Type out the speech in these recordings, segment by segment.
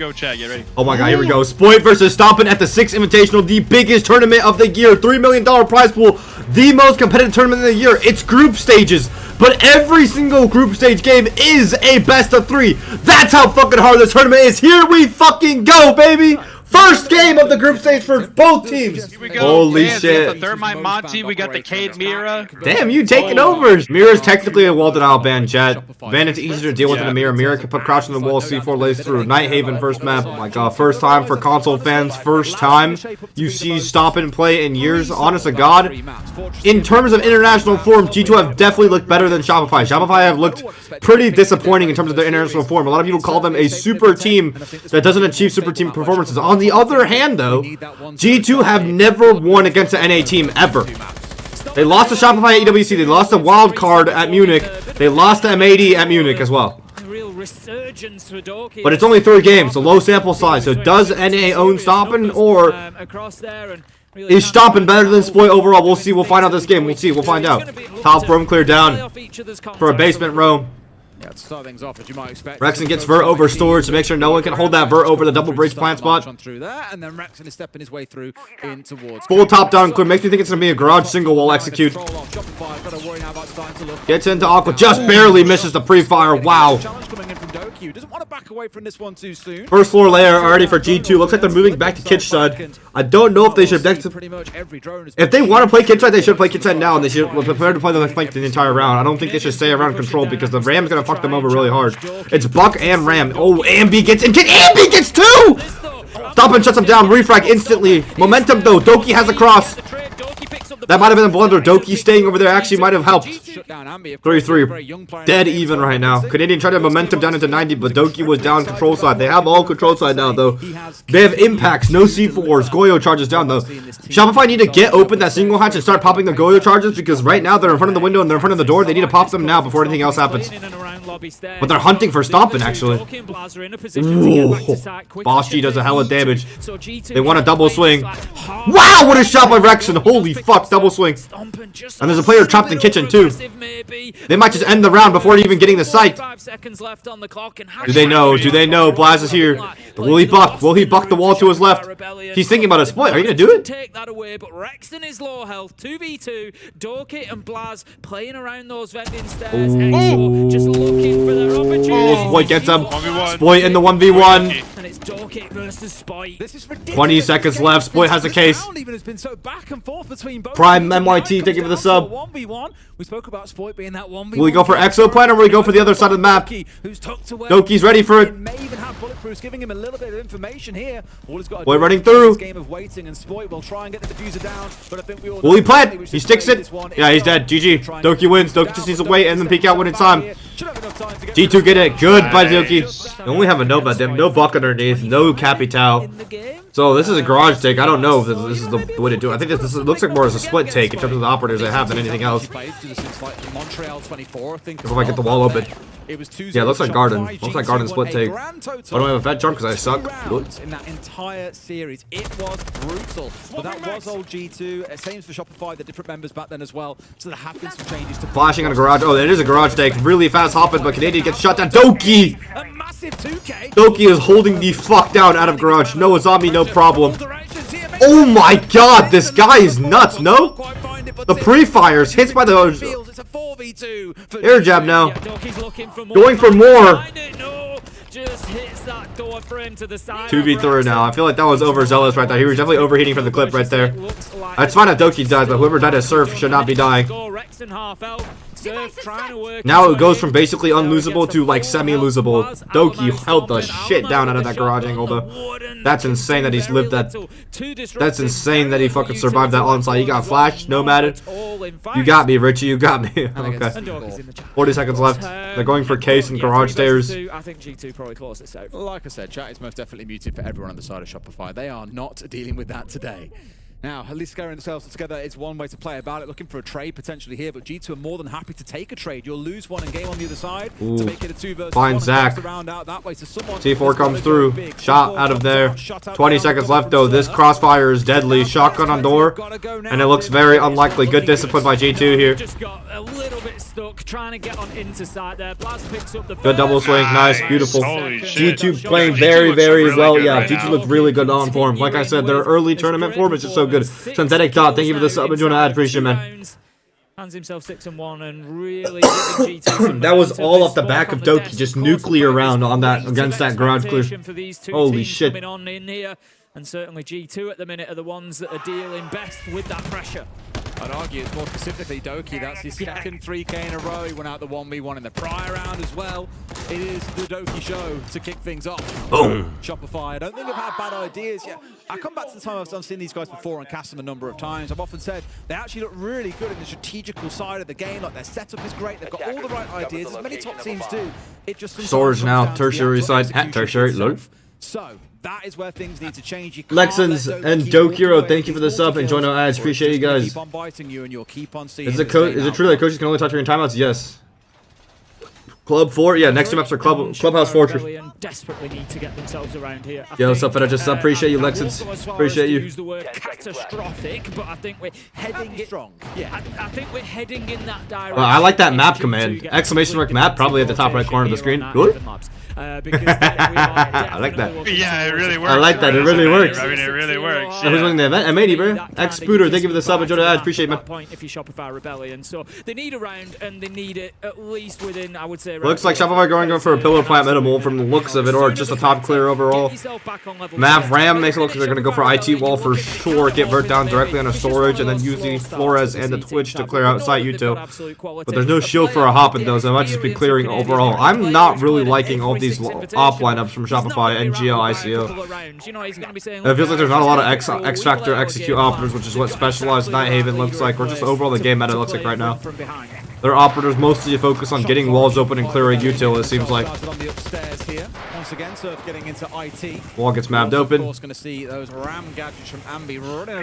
Go, chat. Get ready. Oh my god, here we go. Spoit versus Stompn at the 6th Invitational, the biggest tournament of the year. $3 million prize pool, the most competitive tournament of the year. It's group stages, but every single group stage game is a best of 3. That's how fucking hard this tournament is. Here we fucking go, baby. First game of the group stage for both teams. Here we go. Holy shit. We got the Thermite Monty. We got the Cade Mira. Damn, you taking over. Mira's technically a wall denial ban, chat. Bandit's easier to deal with than a Mira. Mira can put crouch on the wall, C4 lays through. Nighthaven first map. Oh my god, first time for console fans. First time you see Stompn play in years. Honest to god. In terms of international form, G2 have definitely looked better than Shopify. Shopify have looked pretty disappointing in terms of their international form. A lot of people call them a super team that doesn't achieve super team performances. On the other hand, though, G2 have never won against an NA team ever. They lost to Shopify at EWC. They lost to Wild Card at Munich. They lost to MAD at Munich as well. But it's only 3 games, so low sample size. So does NA own Stompn, or is Stompn better than Spoit overall? We'll see. We'll find out this game. We'll see. We'll find out. Top roam clear down for a basement roam. Yeah, to start things off, as you might expect. Rexon gets Vert over storage to make sure no one can hold that Vert over the double breach plant spot. Through that, and then Rexon is stepping his way through in towards. Full top down clear. Makes me think it's going to be a garage single wall execute. Gets into Aqua. Just barely misses the pre-fire. Wow. Doesn't want to back away from this one too soon. First floor layer already for G2. Looks like they're moving back to kitch side. I don't know if they should. If they want to play kitch side, they should play kitch side now, and they should prepare to play the flank the entire round. I don't think they should stay around control because the Ram's going to fuck them over really hard. It's Buck and Ram. Oh, Ambi gets in. Ambi gets 2! Stompn shuts him down. Refrag instantly. Momentum though. Doki has a cross. That might have been a blunder. Doki staying over there actually might have helped. 3-3. Dead even right now. Canadian tried to momentum down into 90, but Doki was down control side. They have all control side now, though. They have impacts. No C4s. Goyo charges down, though. Shopify need to get open that single hatch and start popping the Goyo charges, because right now they're in front of the window and they're in front of the door. They need to pop them now before anything else happens. But they're hunting for Stompn, actually. Ooh. Boss G does a hell of damage. They want a double swing. Wow, what a shot by Rexon. Holy fuck, double swing. And there's a player trapped in kitchen, too. They might just end the round before even getting the sight. Do they know? Do they know? Blaz is here. Will he buck? Will he buck the wall to his left? He's thinking about a split. Are you going to do it? Take that away, but Rexon is low health. 2v2. Dorkit and Blaz playing around those vending stairs. Exo just looking for their opportunity. Oh, Spoit gets him. Spoit in the 1v1. And it's Dorkit versus Spoit. This is ridiculous. 20 seconds left. Spoit has a case. Prime MYT taking for the sub. 1v1. We spoke about Spoit being that 1v1. Will he go for Exo plan, or will he go for the other side of the map? Doki's ready for it. May even have bulletproofs, giving him a little bit of information here. All he's got to Spoit do running is through. game of waiting, and Spoit will try and get the diffuser down. But I think we all Will he plant? He sticks it. Yeah, he's dead. GG. Doki wins. Doki just needs to wait and then peek out when it's time. G2 get it. Good by Doki. They only have a no but them. No buck underneath. No Capital. So this is a garage take. I don't know if this is the way to do it. I think this looks like more as a split take in terms of the operators they have than anything else. If I get the wall open. Yeah, it looks like Garden. Looks like Garden split take. I don't have a Fett jump because I suck. In that entire series, it was brutal. But that was old G2. Same for Shopify, the different members back then as well. So there have been some changes to flashing on a garage. Oh, it is a garage take. Really fast hopping, but Canadian gets shot down. Doki! Doki is holding the fuck down out of garage. No zombie, no problem. Oh my god, this guy is nuts, no? The pre-fires, hits by the air jab now. Going for more. 2v3 now. I feel like that was overzealous right there. He was definitely overheating from the clip right there. It's fine that Doki dies, but whoever died at Surf should not be dying. Now it goes from basically unlosable to like semi-losable. Doki held the shit down out of that garage angle though. That's insane that he's lived that. That's insane that he fucking survived that onside. He got flashed, nomaded. You got me, Richie. You got me. Okay. 40 seconds left. They're going for case and garage stairs. I think G2 probably calls it safe. Like I said, chat is most definitely muted for everyone on the side of Shopify. They are not dealing with that today. Now, at least scaring themselves together is one way to play about it, looking for a trade potentially here, but G2 are more than happy to take a trade. You'll lose one in game on the other side to make it a 2 versus 1. Find Zach. Out that way, so C4 comes through. Shot out of there. 20 seconds left though. This crossfire is deadly. Shotgun on door. And it looks very unlikely. Good discipline by G2 here. Just got a little bit stuck trying to get on into side there. Blaz picks up the Good double swing. Nice. Beautiful. Holy shit. G2 playing very, very well. Yeah, G2 looks really good on form. Like I said, their early tournament form is just so good. Synthetic Dot, thank you for the sub. Enjoying the ad. Appreciate it, man. Hands himself 6-1 and really giving G2 That was all off the back of Doki, just nuclear round on that against that garage clear. Holy shit. And certainly G2 at the minute are the ones that are dealing best with that pressure. I'd argue it's more specifically Doki. That's his second 3K in a row. He went out the 1v1 in the prior round as well. It is the Doki show to kick things off. Boom. Shopify. I don't think I've had bad ideas yet. I come back to the time I've seen these guys before and cast them a number of times. I've often said they actually look really good in the strategical side of the game. Like their setup is great. They've got all the right ideas, as many top teams do. It just Swords now, tertiary side, at tertiary, load. So that is where things need to change. Lexans and Dokiro, thank you for the sub and join our ads. Appreciate you guys. Is it true that coaches can only talk during timeouts? Yes. Club 4? Yeah, next two maps are Clubhouse Fortress. Desperately need to get themselves around here. Yo, what's up, Fett? Just appreciate you, Lexans. Appreciate you. Use the word catastrophic, but I think we're heading strong. Yeah, I think we're heading in that direction. I like that map command. Exclamation mark map, probably at the top right corner of the screen. Good. I like that. Yeah, it really works. I like that. It really works. I mean, it really works. Who's winning the event? M80, bro. X Spooter, thank you for the sub. Enjoy the ads. Appreciate it, man. Point if you Shopify Rebellion, so they need a round and they need it at least within, I would say. Looks like Shopify going for a pillar plant minimal from the looks of it, or just a top clear overall. Mav Ram makes it look like they're going to go for IT wall for sure. Get Vert down directly on a storage and then use the Flores and the Twitch to clear out site Util. But there's no shield for a hop in those. I might just be clearing overall. I'm not really liking all these op lineups from Shopify, NGL, ICO. It feels like there's not a lot of X Factor execute operators, which is what Specialized Nighthaven looks like, or just overall the game meta looks like right now. Their operators mostly focus on getting walls open and clearing util, it seems like. Wall gets mapped open.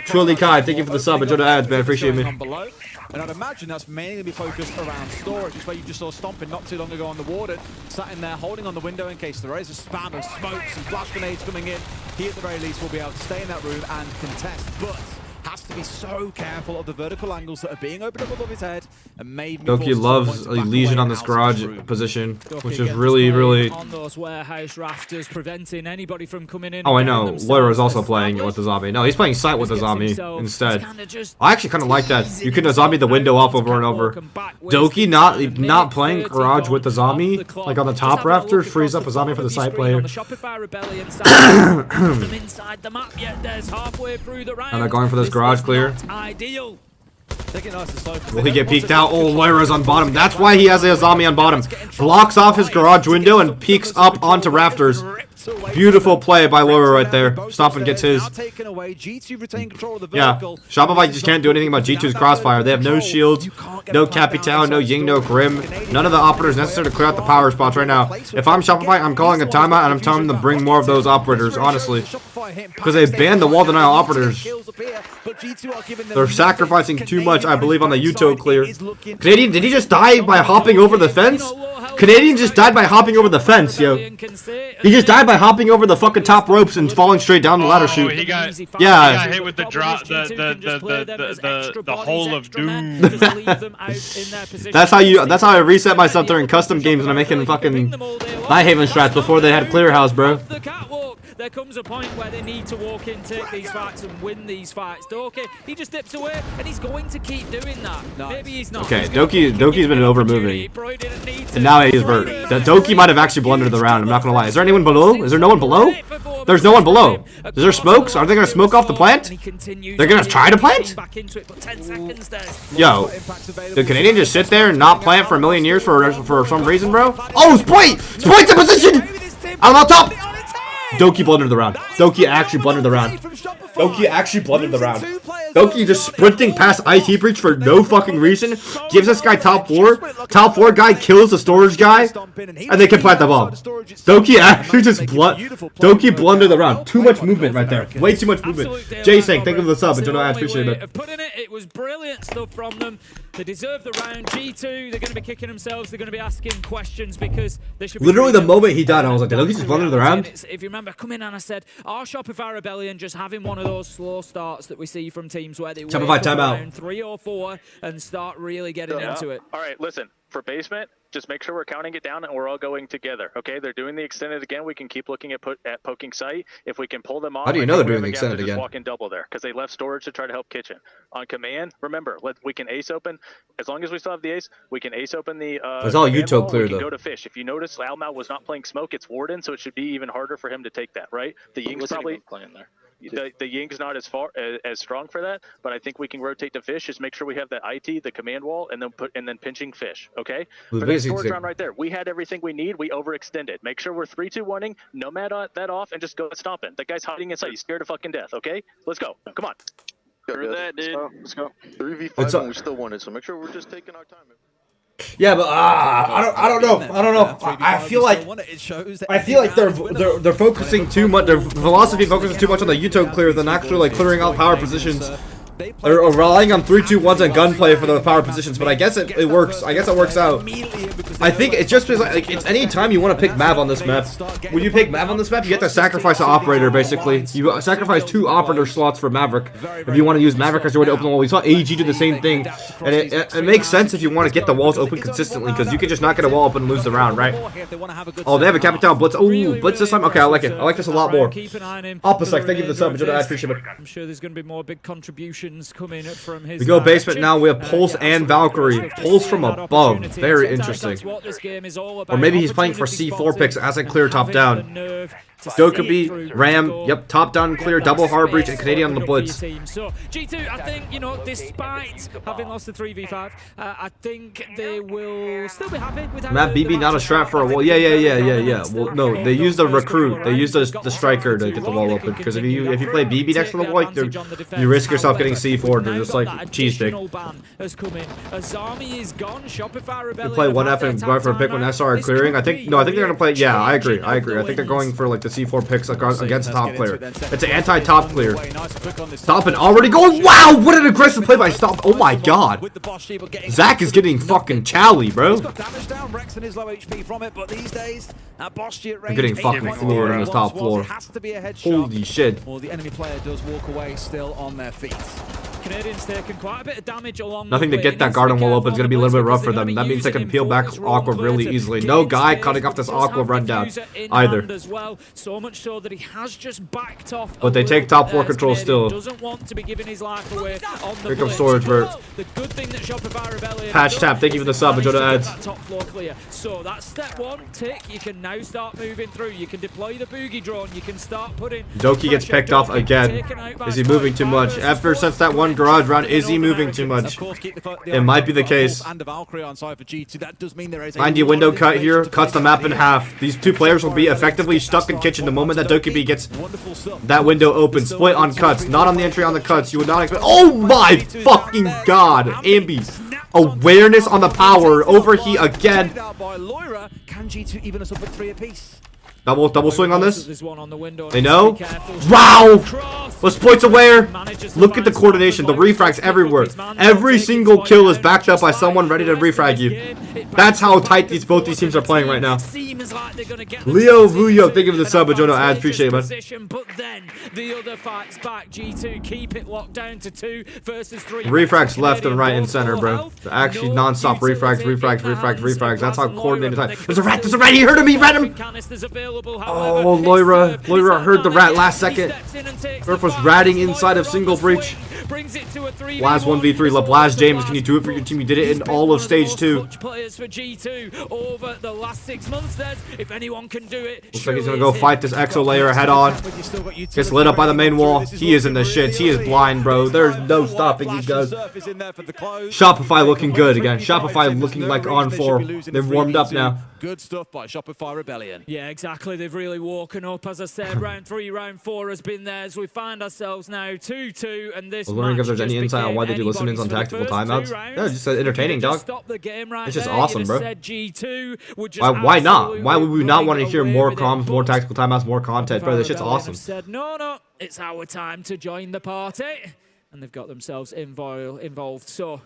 Truly Kai, thank you for the sub. Enjoy the ads, man. Appreciate me. And I'd imagine that's mainly going to be focused around storage. It's where you just saw Stompn not too long ago on the water, sat in there holding on the window in case there is a spam of smokes and flash grenades coming in. He at the very least will be able to stay in that room and contest, but has to be so careful of the vertical angles that are being opened up above his head and made me Doki loves a Legion on this garage position, which is really on those warehouse rafters, preventing anybody from coming in. Oh, I know. Lawyer is also playing with the zombie. No, he's playing sight with the zombie instead. I actually kind of like that. You can zombie the window off over and over. Doki not playing garage with the zombie, like on the top rafters, frees up a zombie for the side player. And they're going for this garage clear. Will he get peeked out? Oh, Lyra's on bottom. That's why he has a zombie on bottom. Blocks off his garage window and peeks up onto rafters. Beautiful play by Lyra right there. Stompn gets his. Yeah, Shopify just can't do anything about G2's crossfire. They have no shields, no Capital, no Ying, no Grim. None of the operators necessary to clear out the power spots right now. If I'm Shopify, I'm calling a timeout and I'm telling them to bring more of those operators, honestly. Because they banned the wall denial operators. They're sacrificing too much, I believe, on the Uto clear. Canadian, did he just die by hopping over the fence? Canadian just died by hopping over the fence, yo. He just died by hopping over the fucking top ropes and falling straight down the ladder chute. He got hit with the drop, the hole of doom. That's how I reset myself during custom games when I'm making fucking Nighthaven strats before they had Clear House, bro. There comes a point where they need to walk in, take these fights, and win these fights. Doki, he just dips away, and he's going to keep doing that. Maybe he's not. Okay, Doki's been over-moving. And now he's Vert. Doki might have actually blundered the round, I'm not gonna lie. Is there anyone below? Is there no one below? There's no one below. Is there smokes? Are they gonna smoke off the plant? They're gonna try to plant? Yo, did Canadian just sit there and not plant for a million years for some reason, bro? Oh, Spoit! Spoit's in position! I'm on top! Doki blundered the round. Doki actually blundered the round. Doki actually blundered the round. Doki just sprinting past IT breach for no fucking reason. Gives this guy top floor. Top floor guy kills the storage guy, and they can plant the bomb. Doki actually just Doki blundered the round. Too much movement right there. Way too much movement. Jay saying, thank you for the sub. And I appreciate it. It was brilliant stuff from them. They deserve the round. G2, they're going to be kicking themselves. They're going to be asking questions because they should be... Literally the moment he died, I was like, did Doki just blunder the round? If you remember, coming in and I said, our Shopify Rebellion just having one of those slow starts that we see from teams where they wait around 3 or 4 and start really getting into it. All right, listen, for basement, just make sure we're counting it down and we're all going together, okay? They're doing the extended again. We can keep looking at poking site. If we can pull them off, how do you know they're doing the extended again? Just walk in double there because they left storage to try to help kitchen. On command, remember, we can ace open. As long as we still have the ace, we can ace open the... it's all Uto clear, though. Go to fish. If you notice, Almau was not playing smoke. It's Warden, so it should be even harder for him to take that, right? The Ying's probably... playing there. The Ying's not as strong for that, but I think we can rotate to fish. Just make sure we have that IT, the command wall, and then pinching fish. Okay. For that storage round right there, we had everything we need. We overextended. Make sure we're 3-2-1ing. Nomad that off, and just go Stompn. That guy's hiding inside. He's scared to fucking death. Okay. Let's go. Come on. Screw that, dude. Let's go. 3v5 and we still won it, so make sure we're just taking our time. Yeah, but I don't know. I feel like they're focusing too much. Their philosophy focuses too much on the Uto clear than actually like clearing out power positions. They're relying on 3-2-1s and gunplay for the power positions, but I guess it works. I guess it works out. I think it's just like it's any time you want to pick Mav on this map. When you pick Mav on this map, you have to sacrifice an operator. Basically, you sacrifice 2 operator slots for Maverick if you want to use Maverick as your way to open the wall. We saw AG do the same thing, and it makes sense if you want to get the walls open consistently because you can just not get a wall open and lose the round, right? Oh, they have a Capital Blitz. Oh, Blitz this time. Okay, I like it. I like this a lot more. Opposite, thank you for the sub. I appreciate it. I'm sure there's going to be more big contributions coming from his. We go basement now. We have Pulse and Valkyrie. Pulse from above. Very interesting. Or maybe he's playing for C4 picks as a clear top down. Dokkaebi, Ram, yep, top down clear, double hard breach, and Canadian on the blitz. So G2, I think, you know, despite having lost the 3v5, I think they will still be happy with how Matt BB not a strat for a wall. Yeah. Well, no, they use the recruit. They use the striker to get the wall open. Because if you play BB next to the wall, you risk yourself getting C4. They're just like cheese stick. You play 1F and go for a pick when SR clearing. I think they're gonna play. Yeah, I agree. I think they're going for like the C4 picks against top clear. It's an anti-top clear. Stompn already going. Wow, what an aggressive play by Stompn. Oh my god. Zach is getting fucking chally, bro. I'm getting fucking floored on his top floor. Holy shit. Or the enemy player does walk away still on their feet. Canadians taking quite a bit of damage along nothing to get that garden wall open. It's going to be a little bit rough for them. That means they can peel back Aqua really easily. No guy cutting off this Aqua rundown either. So much so that he has just backed off. But they take top floor control still. Doesn't want to be giving his life away on the here comes storage vert. The good thing that Shopify Rebellion patch tap. Thank you for the sub. Enjoy the ads. Top floor clear. So that's step 1 tick. You can now start moving through. You can deploy the boogie drone. You can start putting. Doki gets picked off again. Is he moving too much? Ever since that one garage round, is he moving too much? It might be the case. 90 window cut here, cuts the map in half. These two players will be effectively stuck in kitchen the moment that Dokkaebi gets that window open. Spoit on cuts, not on the entry on the cuts. You would not expect. Oh my fucking god, Ambi. Awareness on the power, overheat again. Double swing on this. They know. Wow! Well, Spoit's aware. Look at the coordination. The refrags everywhere. Every single kill is backed up by someone ready to refrag you. That's how tight both these teams are playing right now. Leo Vuyo, thank you for the sub. Jono ads, appreciate it, man. But then the other fights back. G2 keep it locked down to 2 versus 3. Refrags left and right and center, bro. Actually, non-stop refrags. That's how coordinated. There's a rat. He heard him. He ran him. Oh, Loira heard the rat last second. Earth was ratting inside of single breach. Blaz 1v3. LeBlaz James, can you do it for your team? You did it in all of stage 2. Players for G2 over the last 6 months. If anyone can do it, looks like he's gonna go fight this Exo layer head on. Gets lit up by the main wall. He is in the shits. He is blind, bro. There's no stopping these guys. Shopify looking good again. Shopify looking like on 4. They've warmed up now. Good stuff by Shopify Rebellion. Yeah, exactly. They've really woken up. As I said, round 3, round 4 has been theirs. We find ourselves now 2-2, and this wondering if there's any insight on why they do listen-ins on tactical timeouts. Yeah, just entertaining, dog. It's just awesome, bro. Why not? Why would we not want to hear more comms, more tactical timeouts, more content, bro? This shit's awesome. Said, no, it's our time to join the party. And they've got themselves involved. So,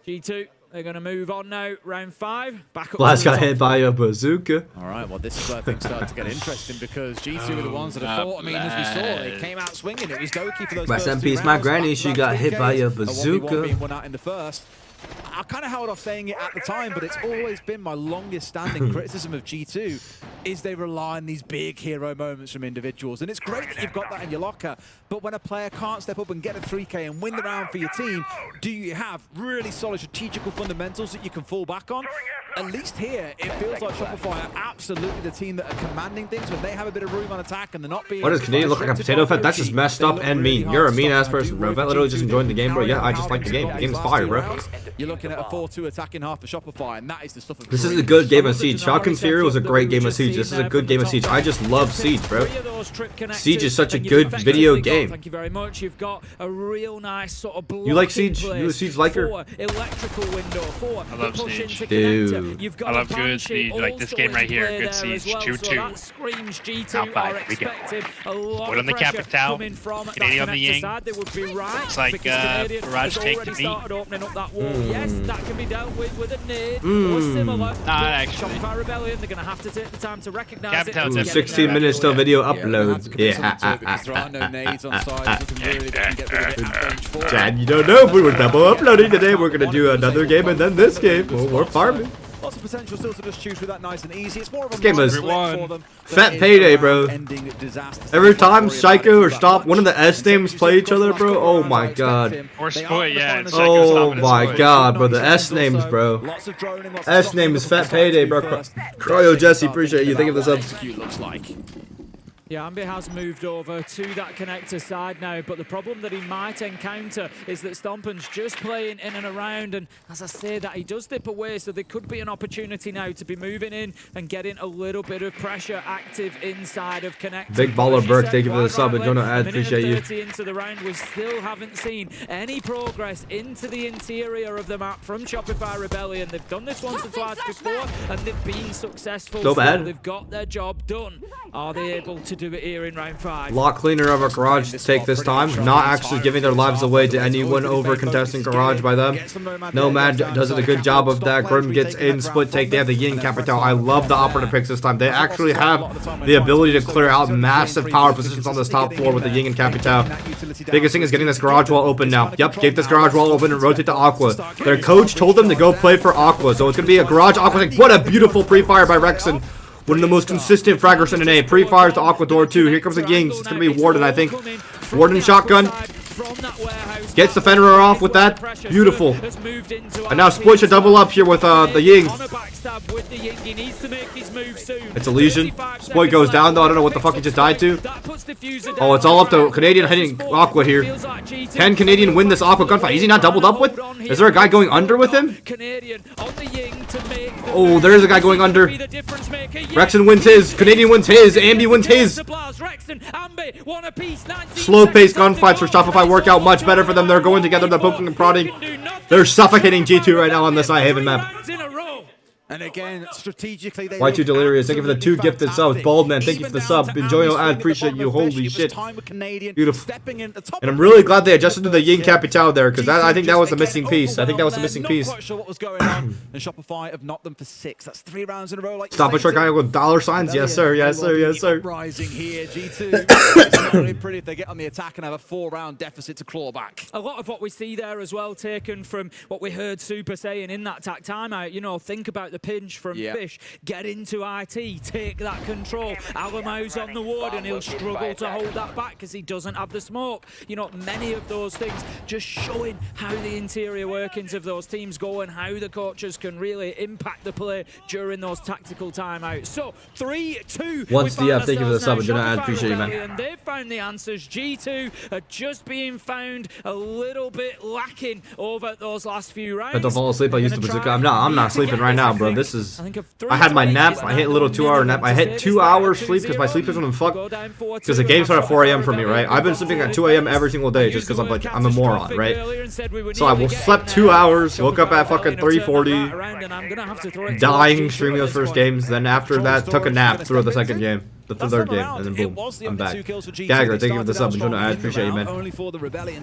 G2, they're going to move on now. Round 5. Back up. Blast got hit by a bazooka. All right, well, this is where things start to get interesting because G2 were the ones that have fought. I mean, as we saw, they came out swinging. It was Doki for those Rest in peace, my granny. She got hit by a bazooka. Being won out in the first. I kind of held off saying it at the time, but it's always been my longest standing criticism of G2 is they rely on these big hero moments from individuals. And it's great that you've got that in your locker, but when a player can't step up and get a 3K and win the round for your team, do you have really solid strategical fundamentals that you can fall back on? At least here, it feels like Shopify are absolutely the team that are commanding things when they have a bit of room on attack and they're not being... What does Canadian look like a potato Fett? That's just messed up and mean. You're a mean-ass person, bro. Fett literally just enjoying the game, bro. Yeah, I just like the game. The game's fire, bro. You're looking at a 4-2 attacking half for Shopify, and that is the stuff of... This is a good game of Siege. Falcon's Fury was a great game of Siege. This is a good game of Siege. I just love Siege, bro. Siege is such a good video game. Thank you very much. You've got a real nice sort of You like Siege? You a Siege liker? Electrical window. I love Siege. Dude. I love good Siege. Like this game right here. Good Siege. 2-2. Not bad. We go. Put on the Capital. Canadian on the Ying. It's like barrage take to me. Yes, that can be dealt with a nade or similar. Not actually. Shopify Rebellion, they're going to have to take the time to recognize it. 16 minutes till video upload. Yeah. Dad, you don't know if we were double uploading today. We're going to do another game and then this game. Well, we're farming. Lots of potential still to just choose with that nice and easy. It's more of a game was Fett payday, bro. Every time Psycho or Stompn, one of the S names play each other, bro. Oh my god. Or Spoit, yeah. Oh my god, bro. The S names, bro. S name is Fett payday, bro. Cryo Jesse, appreciate you. Think of this up. Yeah, Ambi has moved over to that connector side now, but the problem that he might encounter is that Stompn's just playing in and around, and as I say that, he does dip away, so there could be an opportunity now to be moving in and getting a little bit of pressure active inside of connector. Big baller Burke, thank you for the sub, and Jonah Ad, appreciate you. 30 into the round, we still haven't seen any progress into the interior of the map from Shopify Rebellion. They've done this once or twice before, and they've been successful. So bad. They've got their job done. Are they able to do it here in round 5? Lot cleaner of a garage to take this time, not actually giving their lives away to anyone over contesting garage by them. Nomad does a good job of that. Grim gets in, split take. They have the Yin Capital. I love the operative picks this time. They actually have the ability to clear out massive power positions on this top floor with the Yin and Capital. Biggest thing is getting this garage wall open now. Yep, get this garage wall open and rotate to Aqua. Their coach told them to go play for Aqua, so it's going to be a garage Aqua. What a beautiful pre-fire by Rexon. One of the most consistent fraggers in an A. Pre-fires to Aqua Door 2. Here comes the Yings. It's going to be Warden, I think. Warden shotgun. Gets the Fenrir off with that. Beautiful. And now Spoit should double up here with the Ying. It's a Legion. Spoit goes down though. I don't know what the fuck he just died to. Oh, it's all up to Canadian hitting Aqua here. Can Canadian win this Aqua gunfight? Is he not doubled up with? Is there a guy going under with him? Oh, there is a guy going under. Rexon wins his. Canadian wins his. Ambi wins his. Slow-paced gunfights for Shopify work out much better for them. They're going together. They're poking and prodding. They're suffocating G2 right now on this Haven map. And again, strategically, they Y2 Delirious, thank you for the 2 gifted subs. Baldman, thank you for the sub. Enjoy your ad, appreciate you. Holy shit. Beautiful. And I'm really glad they adjusted to the Yin Capital there, because I think that was a missing piece. I think that was a missing piece. What was going on? And Shopify have knocked them for 6. That's 3 rounds in a row. Stop a truck guy with dollar signs? Yes, sir. Yes, sir. Yes, sir. Rising here, G2. It's not really pretty if they get on the attack and have a 4-round deficit to claw back. A lot of what we see there as well, taken from what we heard Super saying in that tack timeout. You know, think about the pinch from Fish. Get into IT, take that control. Alamo's on the ward and he'll struggle to hold that back because he doesn't have the smoke. You know, many of those things just showing how the interior workings of those teams go and how the coaches can really impact the play during those tactical timeouts. So 3-2. Once the thank you for the sub, and I appreciate you, man. They've found the answers. G2 are just being found a little bit lacking over those last few rounds. But don't fall asleep. I used to bazooka. I'm not sleeping right now, bro. bro. This is. I had my nap. I hit a little 2-hour nap. I hit 2 hours sleep because my sleep isn't fucked. Because the game started at 4 a.m. for me, right? I've been sleeping at 2 a.m. every single day just because I'm a moron, right? So I slept 2 hours, woke up at fucking 3:40, dying streaming those first games. Then after that, took a nap through the second game. The third game, and then boom, I'm back. Gagger, thank you for the sub. I appreciate you, man.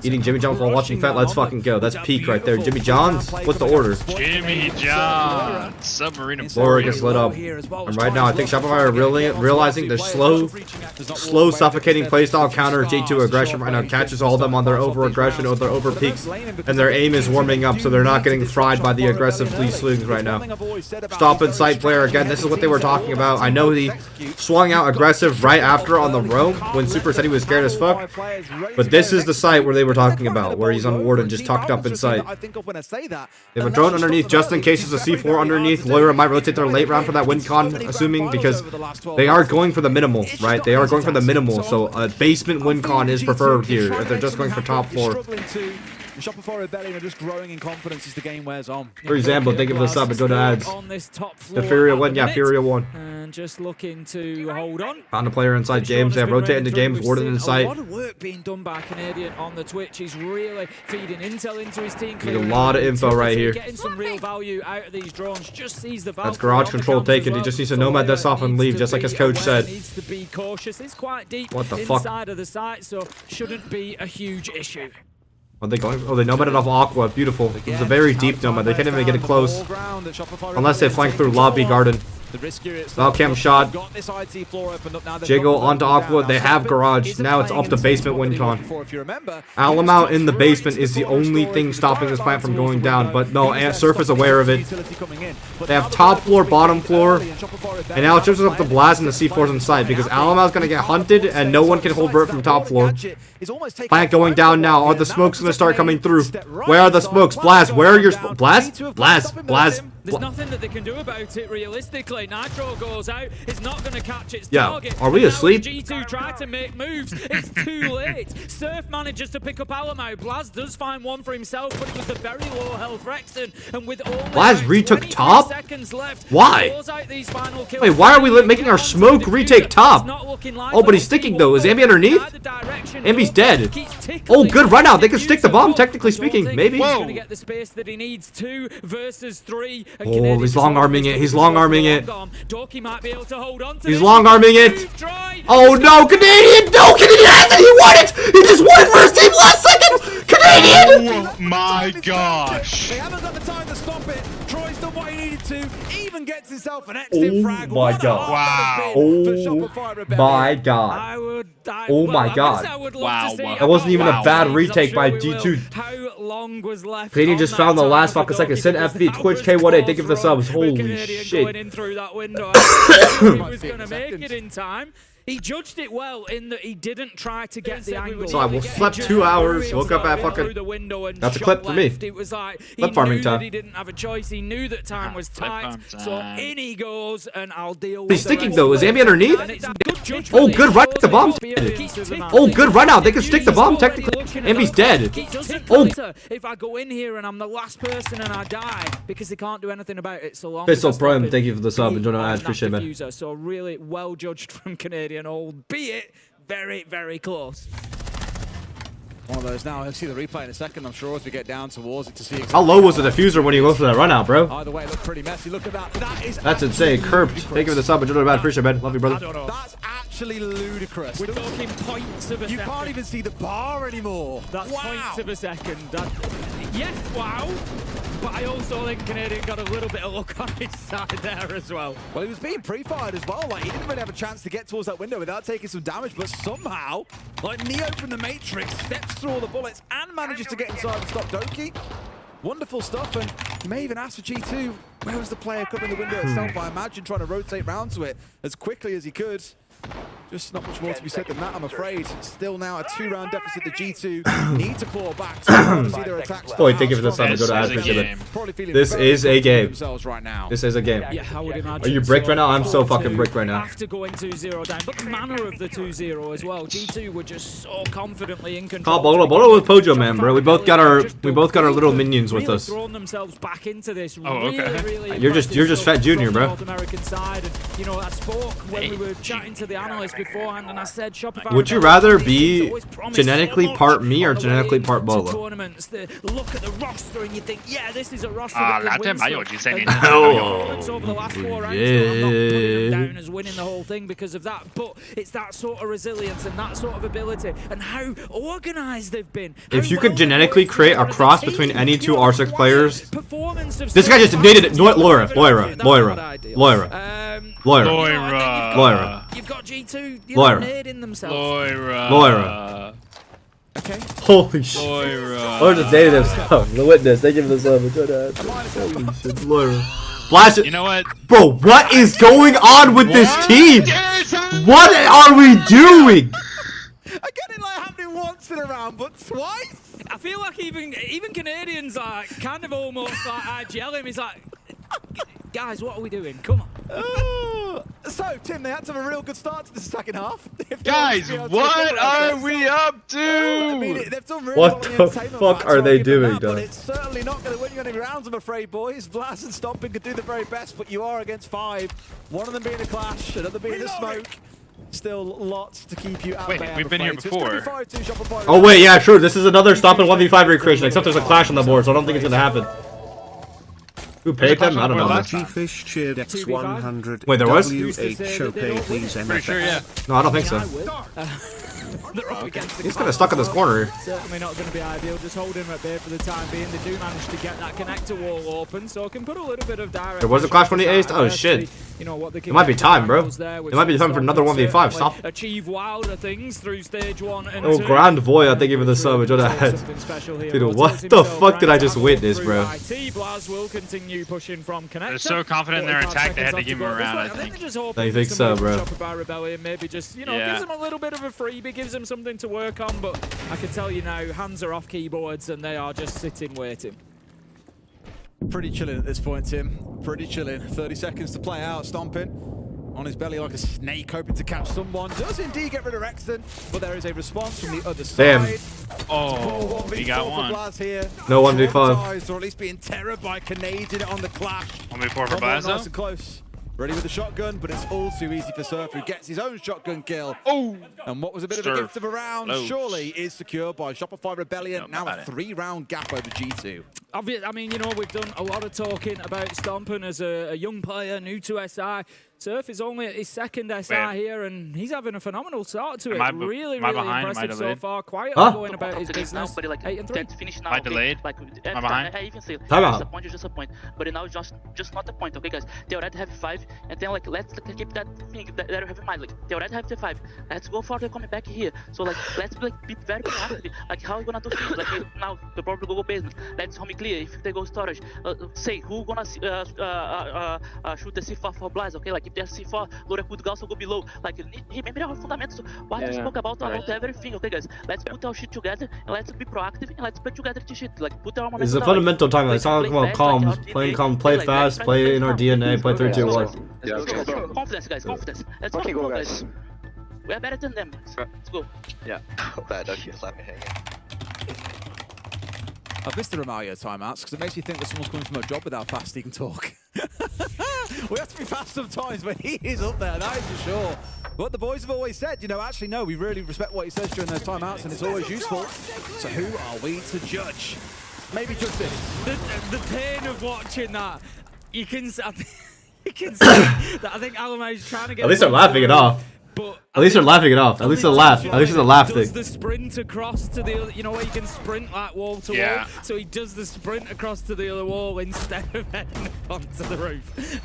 Eating Jimmy John's while watching Fett, let's fucking go. That's peak right there. Jimmy John's? What's the order? Jimmy John. Submarine Laura gets lit up. And right now, I think Shopify are realizing the slow suffocating playstyle counter G2 aggression right now catches all of them on their over-aggression or their over-peaks, and their aim is warming up, so they're not getting fried by the aggressive flea slings right now. Stompn side player, again, this is what they were talking about. I know he swung out aggressive right after on the roam when Super said he was scared as fuck, but this is the site where they were talking about, where he's on ward and just tucked up in sight. They have a drone underneath just in case there's a C4 underneath. Lawyer might rotate their late round for that win con, assuming, because they are going for the minimal, right? They are going for the minimal, so a basement win con is preferred here if they're just going for top floor. Shopify Rebellion are just growing in confidence as the game wears on. For example, think of the sub and go to ads. The Furia won, yeah, Furia won. And just looking to hold on. Found a player inside James. They have rotated into James, Warden in sight. A lot of work being done by Canadian on the Twitch. He's really feeding intel into his team. Getting a lot of info right here. Getting some real value out of these drones. Just sees the value. That's garage control taken. He just needs to nomad this off and leave, just like his coach said. Needs to be cautious. It's quite deep what the fuck? Inside of the site, so shouldn't be a huge issue. Are they going? Oh, they nomaded off Aqua. Beautiful. It was a very deep nomad. They can't even get it close. Unless they flank through Lobby Garden. Valcam shot. Jiggle onto Aqua. They have garage. Now it's up to basement win con. Alamo in the basement is the only thing stopping this plant from going down. But no, Surf is aware of it. They have top floor, bottom floor. And now it shows up the blast and the C4s inside. Because Alamo's going to get hunted and no one can hold Burt from top floor. Plant going down now. Are the smokes going to start coming through? Where are the smokes? Blast, where are your Blast? Blast. There's nothing that they can do about it realistically. Nitro goes out. It's not going to catch its target. Are we asleep? G2 tried to make moves. It's too late. Surf manages to pick up Alamo. Blaz does find one for himself, but it was the very low health Rexton. And with all Blaz retook top? Seconds left, why? Wait, why are we making our smoke retake top? Oh, but he's sticking though. Is Ambi underneath? Ambi's dead. Oh, good run out. They can stick the bomb, technically speaking. Maybe. He's going to get the space that he needs. 2 versus 3. Oh, he's long-arming it. He's long-arming it. Might be able to hold on to he's long-arming it. Oh, no. Canadian. No, Canadian has it. He won it. He just won it for his team last second. Canadian. Oh, my gosh. They haven't got the time to stop it. Troy's done what he needed to. Even gets himself an exit frag. Oh, my God. Wow. Oh, my God. Oh, my God. Wow. That wasn't even a bad retake by G2. How long was left? Canadian just found the last fucking second. Send FV, Twitch, K1A. Thank you for the subs. Holy shit. Going in through that window. He was going to make it in time. He judged it well in that he didn't try to get the angle. So I will slept 2 hours, woke up at fucking... That's a clip for me. It was like, clip farming time. He didn't have a choice. He knew that time was tight. So in he goes, and I'll deal with He's sticking though. Is Ambi underneath? Oh, good run. The bomb's dead. Oh, good run out. They can stick the bomb technically. Ambi's dead. Oh. If I go in here and I'm the last person and I die, because they can't do anything about it so long. Pistol Prime, thank you for the sub. Enjoy our ads. Appreciate it, man. So really well judged from Canadian. Albeit very, very close. One of those now. I'll see the replay in a second, I'm sure, as we get down towards it to see exactly how low was the diffuser when you go for that run out, bro? Either way, it looked pretty messy. Look at that. That's insane. Curbed. Thank you for the sub. Enjoy our appreciate it, man. Love you, brother. That's actually ludicrous. We're talking points of a second. You can't even see the bar anymore. That's points of a second. Yes, wow. But I also think Canadian got a little bit of luck on his side there as well. Well, he was being pre-fired as well. Like, he didn't really have a chance to get towards that window without taking some damage, but somehow, like Neo from the Matrix, steps through all the bullets and manages to get inside and stop Doki. Wonderful stuff, and you may even ask for G2, where was the player covering the window itself? I imagine trying to rotate round to it as quickly as he could. Just not much more to be said than that, I'm afraid. Still now a 2-round deficit. The G2 need to claw back. So see their attacks. Boy, thank you for the sub. Go to ad. Appreciate it. This is a game. Right now. This is a game. Yeah, I would imagine. Are you bricked right now? I'm so fucking bricked right now. After going 2-0 down, but the manner of the 2-0 as well. G2 were just so confidently in control. Bolo with Pojo, man, bro. We both got our little minions with us. Thrown themselves back into this. Oh, okay. You're just Fett Junior, bro. North American side, and you know, I spoke when we were chatting to the analyst beforehand, and I said, Shopify. Would you rather be genetically part me or genetically part Bolo? Tournaments, look at the roster, and you think, yeah, this is a roster. Latte mayo, over the last 4 rounds, so I'm not putting them down as winning the whole thing because of that, but it's that sort of resilience and that sort of ability and how organised they've been. If you could genetically create a cross between any two R6 players, this guy just needed it. Loira. You've got G2 nading themselves. Loira. Okay. Holy shit. Loira just dated himself. The witness. They give him this love. Holy shit. Loira. Blast it. You know what? Bro, what is going on with this team? What are we doing? I get it like happening once in a round, but twice? I feel like even Canadians are kind of almost like I gel him. He's like, guys, what are we doing? Come on. So, Tim, they had to have a real good start to the second half. Guys, what are we up to? I mean, they've done really what the fuck are they doing, But it's certainly not going to win you any rounds, I'm afraid, boys. Blast and Stompn could do the very best, but you are against 5. One of them being a clash, another being a smoke. Still lots to keep you out there. Wait, we've been here before. Oh, wait, yeah, true. This is another Stompn 1v5 recreation, except there's a clash on the board, so I don't think it's going to happen. Who paid them? I don't know. G-Fish cheered X100. Wait, there was? WH pay please Pretty sure, yeah. No, I don't think so. He's kind of stuck in this corner. Certainly not going to be ideal. Just holding him at bay for the time being. They do manage to get that connector wall open, so can put a little bit of direct. There was a clash when he aced? Oh shit. You know what, it might be time, bro. It might be time for another 1v5. Stop. Achieve wilder things through stage 1 and 2. Oh, Grand Voya, thank you for the sub. Dude, what the fuck did I just witness, bro? Will continue pushing from connector. They're so confident in their attack, they had to give him a round, I think. I think so, bro. Maybe just, you know, gives him a little bit of a freebie, gives him something to work on, but I can tell you now, hands are off keyboards and they are just sitting waiting. Pretty chilling at this point, Tim. Pretty chilling. 30 seconds to play out. Stompn on his belly like a snake, hoping to catch someone. Does indeed get rid of Rexton, but there is a response from the other side. Oh, he got one. Here. No 1v5. Or at least being terrored by Canadian on the clash. 1v4 for Blazo. Nice and close. Ready with the shotgun, but it's all too easy for Surf, who gets his own shotgun kill. Oh! And what was a bit of a gift of a round, surely is secured by Shopify Rebellion. Now a 3-round gap over G2. I mean, you know, we've done a lot of talking about Stompn as a young player, new to SI. Surf is only at his second SI here, and he's having a phenomenal start to it. Really impressive so far. Quietly going about his business. 8-3. Am I delayed? Am I behind? I even say, just a point. But now just not a point, okay, guys? They already have 5, and then, like, let's keep that thing that you have in mind. Like, they already have the 5. Let's go for the coming back here. So, like, let's be very proactive. Like, how are we gonna do things? Like, now, they probably go basement. Let's home clear. If they go storage, say, who gonna shoot the C4 for Blaz, okay? Like, if there's C4, Laura could also go below. Like, remember our fundamentals. What we spoke about everything, okay, guys? Let's put our shit together, and let's be proactive, and let's play together to shit. Like, put our momentum. It's a fundamental time. It's not about calm. Playing calm, play fast, play in our DNA, play 3, 2, 1. Yeah, confidence, guys, confidence. Let's go, guys. We're better than them. Let's go. Yeah. Bad, okay, let me hang it. I've missed the Romario timeouts because it makes me think that someone's coming from a job with how fast he can talk. We have to be fast sometimes, but he is up there, that is for sure. But the boys have always said, you know, actually, no, we really respect what he says during those timeouts, and it's always useful. So who are we to judge? Maybe just this. The pain of watching that, you can see that I think Alame's trying to get... At least they're laughing it off. But at least they're laughing it off. At least it's a laugh. At least it's a laugh thing. Does the sprint across to the other, you know where you can sprint like wall to wall? So he does the sprint across to the other wall instead of heading up onto the roof.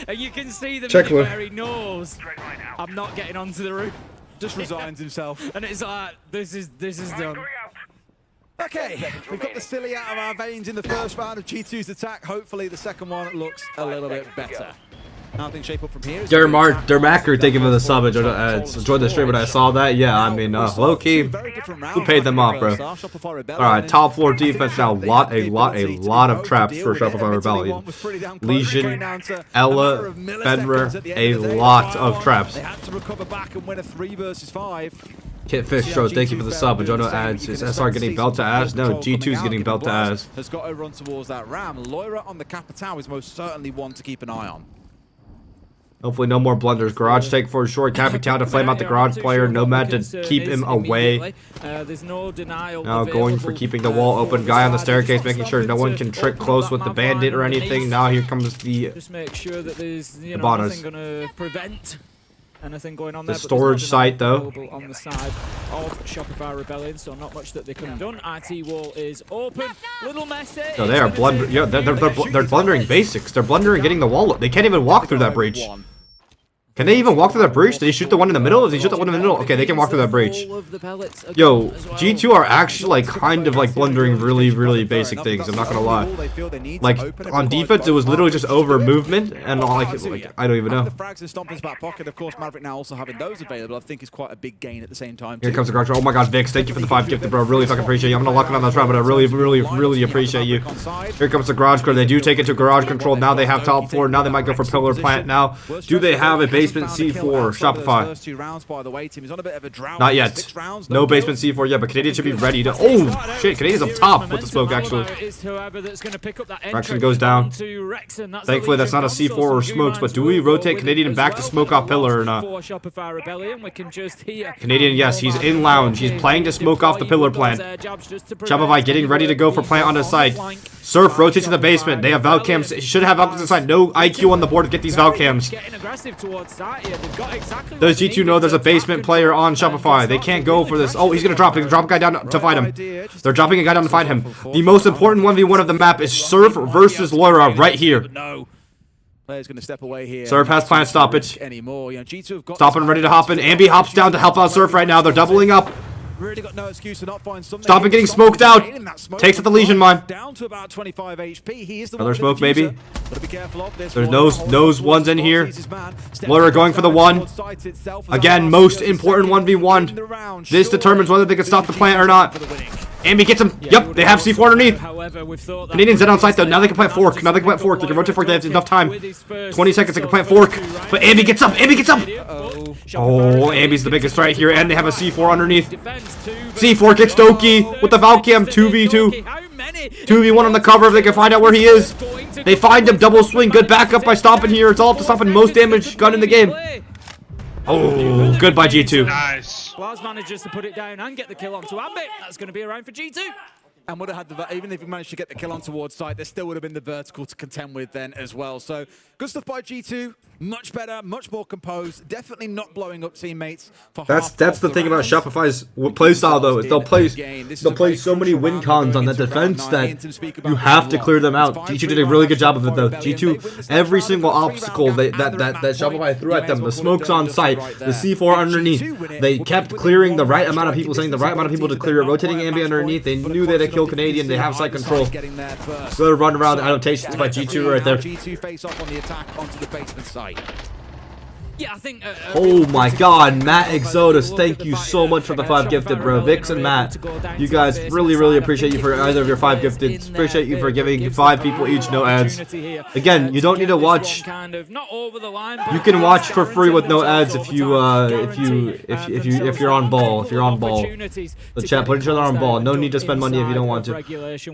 And you can see the minute where he knows, I'm not getting onto the roof. Just resigns himself. And it's like, this is done. Okay, we've got the silly out of our veins in the first round of G2's attack. Hopefully the second one looks a little bit better. How things shape up from here. Dermacker taking for the sub. Enjoyed the stream when I saw that. Yeah, I mean, low key, who paid them off, bro? All right, top 4 defense now. A lot of traps for Shopify Rebellion. Legion, Ella, Fenrir, a lot of traps. They had to recover back and win a 3 versus 5. Kit Fish Show, thank you for the sub. And Jono adds, is SR getting belt to ass? No, G2's getting belt to ass. Has got to run towards that ram. Loira on the Capitao is most certainly one to keep an eye on. Hopefully no more blunders. Garage take for a short. Capitao to flame out the garage player. Nomad to keep him away. Now going for keeping the wall open. Guy on the staircase making sure no one can trick close with the bandit or anything. Now here comes the Bonas. Anything going on the there, storage site though on the side of Shopify Rebellion, so not much that they could have done. IT wall is open, little messy. No, they are blundering. Yeah, they're blundering basics. They're blundering getting the wall up. They can't even walk through that breach. Can they even walk through that breach? Did he shoot the one in the middle? Did he shoot the one in the middle? Okay, they can walk through that breach. Yo, G2 are actually like kind of like blundering really basic things. I'm not gonna lie. Like on defense, it was literally just over movement and like I don't even know. The frags in Stompn's back pocket, of course. Maverick now also having those available, I think is quite a big gain at the same time. Here comes the garage. Oh my God, Vix, thank you for the 5 gifted, bro. Really fucking appreciate you. I'm gonna lock it on this round, but I really appreciate you. Here comes the garage core. They do take it to garage control. Now they have top 4. Now they might go for pillar plant. Now, do they have a basement C4? Shopify. Not yet. No basement C4 yet, but Canadian should be ready to. Oh shit! Canadian's up top with the smoke actually. Rexon goes down. Thankfully, that's not a C4 or smokes. But do we rotate Canadian back to smoke off pillar or not? Canadian, yes, he's in lounge. He's playing to smoke off the pillar plant. Shopify getting ready to go for plant on the side. Surf rotates to the basement. They have Valcams. Should have Valcams inside. No IQ on the board to get these Valcams. Does G2 know there's a basement player on Shopify? They can't go for this. Oh, he's gonna drop. He can drop a guy down to fight him. They're dropping a guy down to fight him. The most important 1v1 of the map is Surf versus Loira right here. Player's gonna step away here. Surf has plant stoppage. Stompn ready to hop in. Ambi hops down to help out Surf right now. They're doubling up. Really got no excuse to not find something. Stompn getting smoked out. Takes out the Legion mine. Down to about 25 HP. He is the another smoke maybe. Be careful of this. There's those ones in here. Loira going for the 1. Again, most important 1v1. This determines whether they can stop the plant or not. Ambi gets him. Yep, they have C4 underneath. Canadians dead on site though. Now they can plant fork. Now they can plant fork. They can rotate fork. They have enough time. 20 seconds. They can plant fork. But Ambi gets up. Ambi gets up. Oh, Ambi's the biggest threat here, and they have a C4 underneath. C4 gets Doki with the Valcam 2v2. 2v1 on the cover if they can find out where he is. They find him. Double swing. Good backup by Stompn here. It's all up to Stompn. Most damage gun in the game. Oh, good by G2. Nice. Lars manages to put it down and get the kill onto Ambit. That's going to be a round for G2. And would have had the, even if he managed to get the kill on towards site, there still would have been the vertical to contend with then as well. So good stuff by G2. Much better, much more composed. Definitely not blowing up teammates. That's the thing about Shopify's playstyle though. Is they'll play so many win cons on that defense that you have to clear them out. G2 did a really good job of it though. G2, every single obstacle that Shopify threw at them, the smokes on site, the C4 underneath, they kept clearing the right amount of people, saying the right amount of people to clear it, rotating Ambi underneath. They knew they had to kill Canadian. They have site control. Good run around annotations by G2 right there. G2 face off on the attack onto the basement site. Yeah, I think. Oh my God, Matt Exodus, thank you so much for the 5 gifted, bro. Vix and Matt, you guys really appreciate you for either of your 5 gifted. Appreciate you for giving 5 people each no ads. Again, you don't need to watch. You can watch for free with no ads if you're on ball. If you're on ball, the chat put each other on ball. No need to spend money if you don't want to.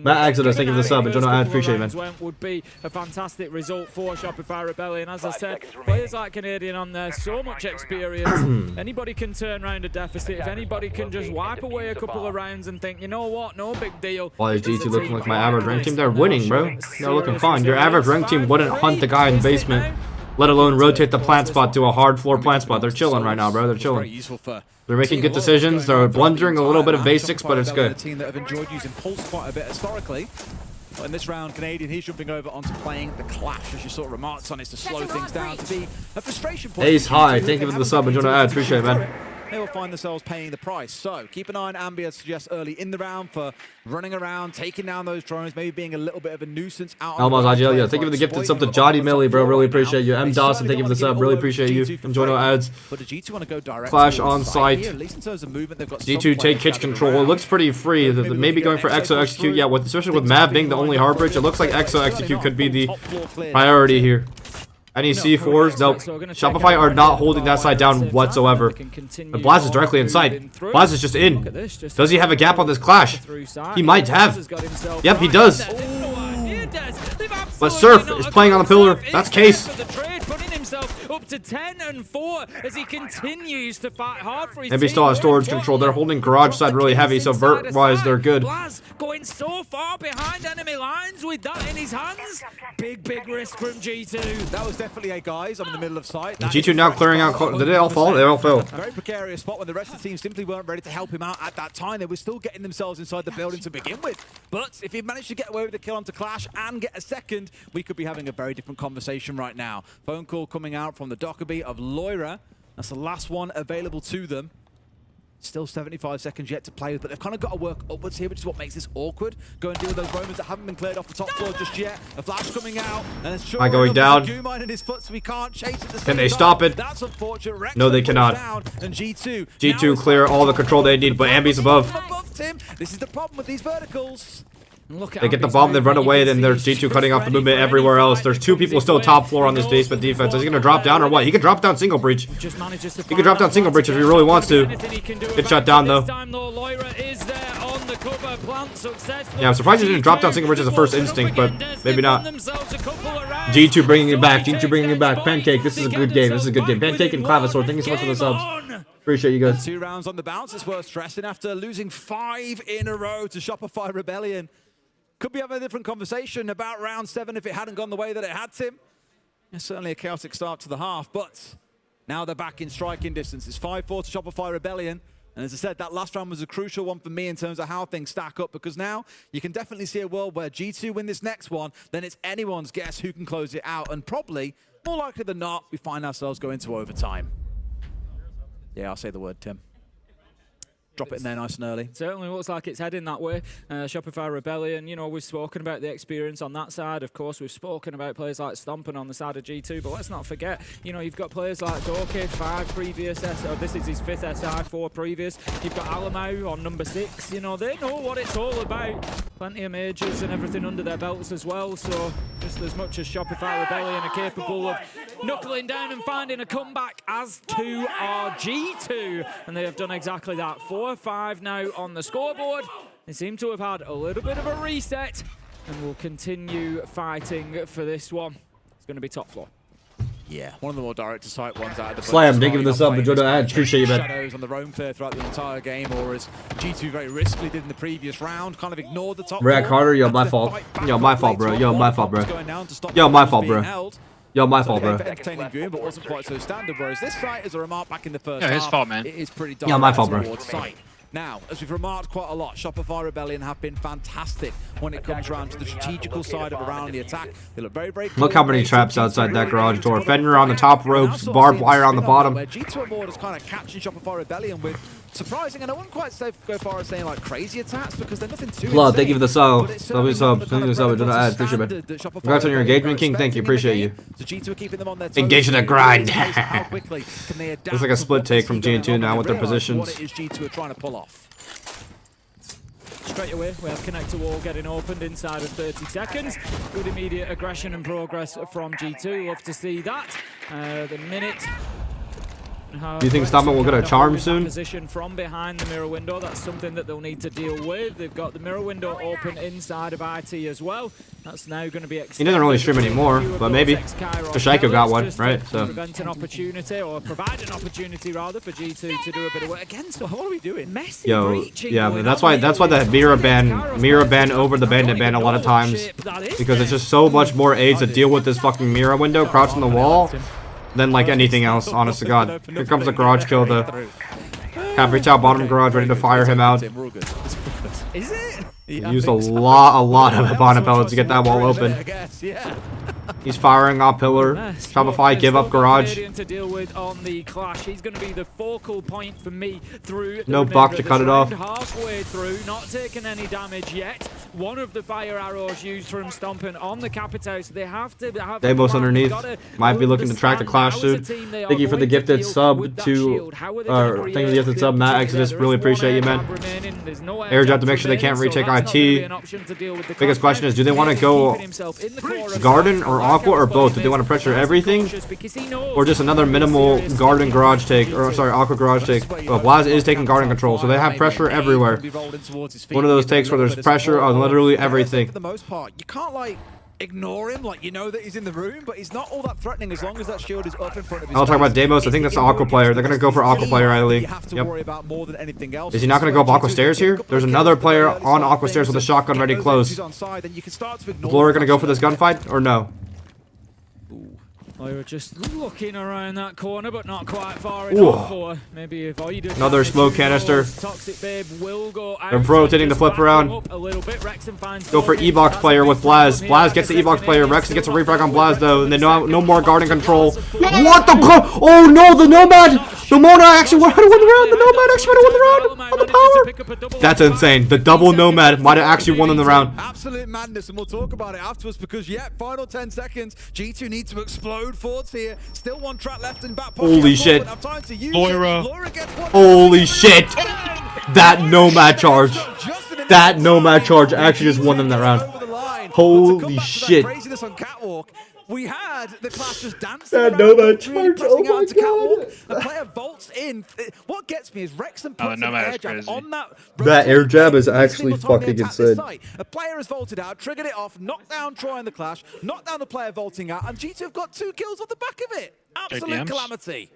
Matt Exodus, thank you for the sub and no ads. Appreciate it, man. Would be a fantastic result for Shopify Rebellion. As I said, players like Canadian on there's so much experience. Anybody can turn around a deficit. If anybody can just wipe away a couple of rounds and think, you know what, no big deal. Why is G2 looking like my average rank team? They're winning, bro. They're looking fine. Your average rank team wouldn't hunt the guy in the basement, let alone rotate the plant spot to a hard floor plant spot. They're chilling right now, bro. They're chilling. They're making good decisions. They're blundering a little bit of basics, but it's good. A team that have enjoyed using pulse quite a bit historically. But in this round, Canadian, he's jumping over onto playing the Clash, as you sort of remarked on, is to slow things down, to be a frustration point. Ace high, thank you for the sub and join the ad. Appreciate it, man. they will find themselves paying the price. So keep an eye on Ambi, as suggests early in the round, for running around, taking down those drones, maybe being a little bit of a nuisance out on Almost Agelia, thank you for the gifted sub to Johnny Millie, bro. Really appreciate you. M. Dawson, thank you for the sub. Really appreciate you. Enjoy no ads. But the G2 want to go direct. Clash on site. At least in terms of movement, they've got G2 take kitch control. It looks pretty free. Maybe going for Exo Execute. Yeah, especially with Mav being the only hard bridge, it looks like Exo Execute could be the priority here. Any C4s? Nope. Shopify are not holding that side down whatsoever. And Blaz is directly inside. Blaz is just in. Does he have a gap on this Clash? He might have. Yep, he does. But Surf is playing on the pillar. That's Case. Up to 10-4 as he continues to fight hard for his Maybe still has storage control. They're holding garage side really heavy, so vert-wise they're good. Blaz going so far behind enemy lines with that in his hands. Big risk from G2. That was definitely a guys. I'm in the middle of sight. G2 now clearing out. Did they all fall? They all fell. A very precarious spot when the rest of the team simply weren't ready to help him out at that time. They were still getting themselves inside the building to begin with. But if he managed to get away with a kill onto Clash and get a second, we could be having a very different conversation right now. Phone call coming out from the Dockerby of Loira. That's the last one available to them. Still 75 seconds yet to play with, but they've kind of got to work upwards here, which is what makes this awkward. Go and deal with those Romans that haven't been cleared off the top floor just yet. A flash coming out, and it's sure going down. in his foot, so we can't chase at the same Can they time. stop it? That's unfortunate. No, they cannot. Down, and G2 clear all the control they need, but Ambi's above. Tim. This is the problem with these verticals. They get the bomb, they run away, then there's G2 cutting off the movement everywhere else. There's two people still top floor on this basement defense. Is he going to drop down or what? He can drop down single breach. He can drop down single breach if he really wants to. Get shut down though. Yeah, I'm surprised he didn't drop down single breach as a first instinct, but maybe not. G2 bringing it back. G2 bringing it back. Pancake, this is a good game. This is a good game. Pancake and Clavisaur, thank you so much for the subs. Appreciate you guys. 2 rounds on the bounce. It's worth stressing after losing 5 in a row to Shopify Rebellion. Could be having a different conversation about round 7 if it hadn't gone the way that it had, Tim. It's certainly a chaotic start to the half, but now they're back in striking distance. It's 5-4 to Shopify Rebellion. And as I said, that last round was a crucial one for me in terms of how things stack up, because now you can definitely see a world where G2 win this next one, then it's anyone's guess who can close it out. And probably, more likely than not, we find ourselves going to overtime. Yeah, I'll say the word, Tim. Drop it in there nice and early. Certainly looks like it's heading that way. Shopify Rebellion, you know, we've spoken about the experience on that side. Of course, we've spoken about players like Stompn on the side of G2, but let's not forget, you know, you've got players like Dorkid, 5 previous, this is his 5th SI, 4 previous. You've got Alamo on number 6, you know, they know what it's all about. Plenty of majors and everything under their belts as well, so just as much as Shopify Rebellion are capable of knuckling down and finding a comeback, as to our G2, and they have done exactly that. 4-5 now on the scoreboard. They seem to have had a little bit of a reset and will continue fighting for this one. It's going to be top floor. Yeah, one of the more direct to sight ones out of the Slam, thank you for the sub. Enjoy the ad. Appreciate you, man. Shadows on the roam clear throughout the entire game, or as G2 very riskily did in the previous round, kind of ignored the top. React harder, yo, my fault. Yo, my fault, bro. Yo, my fault, bro. Yo, my fault, bro. Yo, my fault, bro. Entertaining viewing, but wasn't quite so standard. Whereas this site, as a remark back in the first half, his fault, man. It is pretty Yeah, my fault, bro. Sight. Now, as we've remarked quite a lot, Shopify Rebellion have been fantastic when it comes around to the strategical side of around the attack. They look very Look how many traps outside that garage door. Fender on the top ropes, barbed wire on the bottom. Where G2 board is kind of catching Shopify Rebellion with surprising, and I wouldn't quite say go far as saying like crazy attacks, because they're nothing too Blood, thank you for the sub. Love you sub. Thank you for the sub. Appreciate it, man. Congrats on your engagement, King. Thank you. Appreciate you. So G2 are keeping them on their toes. Engage in the grind. It's like a split take from G2 now with their positions. What it is G2 are trying to pull off. Straight away, we have connector wall getting opened inside of 30 seconds. Good immediate aggression and progress from G2. Love to see that. The minute. Do you think Stompn will get a charm soon? Position from behind the mirror window. That's something that they'll need to deal with. They've got the mirror window open inside of IT as well. That's now going to be extended. He doesn't really stream anymore, but maybe. Shaiko got one, right? So. Prevent an opportunity, or provide an opportunity rather, for G2 to do a bit of work again. So what are we doing? Messy. Yo, yeah, but that's why the mirror ban over the bandit ban a lot of times, because it's just so much more aids to deal with this fucking mirror window crouched on the wall than like anything else, honest to God. Here comes the garage kill, the Cap reach out bottom garage, ready to fire him out. Is it? He used a lot of Hibana pellets to get that wall open. He's firing off pillar. Shopify, give up garage. To deal with on the clash. He's going to be the focal point for me through. No buck to cut it off. Halfway through, not taking any damage yet. One of the fire arrows used from Stompn on the Capitao, so they have to have. Deimos underneath. Might be looking to track the clash soon. Thank you for the gifted sub to, thank you for the gifted sub, Matt Exodus. Really appreciate you, man. Air drop to make sure they can't retake IT. Biggest question is, do they want to go garden or aqua or both? Do they want to pressure everything, or just another minimal garden garage take, or sorry, aqua garage take? Well, Blaz is taking garden control, so they have pressure everywhere. One of those takes where there's pressure on literally everything. For the most part, you can't like ignore him, like you know that he's in the room, but he's not all that threatening as long as that shield is up in front of his. I'll talk about Deimos. I think that's the aqua player. They're gonna go for aqua player, I league. Yep. Is he not gonna go up aqua stairs here? There's another player on aqua stairs with a shotgun ready close. Blur gonna go for this gunfight or no? We were just looking around that corner, but not quite far enough. Or maybe if another smoke canister. Toxic Babe will go out. They're rotating the flip around. Go for E-Box player with Blaz. Blaz gets the E-Box player. Rex gets a refrag on Blaz though, and they no more garden control. What the? Oh no, the Nomad! The Mona actually had to win the round. The Nomad actually had to win the round on the power. That's insane. The double Nomad might have actually won in the round. Absolute madness, and we'll talk about it afterwards because final 10 seconds. G2 need to explode forwards here. Still one track left in back pocket. Holy shit. Holy shit. That Nomad charge. That Nomad charge actually just won them that round. Holy shit. We had the clash just dancing. That Nomad charge. Oh my god. The player vaults in. What gets me is Wrexham puts an air jab on that. That air jab is actually fucking insane. A player has vaulted out, triggered it off, knocked down Troy in the clash, knocked down the player vaulting out, and G2 have got 2 kills off the back of it. Absolute calamity.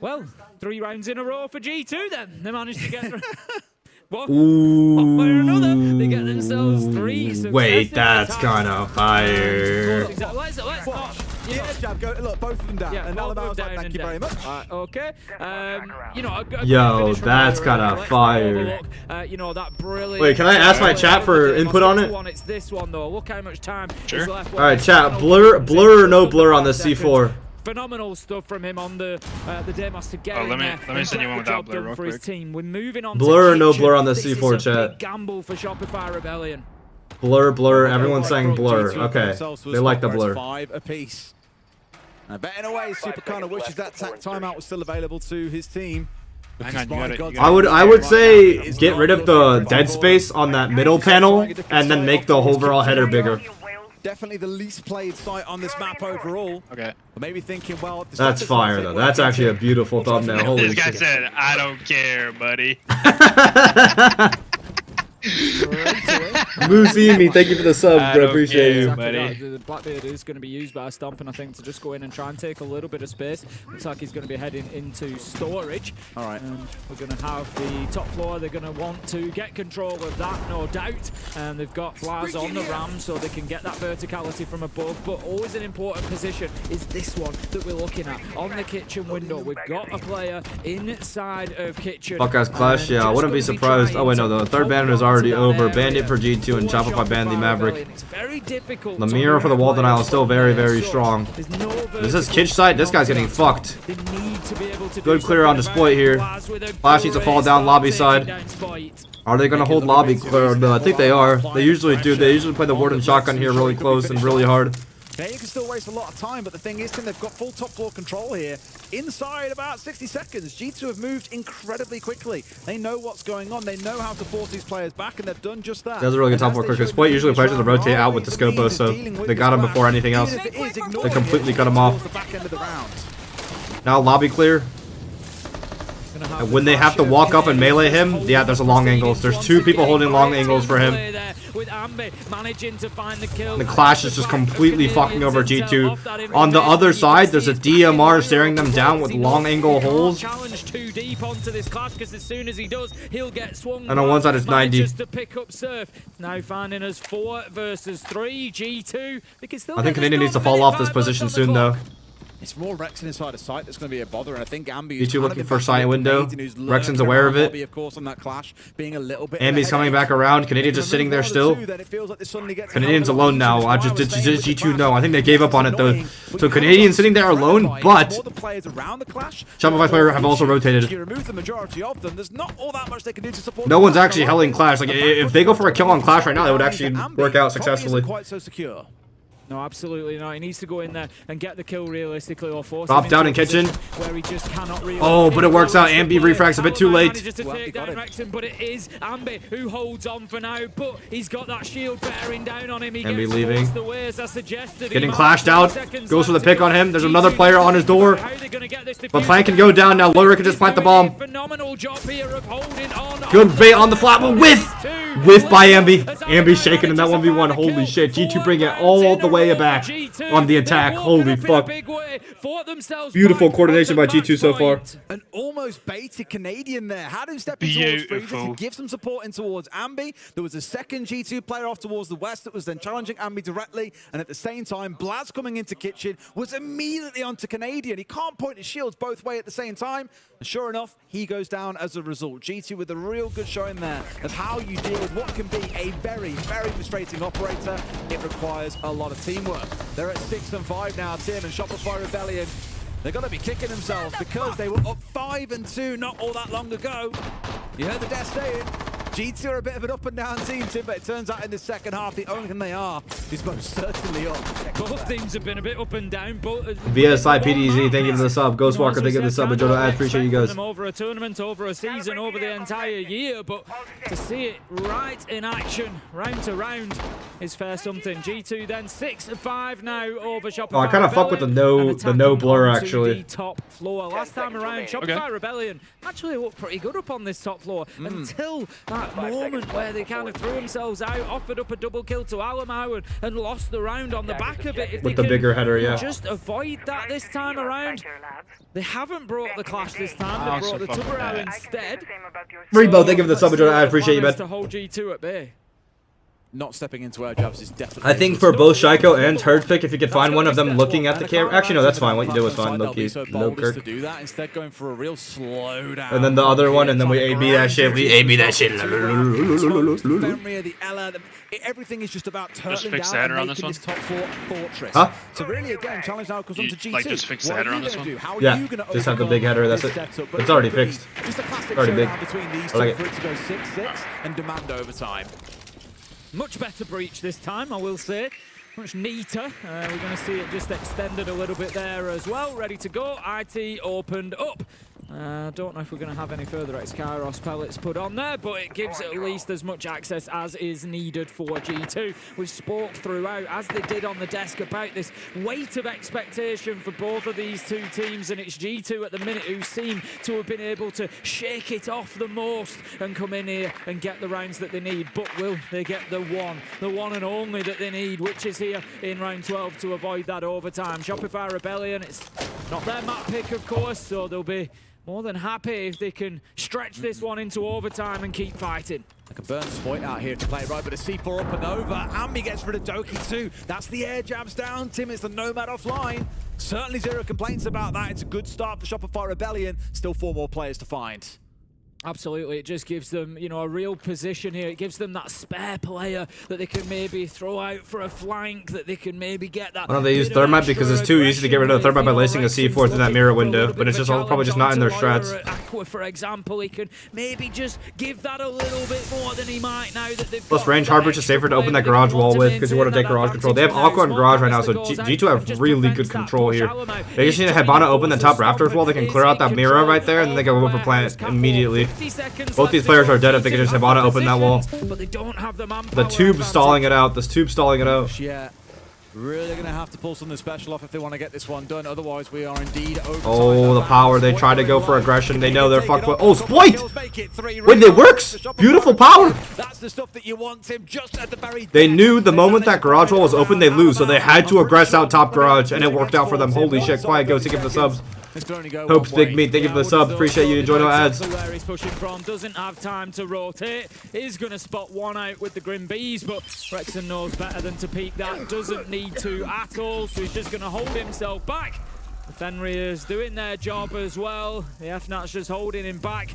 Well, 3 rounds in a row for G2 then. They managed to get through. One way or another, they get themselves 3 successes. Wait, that's kind of fire. Let's not. Look, both of them down. Yeah, and both now of them down. thank you very much. Okay. You know, yo, that's kind of fire. You know, that brilliant. Wait, can I ask my chat for input on it? It's this one though. Look how much time is left. All right, chat. Blur or no blur on the C4? Phenomenal stuff from him on the Deimos to get let me send you one without blur real quick. We're moving on. Blur or no blur on the C4 chat? Gamble for Shopify Rebellion. Blur. Everyone's saying blur. Okay, they like the blur. 5 apiece. Now, bet in a way, Super kind of wishes that timeout was still available to his team. I would say get rid of the dead space on that middle panel and then make the overall header bigger. Definitely the least played site on this map overall. Okay. But maybe thinking, well, that's fire though. That's actually a beautiful thumbnail. Holy shit. This guy shit. said, "I don't care, buddy." Musimi, thank you for the sub, bro. Appreciate you. The Blackbeard is going to be used by Stompn, I think, to just go in and try and take a little bit of space. Looks like he's going to be heading into storage. All right. And we're going to have the top floor. They're going to want to get control of that, no doubt. And they've got Blaz on the ram, so they can get that verticality from above. But always an important position is this one that we're looking at on the kitchen window. We've got a player inside of kitchen. Podcast clash, yeah. I wouldn't be surprised. Oh wait, no, the third banner is already over. Bandit for G2 and Shopify banned the Maverick. The mirror for the wall denial is still very, very strong. This is Kitch side. This guy's getting fucked. Good clear on Spoit here. Flash needs to fall down lobby side. Are they going to hold lobby clear? No, I think they are. They usually do. They usually play the Warden shotgun here really close and really hard. Yeah, you can still waste a lot of time, but the thing is, Tim, they've got full top floor control here. Inside about 60 seconds, G2 have moved incredibly quickly. They know what's going on. They know how to force these players back, and they've done just that. That's a really good top floor quick. Spoit usually pressures to rotate out with the Scopo, so they got him before anything else. They completely cut him off. Now lobby clear. And when they have to walk up and melee him, yeah, there's a long angles. There's 2 people holding long angles for him. The clash is just completely fucking over G2. On the other side, there's a DMR staring them down with long angle holes. And on one side it's 90. Now finding us 4 versus 3. G2. I think Canadian needs to fall off this position soon though. It's more Rexen inside of sight that's going to be a bother, and I think Ambi G2 looking for sight window. Rexen's aware of it. Of course, on that clash, being a little bit Ambi's coming back around. Canadian's just sitting there still. Canadian's alone now. I just did G2 know. I think they gave up on it though. So Canadian's sitting there alone, but Shopify player have also rotated. No one's actually helling Clash. Like if they go for a kill on Clash right now, it would actually work out successfully. No, absolutely not. He needs to go in there and get the kill realistically or force Drop down in kitchen. Where he just cannot oh, but it works out. Ambi refracts a bit too late. But it is Ambi who holds on for now, but he's got that shield bearing down on him. He Ambi leaving. The ways as suggested. Getting clashed out. Goes for the pick on him. There's another player on his door. But plant can go down now. Loyra can just plant the bomb. Phenomenal job here of holding on. Good bait on the flat, but whiff by Ambi. Ambi shaking in that 1v1. Holy shit. G2 bring it all the way back on the attack. Holy fuck. Beautiful coordination by G2 so far. An almost baited Canadian there. Had him stepping towards Freezers to give some support in towards Ambi. There was a second G2 player off towards the west that was then challenging Ambi directly. And at the same time, Blaz coming into kitchen was immediately onto Canadian. He can't point his shields both ways at the same time. And sure enough, he goes down as a result. G2 with a real good showing there of how you deal with what can be a very, very frustrating operator. It requires a lot of teamwork. They're at 6 and 5 now, Tim, and Shopify Rebellion. They're going to be kicking themselves because they were up 5-2 not all that long ago. You heard the death saying. G2 are a bit of an up and down team, Tim, but it turns out in the second half, the only thing they are is most certainly up. Both teams have been a bit up and down. VSI PDZ, thank you for the sub. Ghostwalker, thank you for the sub. Majordo, I appreciate you guys. Over a tournament, over a season, over the entire year, but to see it right in action, round to round, is fair something. G2 then 6-5 now over Shopify. Oh, I kind of fuck with the no blur actually. Top floor. Last time around, Shopify Rebellion actually looked pretty good up on this top floor until that moment where they kind of threw themselves out, offered up a double kill to Alamo and lost the round on the back of it. If with the bigger header, yeah. Just avoid that this time around. They haven't brought the clash this time. They brought the Tuberau instead. Rebo, thank you for the sub, Majordo. I appreciate you, man. To hold G2 at bay. Not stepping into air jabs is definitely. I think for both Shaiko and Turd Pick, if you could find one of them looking at the camera. Actually, no, that's fine. What you did was fine. Low key. No Kirk. To do that, instead going for a real slow down. And then the other one, and then we AB that shit. We AB that shit. Everything is just about turning down and making this top fortress. Huh? So really, again, challenge now comes on to G2. Like just fix the header on this one? Yeah, just have the big header. That's it. It's already fixed. Just a classic already big. Between these I like two for it to go 6-6 and demand overtime. Much better breach this time, I will say. Much neater. We're going to see it just extended a little bit there as well. Ready to go. IT opened up. Don't know if we're going to have any further X-Kairos pellets put on there, but it gives at least as much access as is needed for G2. We've spoke throughout, as they did on the desk, about this weight of expectation for both of these two teams, and it's G2 at the minute who seem to have been able to shake it off the most and come in here and get the rounds that they need. But will they get the one and only that they need, which is here in round 12 to avoid that overtime? Shopify Rebellion, it's not their map pick, of course, so they'll be more than happy if they can stretch this one into overtime and keep fighting. I can burn Spoit out here to play right, but a C4 up and over. Ambi gets rid of Doki too. That's the air jabs down. Tim, it's the Nomad offline. Certainly zero complaints about that. It's a good start for Shopify Rebellion. Still 4 more players to find. Absolutely, it just gives them, you know, a real position here. It gives them that spare player that they can maybe throw out for a flank, that they can maybe get that. Why don't they use Thermite? Because it's too easy to get rid of the Thermite by lacing a C4 through that mirror window, but it's just probably just not in their strats. Aqua, for example, he can maybe just give that a little bit more than he might now that they've plus range Harbor's just safer to open that garage wall with, because you want to take garage control. They have Aqua and garage right now, so G2 have really good control here. They just need to have Hibana open the top rafters wall. They can clear out that mirror right there, and then they can go for plant immediately. Both these players are dead if they can just have Hibana open that wall. But they don't have the tube stalling it out. This tube stalling it out. Yeah. Really going to have to pull something special off if they want to get this one done. Otherwise, we are indeed over. Oh, the power. They try to go for aggression. They know they're fucked with. Oh, Spoit! Wait, it works! Beautiful power! That's the stuff that you want, Tim, just at the very They knew the moment that garage wall was open, they lose, so they had to aggress out top garage, and it worked out for them. Holy shit. Quiet Ghost, thank you for the subs. Hopes Big Meat, thank you for the subs. Appreciate you enjoying our ads. Where he's pushing from, doesn't have time to rotate. Is going to spot one out with the Grim Bees, but Rexen knows better than to peek that. Doesn't need to at all, so he's just going to hold himself back. The Fenrir's doing their job as well. The FNAT's just holding him back.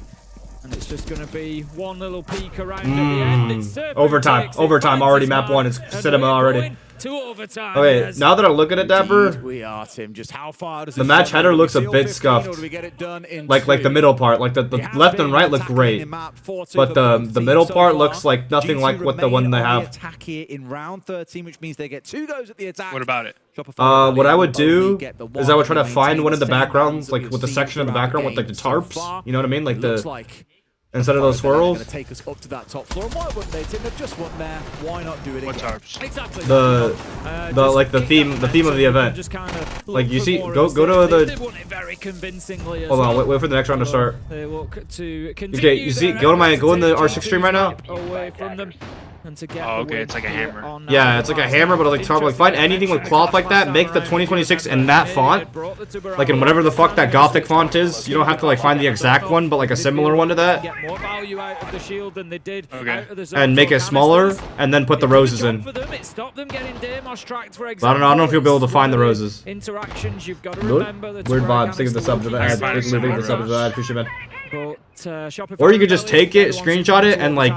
And it's just going to be one little peek around at the end. It's overtime already. Map 1. It's cinema already. To overtime. Okay, now that I'm looking at Dapper, we are, Tim. Just how far does the match header looks a bit scuffed. Like the middle part, like the left and right look great, but the middle part looks like nothing like what the one they have. Attack here in round 13, which means they get 2 goes at the attack. What about it? What I would do is I would try to find one of the backgrounds, like with the section in the background with like the tarps. You know what I mean? Like the instead of those swirls. Going to take us up to that top floor. Why wouldn't they, Tim? They've just won there. Why not do it again? What tarps? Exactly. The theme of the event. Like you see, go to the. Hold on, wait for the next round to start. Okay, you see, go in the R6 stream right now. Away from them. And to get okay, it's like a hammer. Yeah, it's like a hammer, but like tarp. Like find anything with cloth like that. Make the 2026 in that font, like in whatever the fuck that Gothic font is. You don't have to like find the exact one, but like a similar one to that. Get more value out of the shield than they did out of the zone. And make it smaller, and then put the roses in. It stopped them getting Deimos tracked, for example. I don't know if you'll be able to find the roses. Interactions, you've got to remember. Weird vibes. Think of the sub to the ad. Think of the sub to the ad. Appreciate it. But, or you could just take it, screenshot it, and like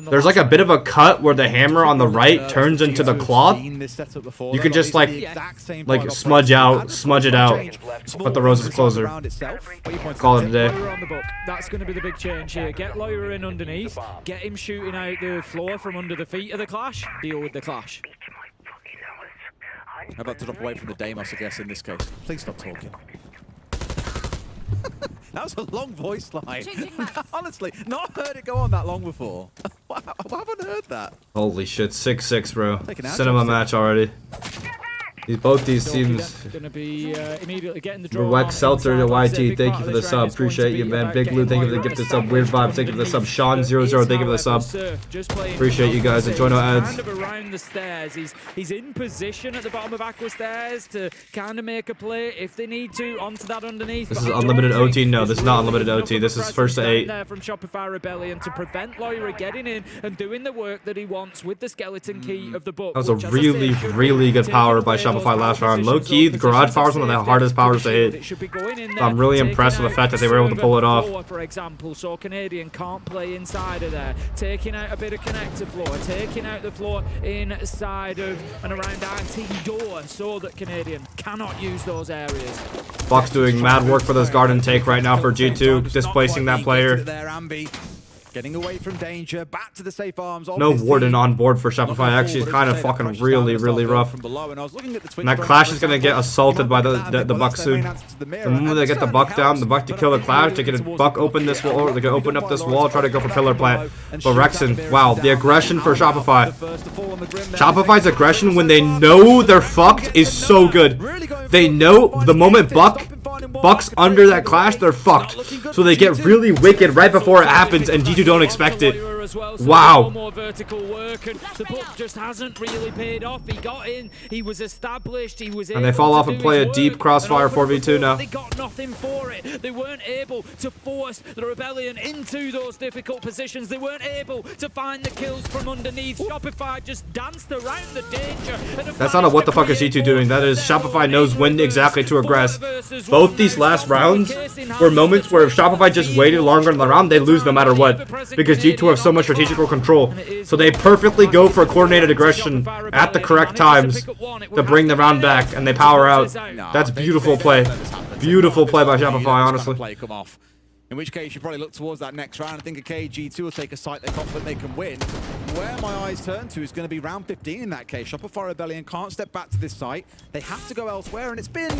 there's like a bit of a cut where the hammer on the right turns into the cloth. You could just like smudge it out, put the roses closer. Call it a day. That's going to be the big change here. Get Lawyer in underneath, get him shooting out the floor from under the feet of the Clash, deal with the Clash. How about to drop away from the Deimos, I guess, in this case? Please stop talking. That was a long voice line. Honestly, not heard it go on that long before. I haven't heard that. Holy shit, 6-6, bro. Cinema match already. Both these teams. Gonna be immediately getting the draw. Wex Seltzer to YT, thank you for the sub. Appreciate you, man. Big Lou, thank you for the gifted sub. Weird Vibes, thank you for the sub. Sean00, thank you for the sub. Appreciate you guys. Enjoy no ads. Around the stairs. He's in position at the bottom of Aqua Stairs to kind of make a play if they need to onto that underneath. This is unlimited OT. No, this is not unlimited OT. This is first to 8. There from Shopify Rebellion to prevent Lawyer getting in and doing the work that he wants with the skeleton key of the book. That was a really good power by Shopify last round. Low key, the garage power is one of the hardest powers to hit. So I'm really impressed with the fact that they were able to pull it off. For example, so Canadian can't play inside of there. Taking out a bit of connector floor, taking out the floor inside of and around IT door so that Canadian cannot use those areas. Buck's doing mad work for this garden take right now for G2, displacing that player. Getting away from danger, back to the safe arms. No Warden on board for Shopify. Actually, it's kind of fucking really rough. And that Clash is gonna get assaulted by the Buck soon. The moment they get the Buck down, the Buck to kill the Clash, they get a Buck open this wall, they can open up this wall, try to go for pillar plant. But Rexon, wow, the aggression for Shopify. Shopify's aggression when they know they're fucked is so good. They know the moment Buck's under that Clash, they're fucked. So they get really wicked right before it happens, and G2 don't expect it. Wow. More vertical work, and the book just hasn't really paid off. He got in, he was established, he was. And they fall off and play a deep crossfire 4v2 now. They got nothing for it. They weren't able to force the Rebellion into those difficult positions. They weren't able to find the kills from underneath. Shopify just danced around the danger. That's not a what the fuck is G2 doing. That is Shopify knows when exactly to aggress. Both these last rounds were moments where if Shopify just waited longer in the round, they lose no matter what. Because G2 have so much strategical control. So they perfectly go for coordinated aggression at the correct times to bring the round back, and they power out. That's beautiful play. Beautiful play by Shopify, honestly. In which case, you probably look towards that next round. I think a KG2 will take a site they're confident they can win. Where my eyes turn to is going to be round 15 in that case. Shopify Rebellion can't step back to this site. They have to go elsewhere, and it's been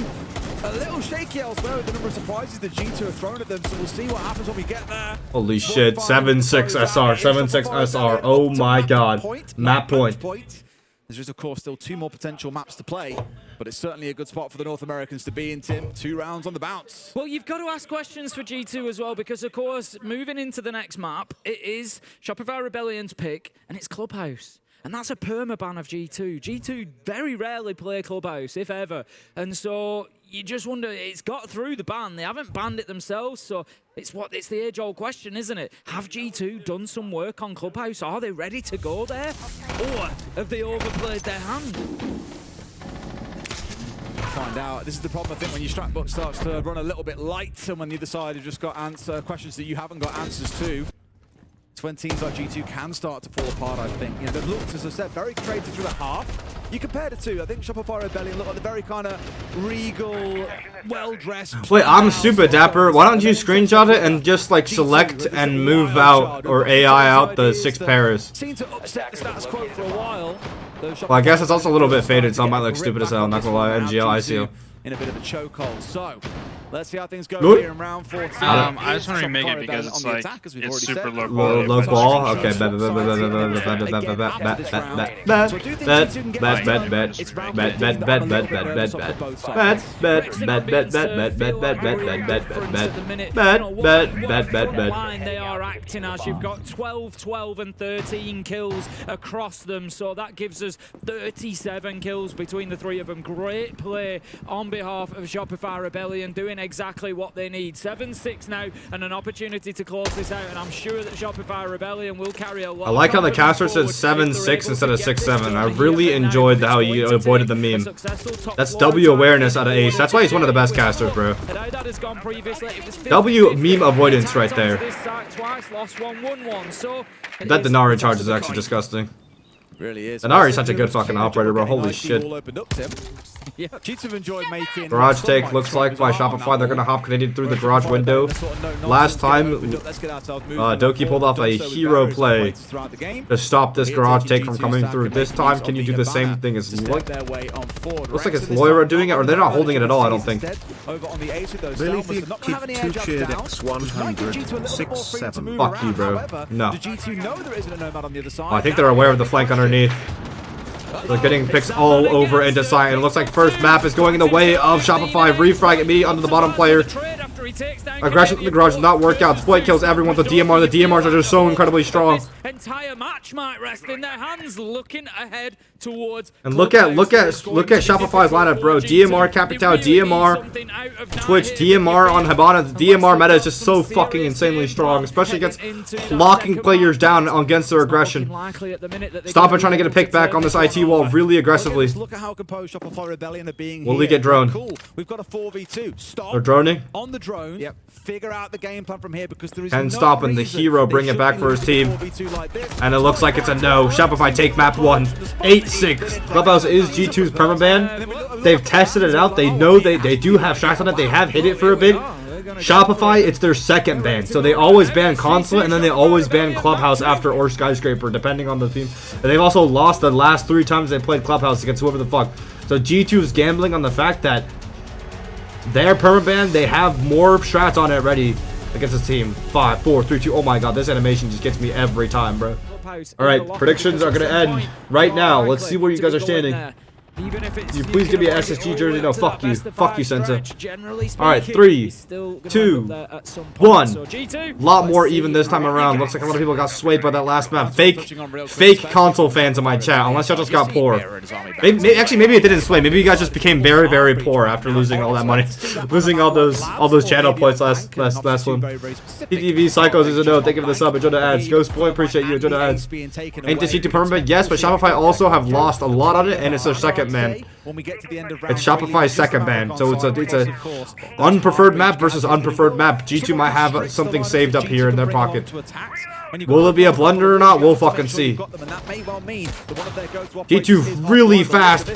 a little shaky elsewhere with the number of surprises that G2 have thrown at them, so we'll see what happens when we get there. Holy shit, 7-6 SR, 7-6 SR. Oh my god. Map point. There's just, of course, still 2 more potential maps to play, but it's certainly a good spot for the North Americans to be in, Tim. 2 rounds on the bounce. Well, you've got to ask questions for G2 as well, because, of course, moving into the next map, it is Shopify Rebellion's pick, and it's Clubhouse. And that's a permaban of G2. G2 very rarely play Clubhouse, if ever. And so you just wonder, it's got through the ban. They haven't banned it themselves, so it's the age-old question, isn't it? Have G2 done some work on Clubhouse? Are they ready to go there? Or have they overplayed their hand? find out. This is the problem, I think, when your strat book starts to run a little bit light, and when the other side have just got questions that you haven't got answers to. It's when teams like G2 can start to fall apart, I think. You know, they've looked, as I said, very creative through the half. You compare the two. I think Shopify Rebellion look like the very kind of regal, well-dressed... Wait, I'm super dapper. Why don't you screenshot it and just, like, select and move out or AI out the 6 pairs? Seem to upset the status quo for a while. Well, I guess it's also a little bit faded, so I might look stupid as hell. I'm not gonna lie. NGL, ICO. In a bit of a chokehold. So, let's see how things go Look. here in round 14. I just want to make it because it's like, it's super low quality. Low ball? Okay, They are acting as you've got 12, 12, and 13 kills across them, so that gives us 37 kills between the three of them. Great play on behalf of Shopify Rebellion, doing exactly what they need. 7-6 now, and an opportunity to close this out, and I'm sure that Shopify Rebellion will carry a lot. I like how the caster said 7-6 instead of 6-7. I really enjoyed how you avoided the meme. That's W awareness out of Ace. That's why he's one of the best casters, bro. W meme avoidance right there. That Denari charge is actually disgusting. Really is. Denari's such a good fucking operator, bro. Holy shit. Yeah, G2 enjoyed making Garage take looks like by Shopify they're gonna hop Canadian through the garage window. Last time, Doki pulled off a hero play to stop this garage take from coming through. This time, can you do the same thing as looks like it's Loira doing it, or they're not holding it at all, I don't think. Really think Kid 2 cheered X100 6-7. Fuck you, bro. No. G2 know there isn't a nomad on the other side. I think they're aware of the flank underneath. They're getting picks all over into sight. It looks like first map is going in the way of Shopify. Refrag me onto the bottom player. Aggression in the garage does not work out. Spoit kills everyone with the DMR. The DMRs are just so incredibly strong. Entire match might rest in their hands, looking ahead towards. And look at Shopify's lineup, bro. DMR, Capitao, DMR, Twitch, DMR on Hibana. The DMR meta is just so fucking insanely strong, especially against locking players down against their aggression. Stompn trying to get a pick back on this IT wall really aggressively. Look at how composed Shopify Rebellion are being. Will we get droned? Cool. We've got a 4v2. Stop. They're droning. On the drone. Yep. Figure out the game plan from here because there is And no Stompn, the hero, bring it back for his team. And it looks like it's a no. Shopify take map 1. 8-6. Clubhouse is G2's permaban. They've tested it out. They know they do have shots on it. They have hit it for a bit. Shopify, it's their second ban. So they always ban Consulate and then they always ban Clubhouse after or Skyscraper, depending on the team. And they've also lost the last 3 times they played Clubhouse against whoever the fuck. So G2 is gambling on the fact that their permaban, they have more strats on it ready against this team. 5, 4, 3, 2. Oh my god, this animation just gets me every time, bro. Alright, predictions are going to end right now. Let's see where you guys are standing. You please give me an SSG jersey. No, fuck you. Fuck you, Sensa. Alright, 3, 2, 1. Lot more even this time around. Looks like a lot of people got swayed by that last map. Fake console fans in my chat, unless y'all just got poor. Actually, maybe it didn't sway. Maybe you guys just became very, very poor after losing all that money. Losing all those channel points last one. PTV Psychos is a no. Thank you for the sub. Enjoy the ads. Go Spoit, appreciate you. Enjoy the ads. Ain't this G2 permanent? Yes, but Shopify also have lost a lot on it, and it's their second ban. It's Shopify's second ban, so it's a unpreferred map versus unpreferred map. G2 might have something saved up here in their pocket. Will it be a blunder or not? We'll fucking see. G2 really fast.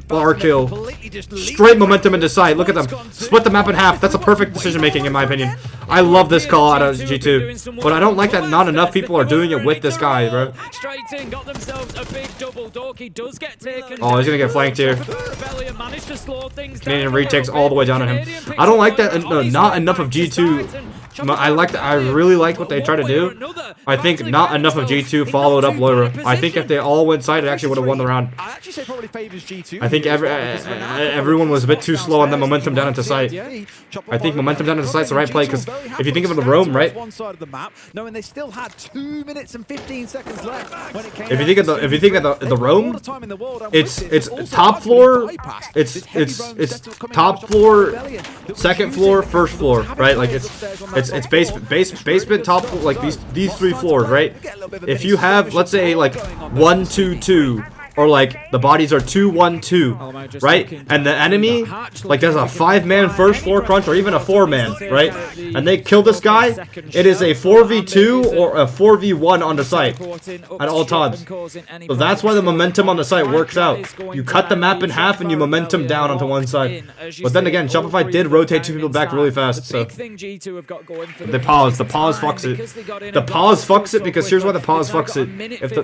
Bar kill. Straight momentum into sight. Look at them. Split the map in half. That's a perfect decision making in my opinion. I love this call out of G2. But I don't like that not enough people are doing it with this guy, bro. Oh, he's gonna get flanked here. Canadian retakes all the way down on him. I don't like that. No, not enough of G2. I really like what they try to do. I think not enough of G2 followed up Loira. I think if they all went side, it actually would have won the round. I think everyone was a bit too slow on the momentum down into sight. I think momentum down into sight's the right play because if you think of the roam, right? If you think of the roam, it's top floor, it's top floor, second floor, first floor, right? Like it's basement, top floor, like these 3 floors, right? If you have, let's say, like 1, 2, 2, or like the bodies are 2-1-2, right? And the enemy, like there's a 5-man first floor crunch or even a 4-man, right? And they kill this guy, it is a 4v2 or a 4v1 on the site at all times. So that's why the momentum on the site works out. You cut the map in half and you momentum down onto one side. But then again, Shopify did rotate 2 people back really fast, so the pause fucks it. The pause fucks it because here's why the pause fucks it.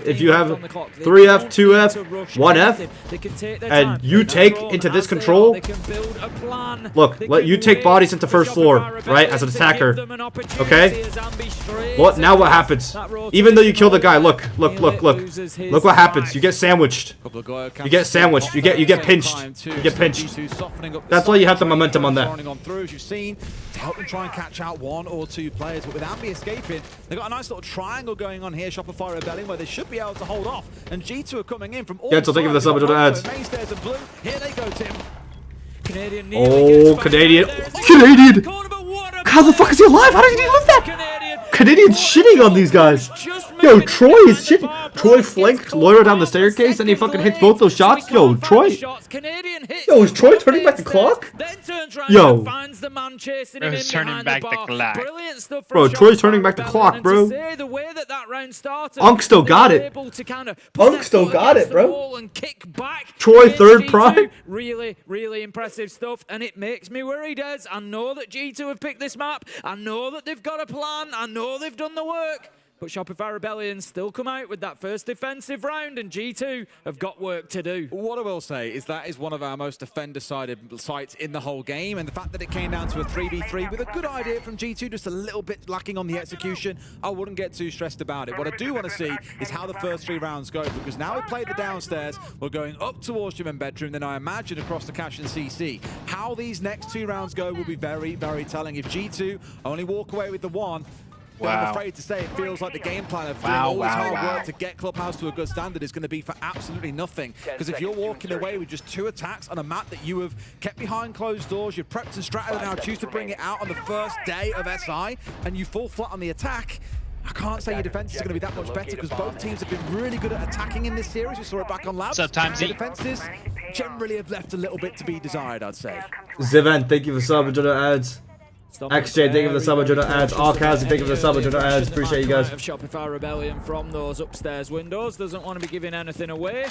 If you have 3F, 2F, 1F, and you take into this control, look, let you take bodies into first floor, right, as an attacker, okay? Now what happens? Even though you kill the guy, look what happens. You get sandwiched. You get sandwiched. You get pinched. You get pinched. That's why you have the momentum on that. To help them try and catch out 1 or 2 players, but with Ambi escaping, they've got a nice little triangle going on here, Shopify rebelling, where they should be able to hold off, and G2 are coming in from all so think of the sub to the ads. Mainstairs and blue. Here they go, Tim. Canadian! How the fuck is he alive? How did he live that? Canadian's shitting on these guys. Yo, Troy is shitting. Troy flanked Loira down the staircase and he fucking hits both those shots. Yo, Troy. Yo, is Troy turning back the clock? Yo. Bro's turning back the clock. Bro, Troy's turning back the clock, bro. Unk still got it. Unk still got it, bro. Troy third prime. Really impressive stuff, and it makes me worried, as I know that G2 have picked this map. I know that they've got a plan. I know they've done the work. But Shopify Rebellion still come out with that first defensive round, and G2 have got work to do. What I will say is that is one of our most defender-sided sites in the whole game, and the fact that it came down to a 3v3 with a good idea from G2, just a little bit lacking on the execution, I wouldn't get too stressed about it. What I do want to see is how the first 3 rounds go, because now we've played the downstairs, we're going up towards gym and bedroom, then I imagine across the cache and CC. How these next 2 rounds go will be very, very telling. If G2 only walk away with the 1, I'm afraid to say it feels like the game plan of doing all this hard work to get Clubhouse to a good standard is going to be for absolutely nothing. Because if you're walking away with just 2 attacks on a map that you have kept behind closed doors, you've prepped and stratted and now choose to bring it out on the first day of SI, and you fall flat on the attack, I can't say your defense is going to be that much better, because both teams have been really good at attacking in this series. We saw it back on Labs. Sometimes the defenses generally have left a little bit to be desired, I'd say. Zivan, thank you for subbing to the ads. XJ, thank you for the sub to the ads. All Kazi, thank you for the sub to the ads. Appreciate you guys. Shopify Rebellion from those upstairs windows. Doesn't want to be giving anything away.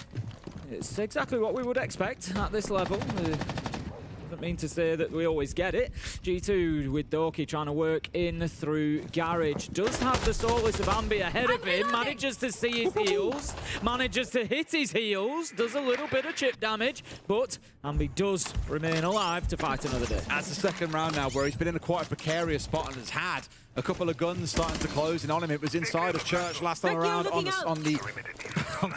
It's exactly what we would expect at this level. Doesn't mean to say that we always get it. G2 with Doki trying to work in through Garage. Does have the Soulless of Ambi ahead of him. Manages to see his heals. Manages to hit his heals. Does a little bit of chip damage. But Ambi does remain alive to fight another day. That's the second round now where he's been in a quite a precarious spot and has had a couple of guns starting to close in on him. It was inside of Church last time around on the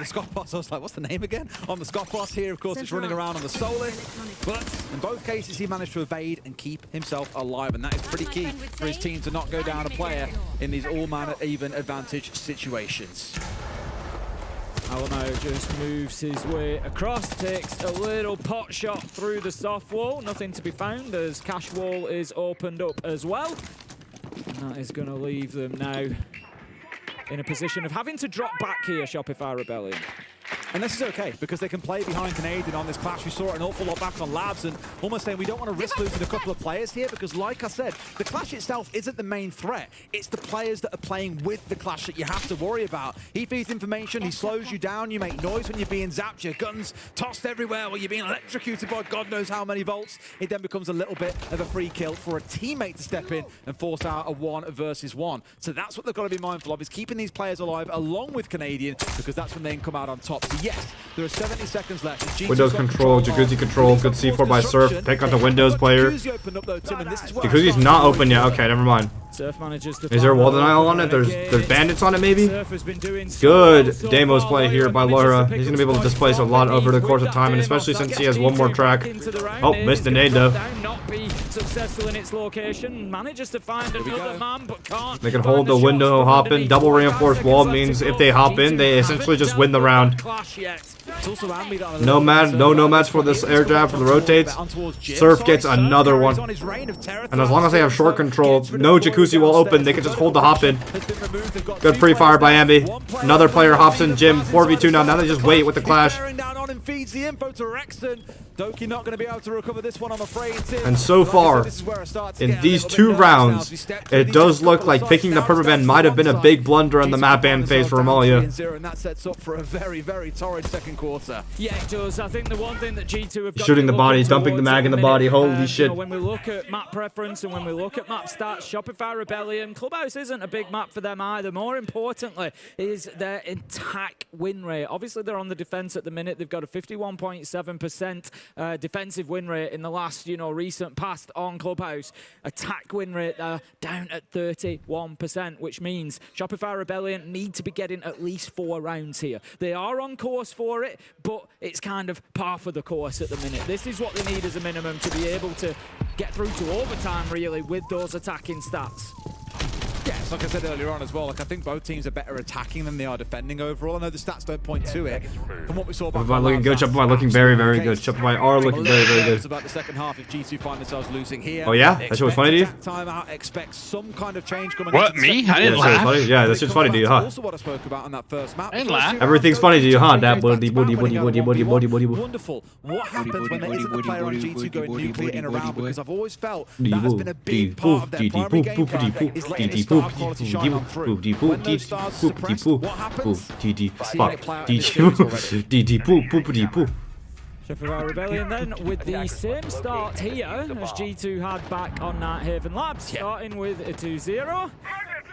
Scott Boss. I was like, what's the name again? On the Scott Boss here, of course, it's running around on the Soulless. But in both cases, he managed to evade and keep himself alive, and that is pretty key for his team to not go down a player in these all-man even advantage situations. Alamo just moves his way across, takes a little pot shot through the soft wall. Nothing to be found as cash wall is opened up as well. And that is going to leave them now in a position of having to drop back here, Shopify Rebellion. And this is okay, because they can play behind Canadian on this clash. We saw it an awful lot back on Labs, and almost saying we don't want to risk losing a couple of players here, because like I said, the clash itself isn't the main threat. It's the players that are playing with the clash that you have to worry about. He feeds information, he slows you down, you make noise when you're being zapped, your guns tossed everywhere while you're being electrocuted by God knows how many volts. It then becomes a little bit of a free kill for a teammate to step in and force out a 1 versus 1. So that's what they've got to be mindful of, is keeping these players alive along with Canadian, because that's when they can come out on top. So yes, there are 70 seconds left. Windows control, Jacuzzi control, good C4 by Surf. Pick on the Windows player. Jacuzzi's not open yet. Okay, never mind. Is there a wall denial on it? There's bandits on it, maybe? Good Demos play here by Laura. He's going to be able to displace a lot over the course of time, and especially since he has one more track. Oh, missed the nade though. Successful in its location, manages to find another man, but can't. They can hold the window hop in. Double reinforced wall means if they hop in, they essentially just win the round. Nomad, no nomads for this air jab for the rotates. Surf gets another one. And as long as they have short control, no jacuzzi will open, they can just hold the hop in. Good pre-fire by Ambi. Another player hops in Jim. 4v2 now. Now they just wait with the clash. Doki not going to be able to recover this one, I'm afraid. And so far, in these 2 rounds, it does look like picking the purple band might have been a big blunder on the map ban phase for Amalia. And that sets up for a very, very torrid second quarter. Yeah, it does. I think the one thing that G2 have got shooting the body, dumping the mag in the body. Holy shit. You know, when we look at map preference and when we look at map stats, Shopify Rebellion, Clubhouse isn't a big map for them either. More importantly is their attack win rate. Obviously, they're on the defense at the minute. They've got a 51.7% defensive win rate in the last, recent past on Clubhouse. Attack win rate down at 31%, which means Shopify Rebellion need to be getting at least 4 rounds here. They are on course for it, but it's kind of par for the course at the minute. This is what they need as a minimum to be able to get through to overtime, really, with those attacking stats. Yes, like I said earlier on as well, I think both teams are better attacking than they are defending overall. I know the stats don't point to it. From what we saw back looking good, Shopify looking very, very good. Shopify are looking very, very good. It's about the second half if G2 find themselves losing here. Oh yeah? That shit was funny to you? Timeout, expect some kind of change coming. What, me? I didn't laugh. Yeah, that shit's funny to you, huh? Also what I spoke about on that first map. I didn't laugh. Everything's funny to you, huh? That booty. Wonderful. What happens when there isn't a player on G2 going nuclear in a round? Because I've always felt that has been a big part of their primary gameplay, is letting this star quality shine on through. When those stars suppressed, what happens? Shopify Rebellion then with the same start here as G2 had back on Nighthaven Labs, starting with a 2-0.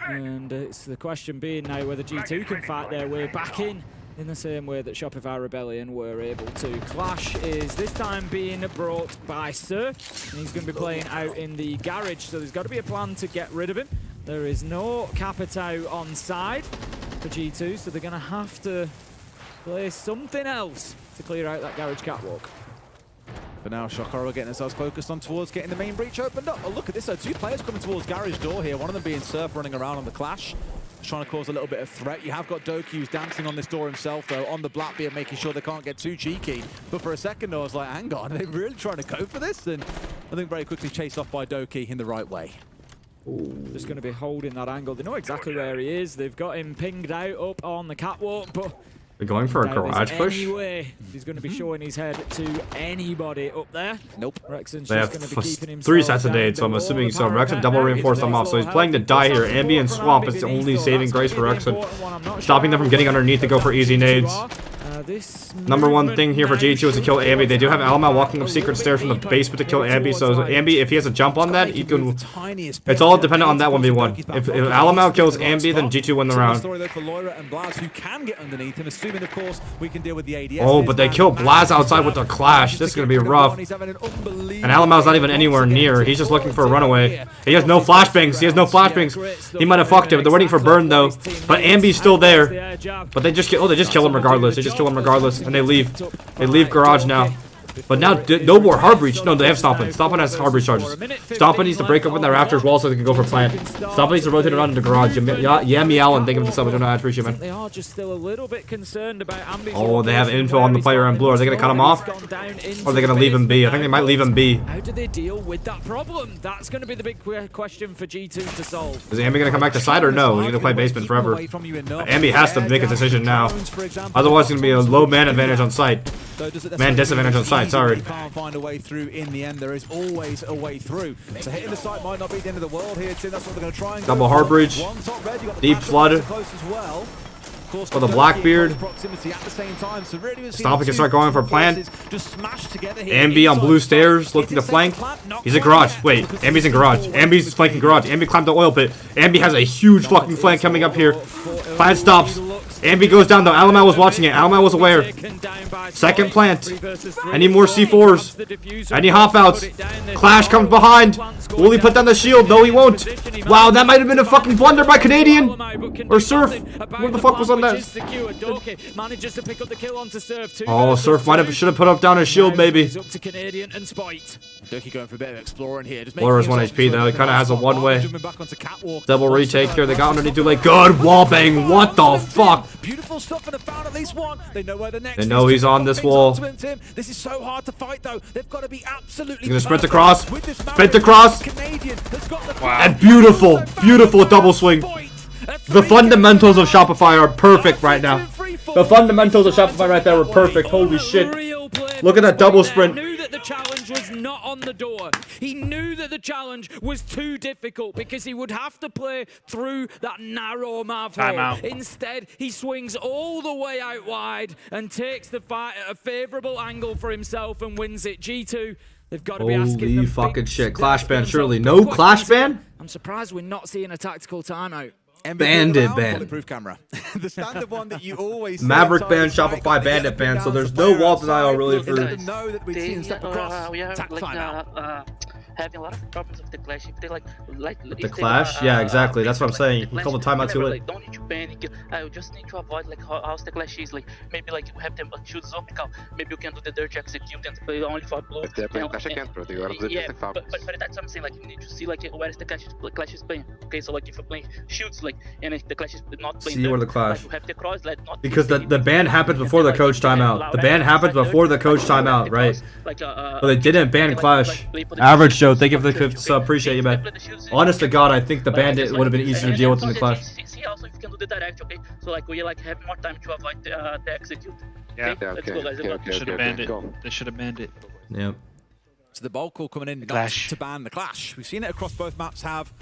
And it's the question being now whether G2 can fight their way back in the same way that Shopify Rebellion were able to. Clash is this time being brought by Surf, and he's going to be playing out in the garage, so there's got to be a plan to get rid of him. There is no Capitao on side for G2, so they're going to have to play something else to clear out that garage catwalk. For now, Shokoro getting themselves focused on towards getting the main breach opened up. Oh, look at this, though. 2 players coming towards garage door here, one of them being Surf running around on the Clash, trying to cause a little bit of threat. You have got Doki who's dancing on this door himself, though, on the Blackbeard, making sure they can't get too cheeky. But for a second, I was like, hang on, are they really trying to go for this? And I think very quickly chased off by Doki in the right way. Just going to be holding that angle. They know exactly where he is. They've got him pinged out up on the catwalk, but they're going for a garage push? Anyway, he's going to be showing his head to anybody up there. Nope. Rexon's they have just going to be keeping himself 3 sets of nades, so I'm assuming so. Rexon double reinforced them off, so he's playing to die here. Ambi and Swamp is the only saving grace for Rexon, stopping them from getting underneath to go for easy nades. Number 1 thing here for G2 is to kill Ambi. They do have Alma walking up secret stairs from the basement to kill Ambi, so Ambi, if he has a jump on that, he can... It's all dependent on that 1v1. If Alma kills Ambi, then G2 win the round. Oh, but they kill Blaz outside with the Clash. This is going to be rough. And Alama's not even anywhere near. He's just looking for a runaway. He has no flashbangs. He has no flashbangs. He might have fucked him. They're waiting for Burn, though. But Ambi's still there. But they just kill him regardless. They just kill him regardless, and they leave. They leave garage now. But now, no more hard breach. No, they have Stompn. Stompn has hard breach charges. Stompn needs to break open their rafters wall so they can go for plant. Stompn needs to rotate around into garage. Yeah, meow and think of himself. I don't know how to appreciate, man. They are just still a little bit concerned about Ambi's. Oh, they have info on the player in blue. Are they going to cut him off? Or are they going to leave him be? I think they might leave him be. How do they deal with that problem? That's going to be the big question for G2 to solve. Is Ambi going to come back to side or no? He's going to play basement forever. Ambi has to make a decision now. Otherwise, it's going to be a low man advantage on site. Man disadvantage on site, sorry. Find a way through in the end. There is always a way through. So hitting the site might not be the end of the world here, Tim. That's what they're going to try and double hard breach. Deep flood. For the Blackbeard. Stompn can start going for plant. Ambi on blue stairs, looking to flank. He's in garage. Wait, Ambi's in garage. Ambi's flanking garage. Ambi climbed the oil pit. Ambi has a huge fucking flank coming up here. Plant stops. Ambi goes down though. Alama was watching it. Alama was aware. Second plant. Any more C4s? Any hop outs? Clash comes behind. Will he put down the shield? No, he won't. Wow, that might have been a fucking blunder by Canadian. Or Surf. What the fuck was on that? Oh, Surf should have put up down his shield maybe. Doki going for a bit of exploring here. Laura's 1 HP though. He kind of has a one-way. Double retake here. They got underneath too late. Good wall bang. What the fuck? Beautiful stuff, and have found at least one. They know where the next. They know he's on this wall. This is so hard to fight, though. They've got to be absolutely. He's gonna sprint across. Sprint across. Wow. And beautiful, beautiful double swing. The fundamentals of Shopify are perfect right now. The fundamentals of Shopify right there were perfect. Holy shit. Look at that double sprint. He knew that the challenge was not on the door. He knew that the challenge was too difficult because he would have to play through that narrow mav hole. Instead, he swings all the way out wide and takes the fight at a favorable angle for himself and wins it. G2, they've got to be asking them. Holy fucking shit. Clash ban, surely. No clash ban? I'm surprised we're not seeing a tactical timeout. Bandit ban. Bulletproof camera. The standard one that you always Maverick ban, Shopify bandit ban, so there's no wall denial really for know that we've seen step across. We are having a lot of problems with the clash. If they the clash? Yeah, exactly. That's what I'm saying. You call the timeout too late. Don't need to panic. I just need to avoid how's the clash is. Maybe you have them choose Zopical. Maybe you can do the dirt execute and play only for blue. If they're playing clash again, bro, they are yeah, but that's what I'm saying. You need to see where is the clash is playing. Okay, so if you're playing shoots and if the clash is not playing. See where the clash. You have the cross, not because the ban happened before the coach timeout. The ban happened before the coach timeout, right? But they didn't ban clash. Average Joe, thank you for the 5th sub. Appreciate you, man. Honest to God, I think the bandit would have been easier to deal with in the clash. See also if you can do the direct, okay? So we have more time to avoid the execute. Yeah. Okay, let's go, guys. They should have banned it. They should have banned it. Yep. So the ball call coming in to ban the clash. We've seen it across both maps have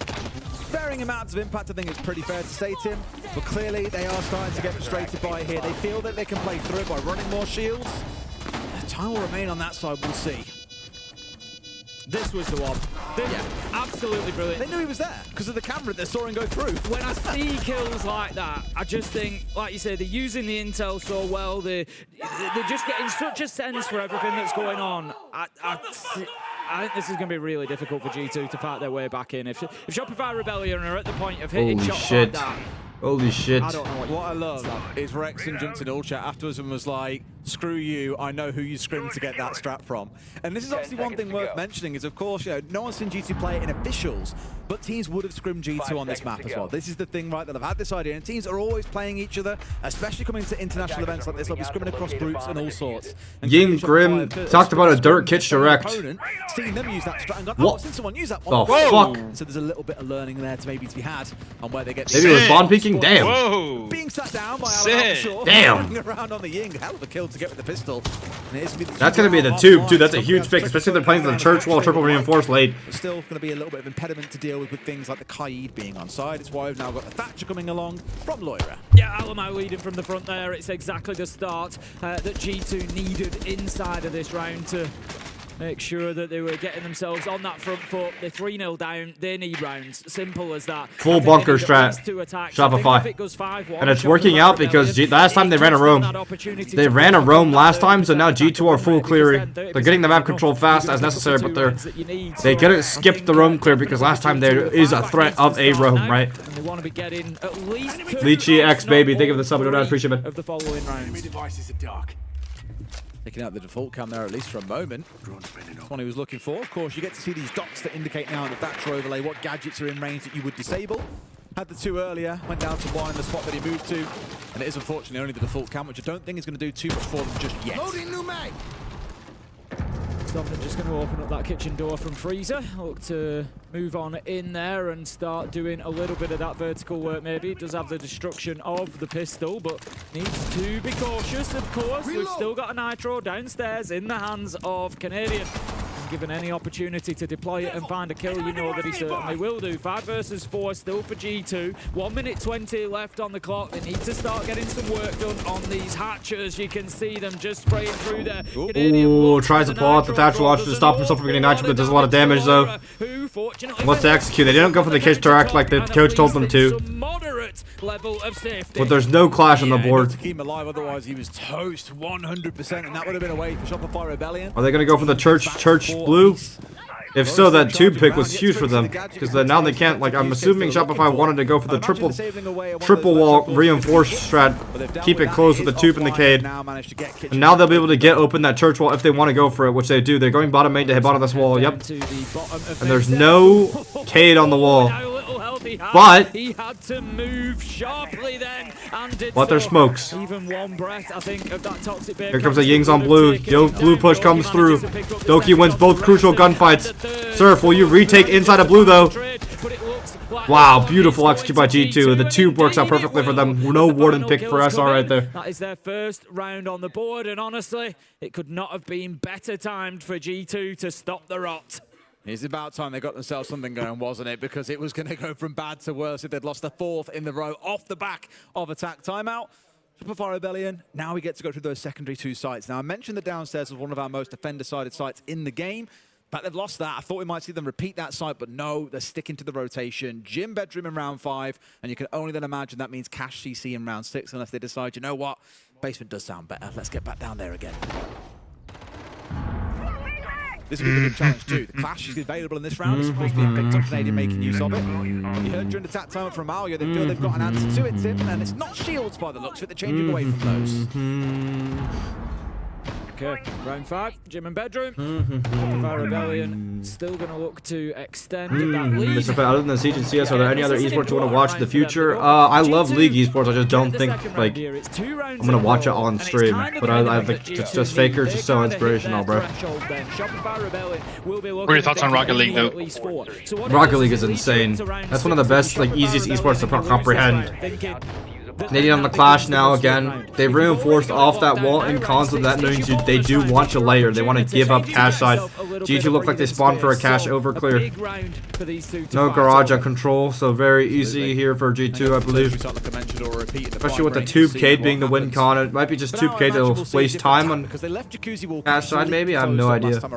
varying amounts of impact. I think it's pretty fair to say, Tim. But clearly they are starting to get frustrated by it here. They feel that they can play through it by running more shields. Time will remain on that side, we'll see. This was the one. Absolutely brilliant. They knew he was there because of the camera they saw him go through. When I see kills like that, I just think, like you say, they're using the intel so well. They're just getting such a sense for everything that's going on. I think this is going to be really difficult for G2 to fight their way back in. If Shopify Rebellion are at the point of hitting shots like that, holy shit. I don't know what I love is Rexon jumped in all chat afterwards and was like, screw you, I know who you scrimmed to get that strap from. And this is obviously one thing worth mentioning is, of course, no one's seen G2 play it in officials, but teams would have scrimmed G2 on this map as well. This is the thing, right, that I've had this idea, and teams are always playing each other, especially coming to international events like this. They'll be scrimming across groups and all sorts. And Ying Grim talked about a dirt kitch direct. Seeing them use that strap and gone, what? Since someone used that one. Oh, fuck. So there's a little bit of learning there to maybe be had on where they get. Maybe it was Bond peeking. Damn. Whoa. Being sat down by Alan Shaw. Damn. Running around on the Ying. Hell of a kill to get with the pistol. That's going to be the tube, too. That's a huge pick, especially if they're playing the church wall triple reinforced late. There's still going to be a little bit of impediment to deal with things like the Kaid being on side. It's why we've now got the Thatcher coming along from Loira. Yeah, Alamo leading from the front there. It's exactly the start that G2 needed inside of this round to make sure that they were getting themselves on that front foot. They're 3-0 down. They need rounds. Simple as that. Full bunker strat. Shopify. And it's working out because last time they ran a roam. They ran a roam last time, so now G2 are full clearing. They're getting the map control fast as necessary, but they couldn't skip the roam clear because last time there is a threat of a roam, right? They want to be getting at least Lychee X baby, think of the sub, I appreciate it. Of the following rounds. Taking out the default cam there, at least for a moment. That's one he was looking for. Of course, you get to see these dots that indicate now in the Thatcher overlay what gadgets are in range that you would disable. Had the 2 earlier, went down to 1 in the spot that he moved to. And it is unfortunately only the default cam, which I don't think is going to do too much for them just yet. Loading new mag. Stompn just going to open up that kitchen door from Freezer. Look to move on in there and start doing a little bit of that vertical work maybe. Does have the destruction of the pistol, but needs to be cautious, of course. We've still got a Nitro downstairs in the hands of Canadian. Given any opportunity to deploy it and find a kill, you know that he certainly will do. 5 versus 4 still for G2. 1 minute 20 left on the clock. They need to start getting some work done on these hatchers. You can see them just spraying through there. Ooh, tries to pull out the Thatcher launcher to stop himself from getting nitro, but does a lot of damage though. Wants to execute. They didn't go for the kitch direct like the coach told them to. But there's no clash on the board. To keep him alive, otherwise he was toast 100%, and that would have been a way for Shopify Rebellion. Are they going to go for the church blue? If so, that tube pick was huge for them, because now they can't, like, I'm assuming Shopify wanted to go for the triple wall reinforced strat, keep it close with the tube and the Cade, and now they'll be able to get open that church wall if they want to go for it, which they do. They're going bottom main to hit bottom of this wall, yep, and there's no Cade on the wall. but he had to move sharply then, and did but there's smokes. Even one breath, I think, of that toxic bear. Here comes the Yings on blue. Yo, blue push comes through. Doki wins both crucial gunfights. Surf, will you retake inside of blue though? Wow, beautiful execute by G2. The tube works out perfectly for them. No warden pick for SR right there. That is their first round on the board, and honestly, it could not have been better timed for G2 to stop the rot. It's about time they got themselves something going, wasn't it? Because it was going to go from bad to worse if they'd lost the 4th in the row off the back of attack timeout. Shopify Rebellion, now we get to go through those secondary 2 sites. Now, I mentioned that downstairs was one of our most defender-sided sites in the game, but they've lost that. I thought we might see them repeat that site, but no, they're sticking to the rotation. Gym bedroom in round 5, and you can only then imagine that means cash CC in round 6, unless they decide, you know what, basement does sound better. Let's get back down there again. This will be the big challenge too. The Clash is available in this round. It's supposed to be picked up. Canadian making use of it. You heard during the attack time from Alia, they feel they've got an answer to it, Tim, and it's not shields by the looks of it. They're changing away from those. Okay, round 5, gym and bedroom. Shopify Rebellion still going to look to extend that lead. Mr. Fett, other than Siege and CS, are there any other esports you want to watch in the future? I love League esports. I just don't think like I'm gonna watch it on stream. But I think it's just Faker, just so inspirational, bro. What are your thoughts on Rocket League though? Rocket League is insane. That's one of the best, like, easiest esports to comprehend. Canadian on the Clash now again. They've reinforced off that wall in console. That means they do want to layer. They want to give up cash side. G2 look like they spawned for a cash over clear. No garage on control, so very easy here for G2, I believe. Especially with the Tube Cade being the win con. It might be just Tube Cade that'll waste time on cash side, maybe? I have no idea. A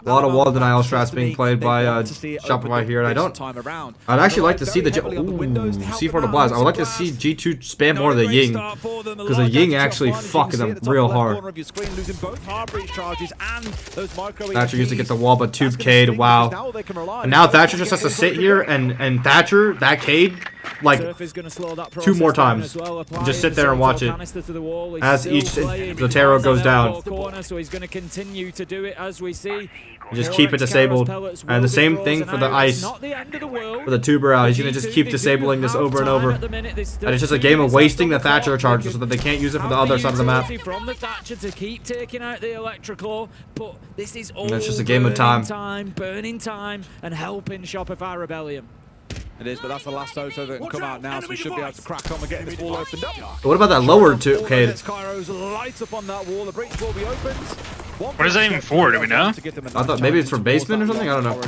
lot of wall denial strats being played by Shopify here, and I'd actually like to see the C4 to Blast. I would like to see G2 spam more of the Ying, because the Ying actually fucking them real hard. Thatcher used to get the wall, but Tube Cade, wow. And now Thatcher just has to sit here and Thatcher, that Cade, like 2 more times. And just sit there and watch it as each Zotero goes down. So he's going to continue to do it as we see. Just keep it disabled. And the same thing for the ice. For the tuber out, he's going to just keep disabling this over and over. And it's just a game of wasting the Thatcher charges so that they can't use it for the other side of the map. From the Thatcher to keep taking out the Electroclaw, but this is all it's just a game of time. Burning time, and helping Shopify Rebellion. It is, but that's the last Soto that can come out now, so we should be able to crack on and get this wall opened up. But what about that lower Tube Cade? What is that even for? Do we know? I thought maybe it's for basement or something? I don't know.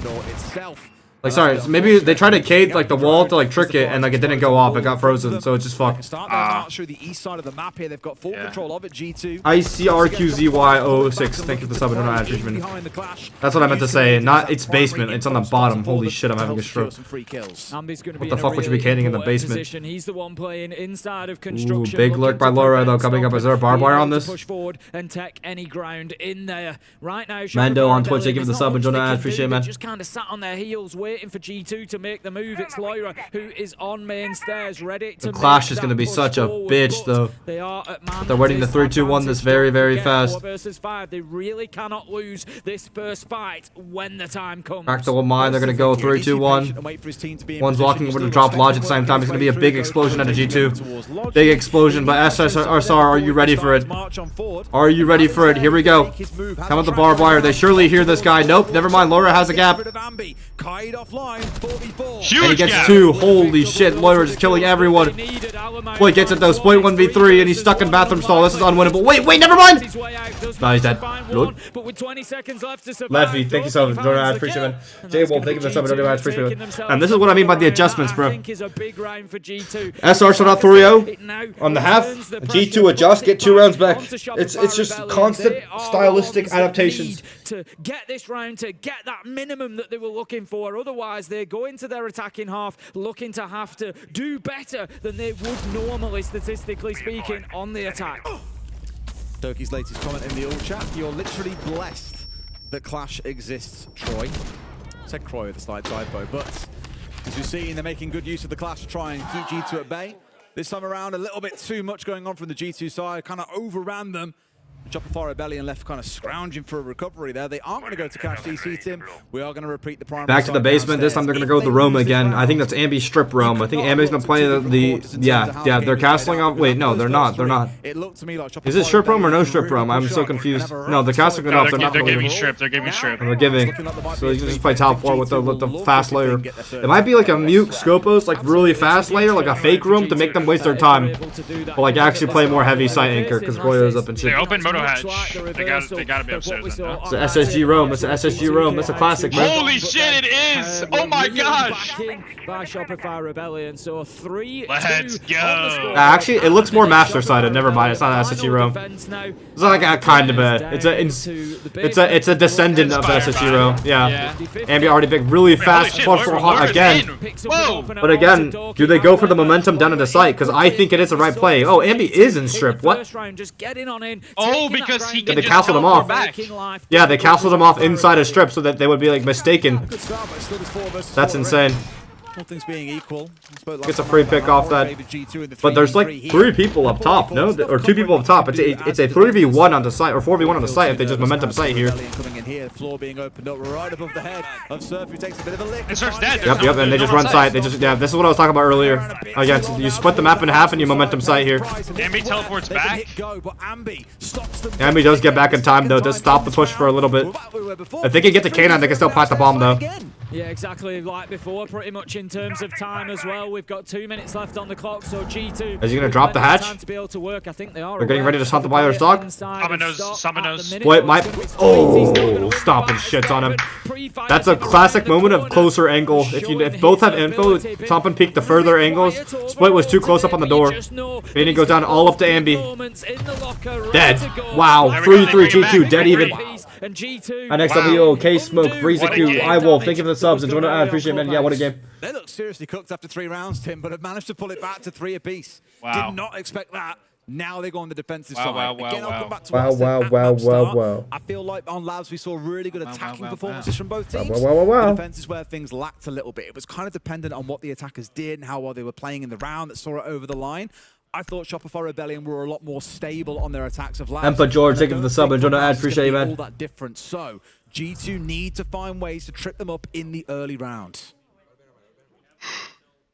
Like, sorry, so maybe they tried to Cade like the wall to like trick it, and like it didn't go off. It got frozen, so it's just fucked. Through the east side of the map here, they've got full control of it. G2. ICRQZY06. Thank you for the sub. I don't know how to That's what I meant to say. Not it's basement. It's on the bottom. Holy shit, I'm having a stroke. What the fuck would you be cading in the basement? He's the one playing inside of construction. Ooh, big lurk by Laura though coming up. Is there a barbed wire on this? Push forward and take any ground in there right now. Mando on Twitch, they give the sub and Jonah. I appreciate it, man. Just kind of sat on their heels waiting for G2 to make the move. It's Lyra who is on main stairs, ready to. The Clash is going to be such a bitch, though. They are at man. They're winning the 3-2-1 this very, very fast. 4 versus 5. They really cannot lose this first fight when the time comes. Back to one mine. They're going to go 3-2-1. One's walking over to drop lodge at the same time. It's going to be a big explosion at a G2. Big explosion, but SSR, are you ready for it? Are you ready for it? Here we go. Come with the barbed wire. They surely hear this guy. Nope, never mind. Laura has a gap. Huge and he gets gap. 2. Holy shit, Laura is killing everyone. Spoit gets it though. Spoit 1v3 and he's stuck in bathroom stall. This is unwinnable. Wait, never mind. No, he's dead. Good. Lefty, thank you so much. I appreciate it. J Wolf, thank you so much. I appreciate it. And this is what I mean by the adjustments, bro. SR shut out 3-0 on the half. G2 adjust, get 2 rounds back. It's just constant stylistic adaptations. To get this round, to get that minimum that they were looking for. Otherwise, they go into their attacking half looking to have to do better than they would normally, statistically speaking, on the attack. Doki's latest comment in the all chat. You're literally blessed that Clash exists, Troy. I said Croy with a slight typo, but as you've seen, they're making good use of the Clash to try and keep G2 at bay. This time around, a little bit too much going on from the G2 side, kind of overran them. Shopify Rebellion left kind of scrounging for a recovery there. They aren't going to go to cash DC, Tim. We are going to repeat the primary. Back to the basement. This time they're going to go with the roam again. I think that's Ambi strip roam. I think Ambi's going to play yeah, they're castling off. Wait, no, they're not. They're not. It looked to me like Is it strip roam or no strip roam? I'm so confused. No, they're casting it off. They're not giving strip. They're giving strip. They're giving. So you can just play top 4 with the fast layer. It might be like a mute Scopos, like really fast layer, like a fake room to make them waste their time. But like actually play more heavy sight anchor because Goyo's up and shit. They open Moto Hatch. They gotta be upstairs now. It's an SSG roam. It's an SSG roam. That's a classic, man. Holy shit, it is! Oh my gosh! By Shopify Rebellion, so 3-2. Let's go. Actually, it looks more master sided. Never mind. It's not an SSG roam. It's like a kind of a. It's a descendant of the SSG roam. Yeah. Ambi already big, really fast. Again. But again, do they go for the momentum down into sight? Because I think it is the right play. Oh, Ambi is in strip. What? Oh, because he can they castled him off. Yeah, they castled him off inside a strip so that they would be like mistaken. That's insane. All things being equal, gets a free pick off that. But there's like 3 people up top, no? Or 2 people up top. It's a 3v1 on the site, or 4v1 on the site if they just momentum site here. Floor being opened up right above the head of Surf, who takes a bit of a lick. And Surf's dead. Yep, and they just run site. They just, yeah, this is what I was talking about earlier. Again, so you split the map in half and you momentum site here. Ambi teleports back. Ambi does get back in time though, does stop the push for a little bit. If they can get the K9, they can still plant the bomb though. Yeah, exactly like before, pretty much in terms of time as well. We've got 2 minutes left on the clock, so G2... Is he going to drop the hatch? To be able to work. I think they are. They're getting ready to hunt the buyer stock. Summonos. Spoit might... Oh, stomping shits on him. That's a classic moment of closer angle. If both have info, Stompn peeked the further angles. Spoit was too close up on the door. And he goes down all up to Ambi. Dead. Wow. 3-3 G2. Dead even. And G2. NXWO, K-Smoke, Breezy-Q, iWolf, thank you for the subs. Enjoy it. I appreciate it, man. Yeah, what a game. They look seriously cooked after 3 rounds, Tim, but have managed to pull it back to 3 apiece. Wow. Did not expect that. Now they go on the defensive side. Wow. I feel like on Labs we saw really good attacking performances from both teams. The defense is where things lacked a little bit. It was kind of dependent on what the attackers did and how well they were playing in the round that saw it over the line. I thought Shopify Rebellion were a lot more stable on their attacks of Labs. Empa George, thank you for the sub. Enjoy it. Appreciate you, man. All that different. So G2 need to find ways to trip them up in the early rounds.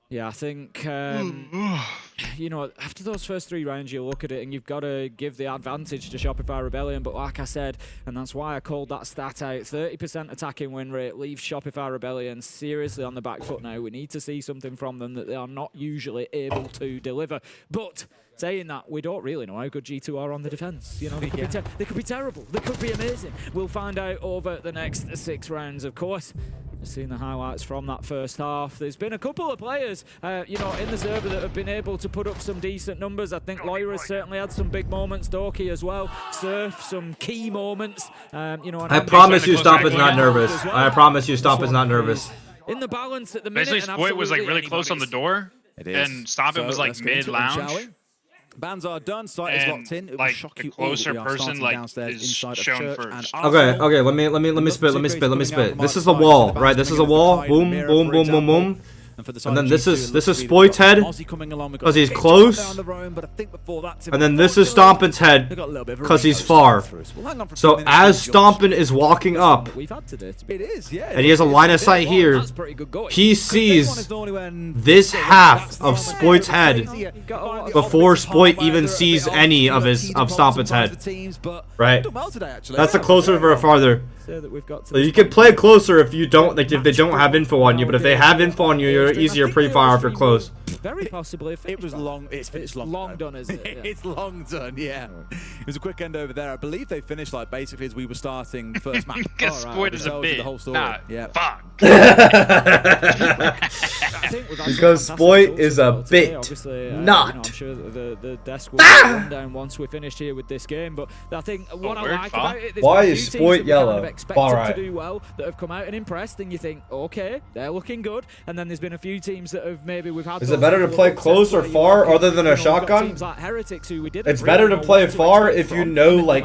Yeah, I think, you know, after those first 3 rounds, you look at it and you've got to give the advantage to Shopify Rebellion. But like I said, and that's why I called that stat out, 30% attacking win rate leaves Shopify Rebellion seriously on the back foot now. We need to see something from them that they are not usually able to deliver. But saying that, we don't really know how good G2 are on the defense. You know, they could be terrible. They could be amazing. We'll find out over the next 6 rounds, of course. Seen the highlights from that first half. There's been a couple of players, you know, in the server that have been able to put up some decent numbers. I think Loira's certainly had some big moments. Doki as well. Surf, some key moments. You know. I promise you, Stomp is not nervous. I promise you, Stomp is not nervous. In the balance at the minute. Basically, Spoit was like really close on the door, and Stompn was like mid lounge. Bans are done, site is locked in. It like shock the you closer all. person like is shown first. Okay, let me spit. This is a wall, right? This is a wall. Boom. And then this is Spoit's head because he's close. And then this is Stompn's head because he's far. So as Stompn is walking up, and he has a line of sight here, he sees this half of Spoit's head before Spoit even sees any of Stompn's head. Right? That's a closer or a farther. So you can play closer if you don't, like, if they don't have info on you, but if they have info on you, you're easier pre-fire if you're close. Very possibly. It was long. It's long done, is it? Yeah. It's long done. Yeah. It was a quick end over there. I believe they finished like basically as we were starting the first match. Because Spoit is a bit. Yeah. Fuck. Because Spoit is a bit. Not. I'm sure that the desk will run down once we're finished here with this game. But I think what I like about it, why is Spoit yellow? Expected to do well, that have come out and impressed, and you think, okay, they're looking good. And then there's been a few teams that have maybe we've had. Is it better to play close or far other than a shotgun? It's better to play far if you know, like,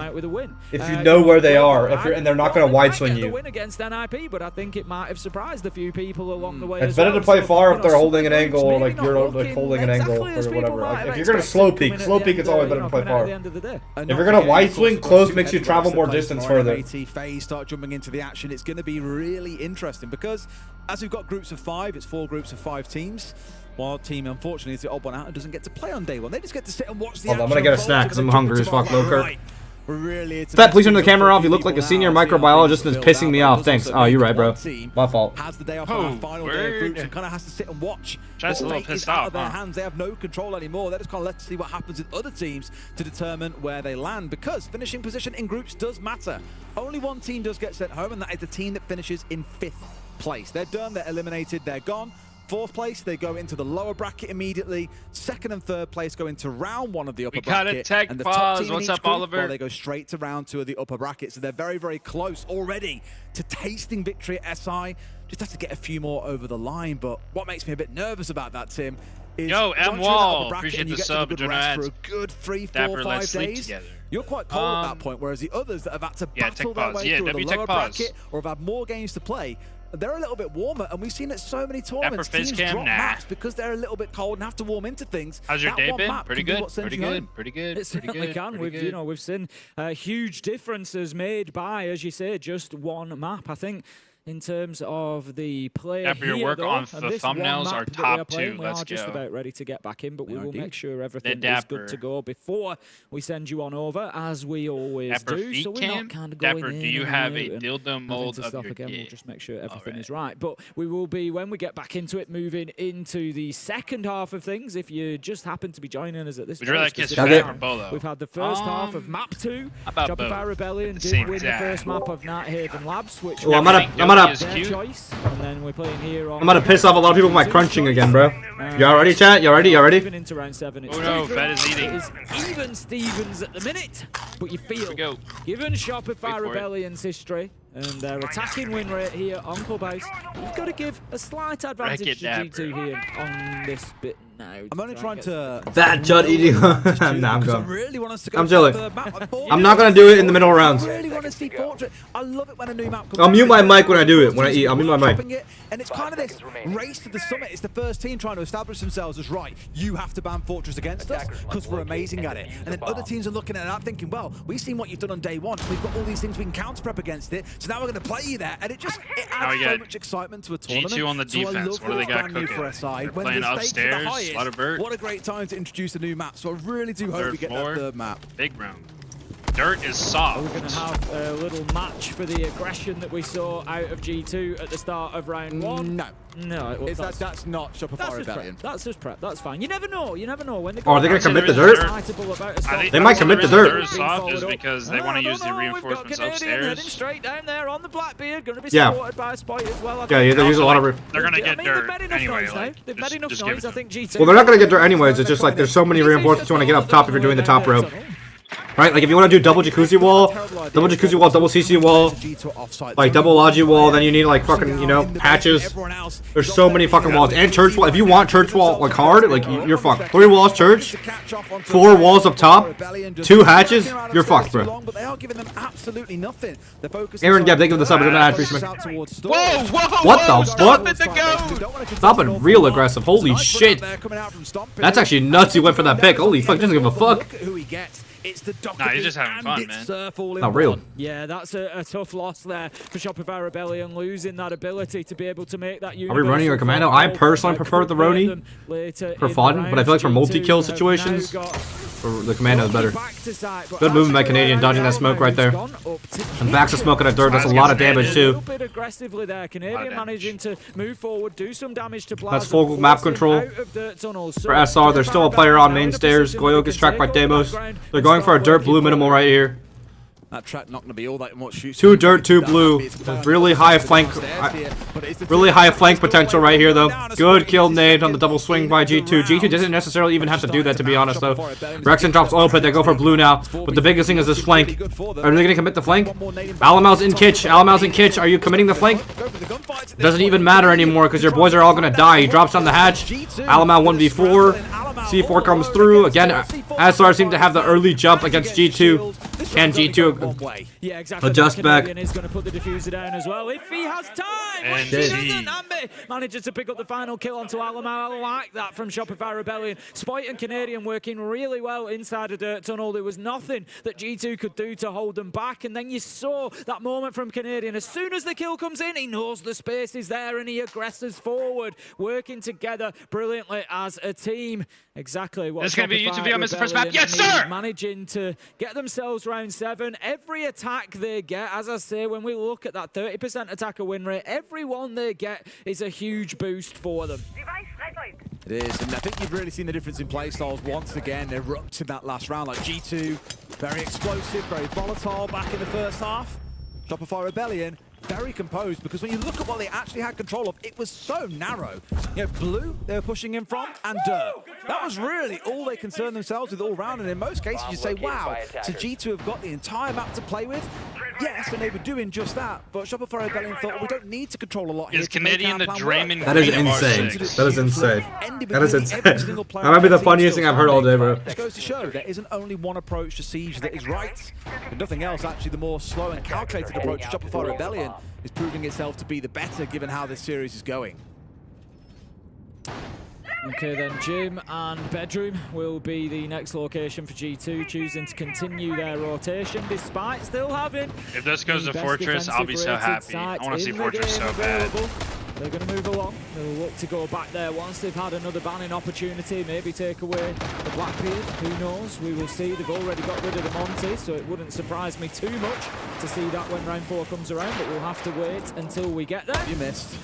if you know where they are, and they're not going to wide swing you. Win against NIP, but I think it might have surprised a few people along the way. It's better to play far if they're holding an angle, or like you're like holding an angle or whatever. Like, if you're gonna slow peek, it's always better to play far. If you're gonna wide swing, close makes you travel more distance further. FaZe start jumping into the action. It's going to be really interesting because as we've got groups of 5, it's 4 groups of 5 teams. One team, unfortunately, is the odd one out and doesn't get to play on day 1. They just get to sit and watch the action. I'm gonna get a snack because I'm hungry as fuck, Loker. Really, Fett, please turn the camera off. You look like a senior microbiologist and it's pissing me off. Thanks. Oh, you're right, bro. My fault. Has the day off on our final day of groups and kind of has to sit and watch. Just a little pissed off. Out of their hands. They have no control anymore. They're just kind of let's see what happens with other teams to determine where they land, because finishing position in groups does matter. Only one team does get sent home, and that is the team that finishes in 5th place. They're done. They're eliminated. They're gone. 4th place, they go into the lower bracket immediately. 2nd and 3rd place go into round 1 of the upper bracket. And the top team What's up, Oliver? Well, they go straight to round 2 of the upper bracket. So they're very, very close already to tasting victory at SI. Just have to get a few more over the line. But what makes me a bit nervous about that, Tim, is yo, M Wall, appreciate the sub. For a good 3, 4, 5 days. You're quite cold at that point, whereas the others that have had to battle their way through the lower bracket or have had more games to play, they're a little bit warmer, and we've seen it so many tournaments. Teams drop maps because they're a little bit cold and have to warm into things. How's your day been? Pretty good. It certainly can. We've seen huge differences made by, as you say, just one map. I think in terms of the play after your work on the thumbnails are top 2. We are just about ready to get back in, but we will make sure everything is good to go before we send you on over, as we always do. So we're not kind of going in. Do you have a dildo mold of your again? We'll just make sure everything is right. But we will be, when we get back into it, moving into the second half of things. If you just happen to be joining us at this time, we've had the first half of map 2. Shopify Rebellion did win the first map of Nighthaven Labs, which choice. And then we're playing here on, I'm gonna piss off a lot of people with my crunching again, bro. Y'all ready, chat? Y'all ready? Even into round 7. It's Fett is eating. It is even Stevens at the minute, but you feel, given Shopify Rebellion's history and their attacking win rate here on Clubhouse, you've got to give a slight advantage to G2 here on this bit now. I'm only trying to... That Judd eating... Nah, I'm going. Really want us to go I'm chilling. I'm not going to do it in the middle rounds. I really want to see Fortress. I love it when a new map comes. I'll mute my mic when I do it. When I eat, I'll mute my mic. And it's kind of this race to the summit. It's the first team trying to establish themselves as, right, you have to ban Fortress against us because we're amazing at it. And then other teams are looking at that thinking, well, we've seen what you've done on day 1. We've got all these things we can counter prep against it. So now we're going to play you there. And it adds so much excitement to a tournament. G2 on the defense. What do they got cooking? They're playing upstairs. A lot of bird. What a great time to introduce a new map. So I really do hope we get that 3rd map. Big round. Dirt is soft. We're going to have a little match for the aggression that we saw out of G2 at the start of round 1. No, well, that's not Shopify Rebellion. That's just prep. That's fine. You never know. You never know when they are they going to commit the dirt? They might commit the dirt. Is soft is because they want to use the reinforcements upstairs. Heading straight down there on the Blackbeard. Going to be supported by Spoit as well. Yeah, they use a lot of. They're going to get dirt anyway. They've made enough noise. I think G2. Well, they're not going to get dirt anyways. It's just like there's so many reinforcements you want to get up top if you're doing the top row. Right, like if you want to do double jacuzzi wall, double CC wall, like double logi wall, then you need like fucking, you know, hatches. There's so many fucking walls. And church wall. If you want church wall like hard, like you're fucked. 3 walls church, 4 walls up top, 2 hatches, you're fucked, bro. Aaron Gab, thank you for the sub. Whoa, what the fuck? Stompn real aggressive. Holy shit. That's actually nuts. You went for that pick. Holy fuck, doesn't give a fuck. It's the nah, he's just having fun, man. Not real. Yeah, that's a tough loss there for Shopify Rebellion, losing that ability to be able to make that. Are we running a commando? I personally prefer the Roni for fun, but I feel like for multi-kill situations, the commando is better. Good movement by Canadian, dodging that smoke right there. And backs the smoke at a dirt. That's a lot of damage too. A little bit aggressively there. Canadian managing to move forward, do some damage to Plaza. That's full map control for SR. There's still a player on main stairs. Goyo gets tracked by Demos. They're going for a dirt blue minimal right here. That track not going to be all that much. 2 dirt, 2 blue. Really high flank potential right here though. Good kill nade on the double swing by G2. G2 doesn't necessarily even have to do that, to be honest though. Rexon drops oil pit. They go for blue now. But the biggest thing is this flank. Are they going to commit the flank? Alamau's in kitch. Alamau's in kitch. Are you committing the flank? It doesn't even matter anymore because your boys are all going to die. He drops down the hatch. Alamau 1v4. C4 comes through. Again, SR seems to have the early jump against G2. Can G2 yeah, exactly. adjust back? Is going to put the diffuser down as well if he has time. And she doesn't. Ambi manages to pick up the final kill onto Alamo. I like that from Shopify Rebellion. Spoit and Canadian working really well inside a dirt tunnel. There was nothing that G2 could do to hold them back. And then you saw that moment from Canadian. As soon as the kill comes in, he knows the space is there and he aggresses forward, working together brilliantly as a team. Exactly what it's going to be YouTube video. Missed the first map. Yes, sir! Managing to get themselves round 7. Every attack they get, as I say, when we look at that 30% attacker win rate, every one they get is a huge boost for them. It is, and I think you've really seen the difference in playstyles once again erupt in that last round. Like G2, very explosive, very volatile back in the first half. Shopify Rebellion, very composed, because when you look at what they actually had control of, it was so narrow. You know, blue they were pushing in from, and dirt. That was really all they concerned themselves with all round, and in most cases you say, wow, so G2 have got the entire map to play with. Yes, and they were doing just that, but Shopify Rebellion thought, well, we don't need to control a lot here. Is Canadian the Draymond? That is insane. That is insane. That is insane. That might be the funniest thing I've heard all day, bro. It goes to show there isn't only one approach to Siege that is right, but nothing else. Actually, the more slow and calculated approach to Shopify Rebellion is proving itself to be the better, given how this series is going. Okay, then Gym and Bedroom will be the next location for G2, choosing to continue their rotation despite still having. If this goes to Fortress, I'll be so happy. I want to see Fortress so bad. They're going to move along. They'll look to go back there once they've had another banning opportunity, maybe take away the Blackbeard. Who knows? We will see. They've already got rid of the Monty, so it wouldn't surprise me too much to see that when round 4 comes around, but we'll have to wait until we get there. You missed.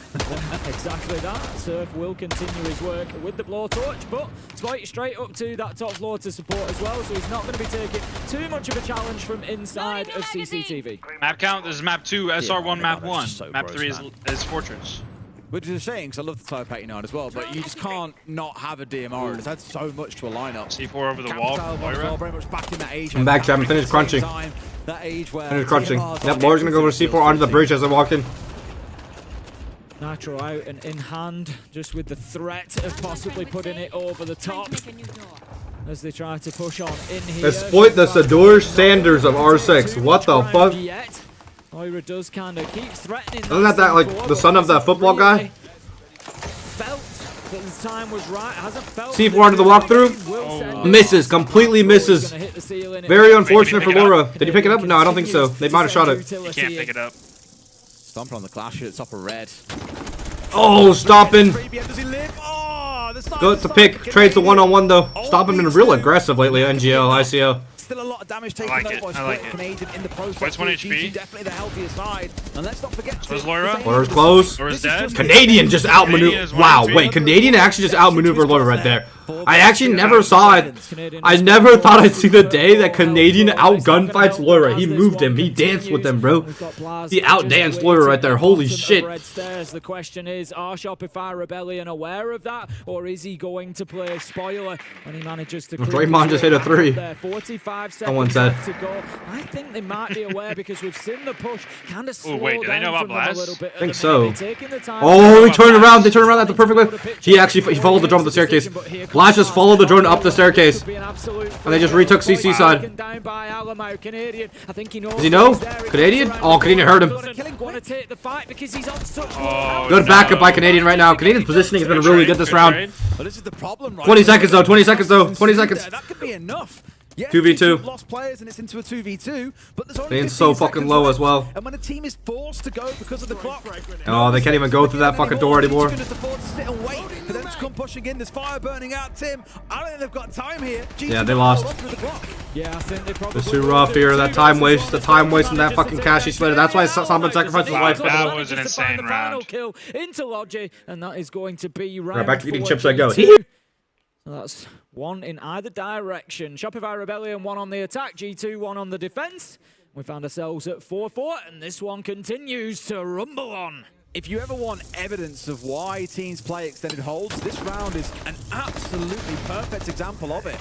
Exactly that. Surf will continue his work with the blowtorch, but Spoit straight up to that top floor to support as well, so he's not going to be taking too much of a challenge from inside of CCTV. Map count, this is map 2, SR1, map 1. So map 3 is Fortress. Which is a shame, because I love the Type 89 as well, but you just can't not have a DMR. It's had so much to a lineup. C4 over the wall. Well, very much back in that age. I'm back, Chapman. Finish crunching. That age where finish crunching. Yep, Laura's going to go for C4 onto the bridge as I walk in. Nitro out and in hand, just with the threat of possibly putting it over the top as they try to push on in here. Exploit the Sador Sanders of R6. What the fuck? Moira does kind of keep threatening. Isn't that like the son of that football guy? Felt that the time was right. Hasn't felt. C4 into the walkthrough. Misses. Completely misses. Very unfortunate for Laura. Did he pick it up? No, I don't think so. They might have shot it. You can't pick it up. Stompn on the clash at top of red. Oh, Stompn. Good to pick. Trades the one-on-one though. Stompn been real aggressive lately. NGL, ICO. Still a lot of damage taken by Spoit Canadian in the process. 1 HP. Definitely the healthier side. And let's not forget. Where's Laura? Laura's close. Laura's dead. Canadian just outmaneuvered. Wow, wait, Canadian actually just outmaneuvered Laura right there. I actually never saw it. I never thought I'd see the day that Canadian out-gunfights Laura. He moved him. He danced with him, bro. He outdanced Laura right there. Holy shit. The question is, are Shopify Rebellion aware of that? Or is he going to play spoiler when he manages to... Draymond just hit a 3. 45 Someone said. to go. I think they might be aware because we've seen the push kind of slow wait, do they know about down from them a little bit. I think so. Oh, he turned around. They turned around at the perfect way. He actually followed the drone up the staircase. Blast just followed the drone up the staircase. And they just retook CC side. Does he know? Canadian? Oh, Canadian heard him. Good backup by Canadian right now. Canadian's positioning has been really good this round. 20 seconds though. 20 seconds though. 20 seconds. That could be enough. Yes, 2v2. Lost players and it's into a 2v2, but there's only Canadian's so fucking low as well. And when a team is forced to go because of the clock, oh, they can't even go through that fucking door anymore. You can just afford to sit and wait for them to come pushing in. There's fire burning out, Tim. I don't think they've got time here. Yeah, they lost. Yeah, I think they probably. It's too rough here. That time waste. The time waste and that fucking cash he slated. That's why Stompn sacrificed his life. That was an insane round. Kill into Logi, and that is going to be right back to eating chips. I go. So that's one in either direction. Shopify Rebellion, 1 on the attack. G2, 1 on the defense. We found ourselves at 4-4, and this one continues to rumble on. If you ever want evidence of why teams play extended holds, this round is an absolutely perfect example of it.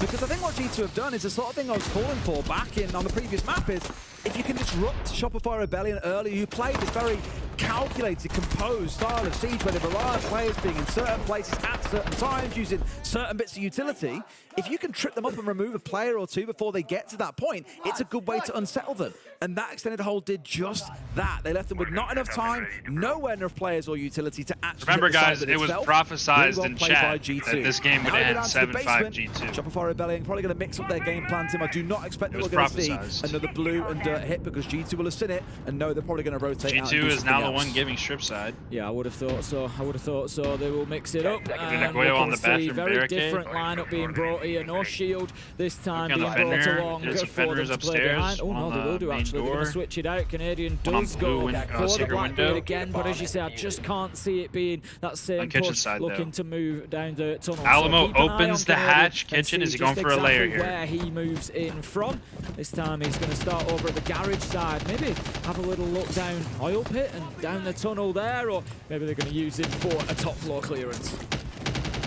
Because I think what G2 have done is the sort of thing I was calling for back in on the previous map is if you can disrupt Shopify Rebellion early, who played this very calculated, composed style of siege where they rely on players being in certain places at certain times, using certain bits of utility. If you can trip them up and remove a player or two before they get to that point, it's a good way to unsettle them. And that extended hold did just that. They left them with not enough time, nowhere enough players or utility to actually. Remember, guys, it was prophesized in chat that this game would end 7-5 G2. Shopify Rebellion probably going to mix up their game plan, Tim. I do not expect that we're going to see another blue and dirt hit because G2 will have seen it and know they're probably going to rotate out. G2 is now the one giving strip side. Yeah, I would have thought so. I would have thought so. They will mix it up. And we on can the bathroom see very barricade. different lineup being brought here. No shield this time being brought Fenrir. along There's some for them Fenrirs to play behind. upstairs. Oh no, they will do actually. They're going to switch it out. Canadian does go for the Blackbeard again, but as you say, I just can't see it being that same push looking to move down the tunnel. Alamo opens the hatch. Kitchen, is he going for a layer here? Where he moves in from. This time he's going to start over at the garage side. Maybe have a little look down oil pit and down the tunnel there, or maybe they're going to use it for a top floor clearance.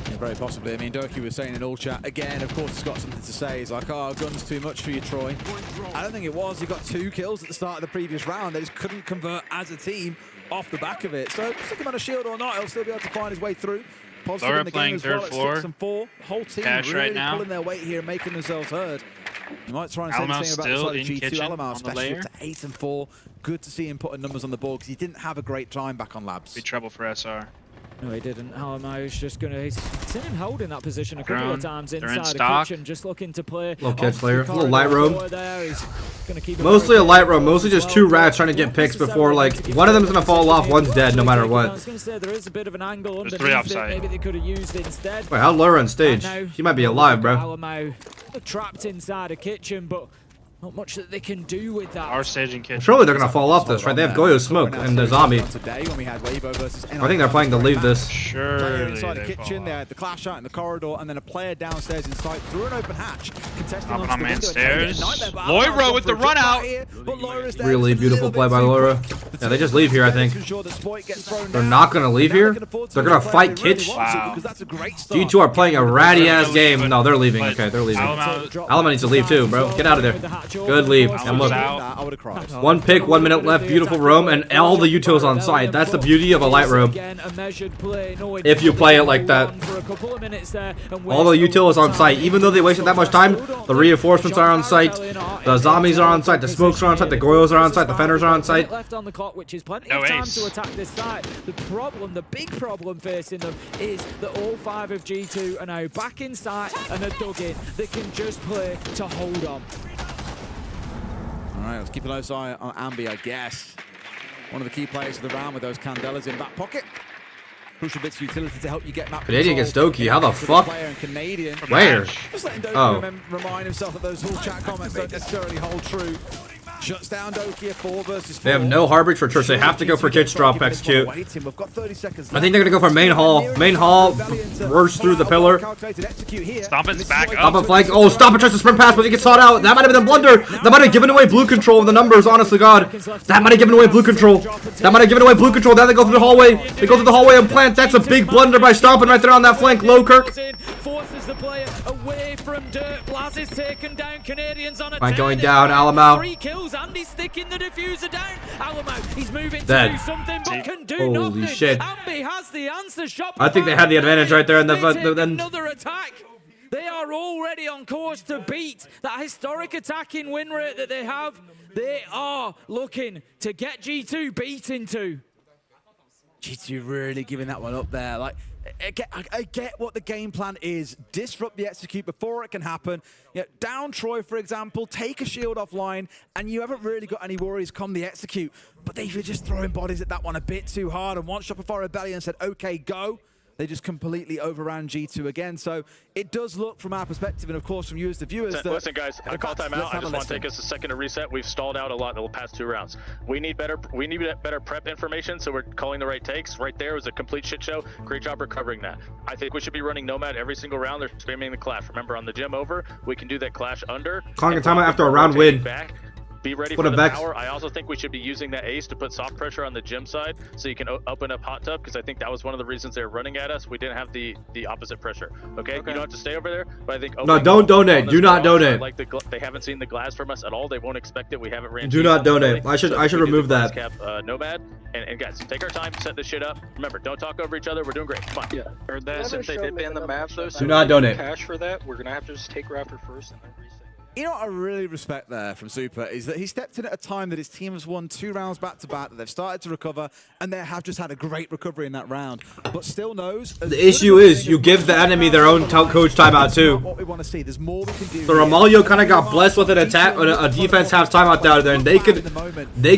Yeah, very possibly. I mean, Doki was saying in all chat, again, of course, he's got something to say. He's like, oh, gun's too much for you, Troy. I don't think it was. He got 2 kills at the start of the previous round. They just couldn't convert as a team off the back of it. So, stick him on a shield or not, he'll still be able to find his way through. Positive in the game as well at 6 and 4. Whole team Cash really right now. pulling their weight here, making themselves heard. You might try and say the same about the G2 Alamo, especially up to 8 and 4. Good to see him putting numbers on the board because he didn't have a great time back on Labs. Big trouble for SR. No, he didn't. Alamo is just going to... He's seen him holding that position a couple of times inside the kitchen, just looking to play. Little catch layer, little light roam. Keep mostly a light roam, mostly just 2 rats trying to get picks before, like, one of them's going to fall off, one's dead no matter what. I was going to say, there is a bit of an angle There's 3 underneath offside. it. Maybe they could have used instead. Wait, how'd Laura on stage? He might be alive, bro. Alamo trapped inside a kitchen, but not much that they can do with that. Our staging kitchen. Surely they're gonna fall off this, right? They have Goyo smoke and the zombie. I think they're playing to leave this. Surely inside the kitchen, they had the clash out in the corridor, and then a player downstairs inside through an open hatch, contesting onto the window. Stairs. Loira with the run out. Really beautiful play by Loira. Yeah, they just leave here, I think. They're not gonna leave here. They're gonna fight Kitch. Wow. G2 are playing a ratty ass game. No, they're leaving. Okay, they're leaving. Alamo needs to leave too, bro. Get out of there. Good leave. And look, 1 pick, 1 minute left. Beautiful roam, and all the utils on site. That's the beauty of a light roam. If you play it like that, all the util is on site. Even though they wasted that much time, the reinforcements are on site. The zombies are on site. The smokes are on site. The Goyos are on site. The Fenders are on site. Left on the clock, which is plenty of time to attack this side. The problem, the big problem facing them is that all 5 of G2 are now back in sight and are dug in. They can just play to hold on. All right, let's keep a close eye on Ambi, I guess. One of the key players of the round with those Candelas in back pocket. Crucial bits of utility to help you get map Canadian gets Doki. How the fuck? Where? Just letting Doki remind himself that those whole chat comments don't necessarily hold true. Shuts down Doki, 4 versus 4. They have no Harbage for Church. They have to go for Kitch drop execute. We've got 30 seconds left. I think they're gonna go for main hall. Main hall burst through the pillar. Stompn's back Stop up. a flank. Oh, Stompn tries to sprint pass, but he gets sought out. That might have been a blunder. That might have given away blue control of the numbers, honestly, God. That might have given away blue control. That might have given away blue control. Now they go through the hallway. They go through the hallway and plant. That's a big blunder by Stompn right there on that flank. Low Kirk. Forces the player away from dirt. Blaz is taken down. Canadians on a Flank going down. Alamo. 3 kills. Andy sticking the diffuser down. Alamo, he's moving Dead. to do something, but can do Holy nothing. shit. Ambi has the answer. Shop I think they had the advantage right there in the then. Another attack. They are already on course to beat that historic attacking win rate that they have. They are looking to get G2 beat into. G2 really giving that one up there. Like, I get what the game plan is. Disrupt the execute before it can happen. You know, down Troy, for example, take a shield offline, and you haven't really got any worries come the execute. But they were just throwing bodies at that one a bit too hard. And once Shopify Rebellion said, okay, go, they just completely overran G2 again. So it does look from our perspective, and of course from you as the viewers. Listen, guys, I call time out. I just want to take us a second to reset. We've stalled out a lot in the past 2 rounds. We need better prep information, so we're calling the right takes. Right there was a complete shit show. Great job recovering that. I think we should be running Nomad every single round. They're spamming the clash. Remember, on the gym over, we can do that clash under. Calling a timeout after a round win. Back. be ready for the power. I also think we should be using that ace to put soft pressure on the gym side so you can open up hot tub, because I think that was one of the reasons they were running at us. We didn't have the opposite pressure. Okay? You don't have to stay over there, but I think no, don't donate. Do not donate. Like they haven't seen the glass from us at all. They won't expect it. We haven't ran. Do not donate. I should remove that. Cap, nomad and guys, take our time, set this shit up. Remember, don't talk over each other. We're doing great. Come on. Yeah. Heard that. Since they did ban the map though, so do not donate. Cash for that. We're gonna have to just take Raptor first and then reset. You know what I really respect there from Super is that he stepped in at a time that his team has won 2 rounds back-to-back, that they've started to recover, and they have just had a great recovery in that round. But still knows... The issue is you give the enemy their own coach timeout too. What we want to see. There's more we can do. So Romalio kind of got blessed with an attack, a defense half timeout down there, and they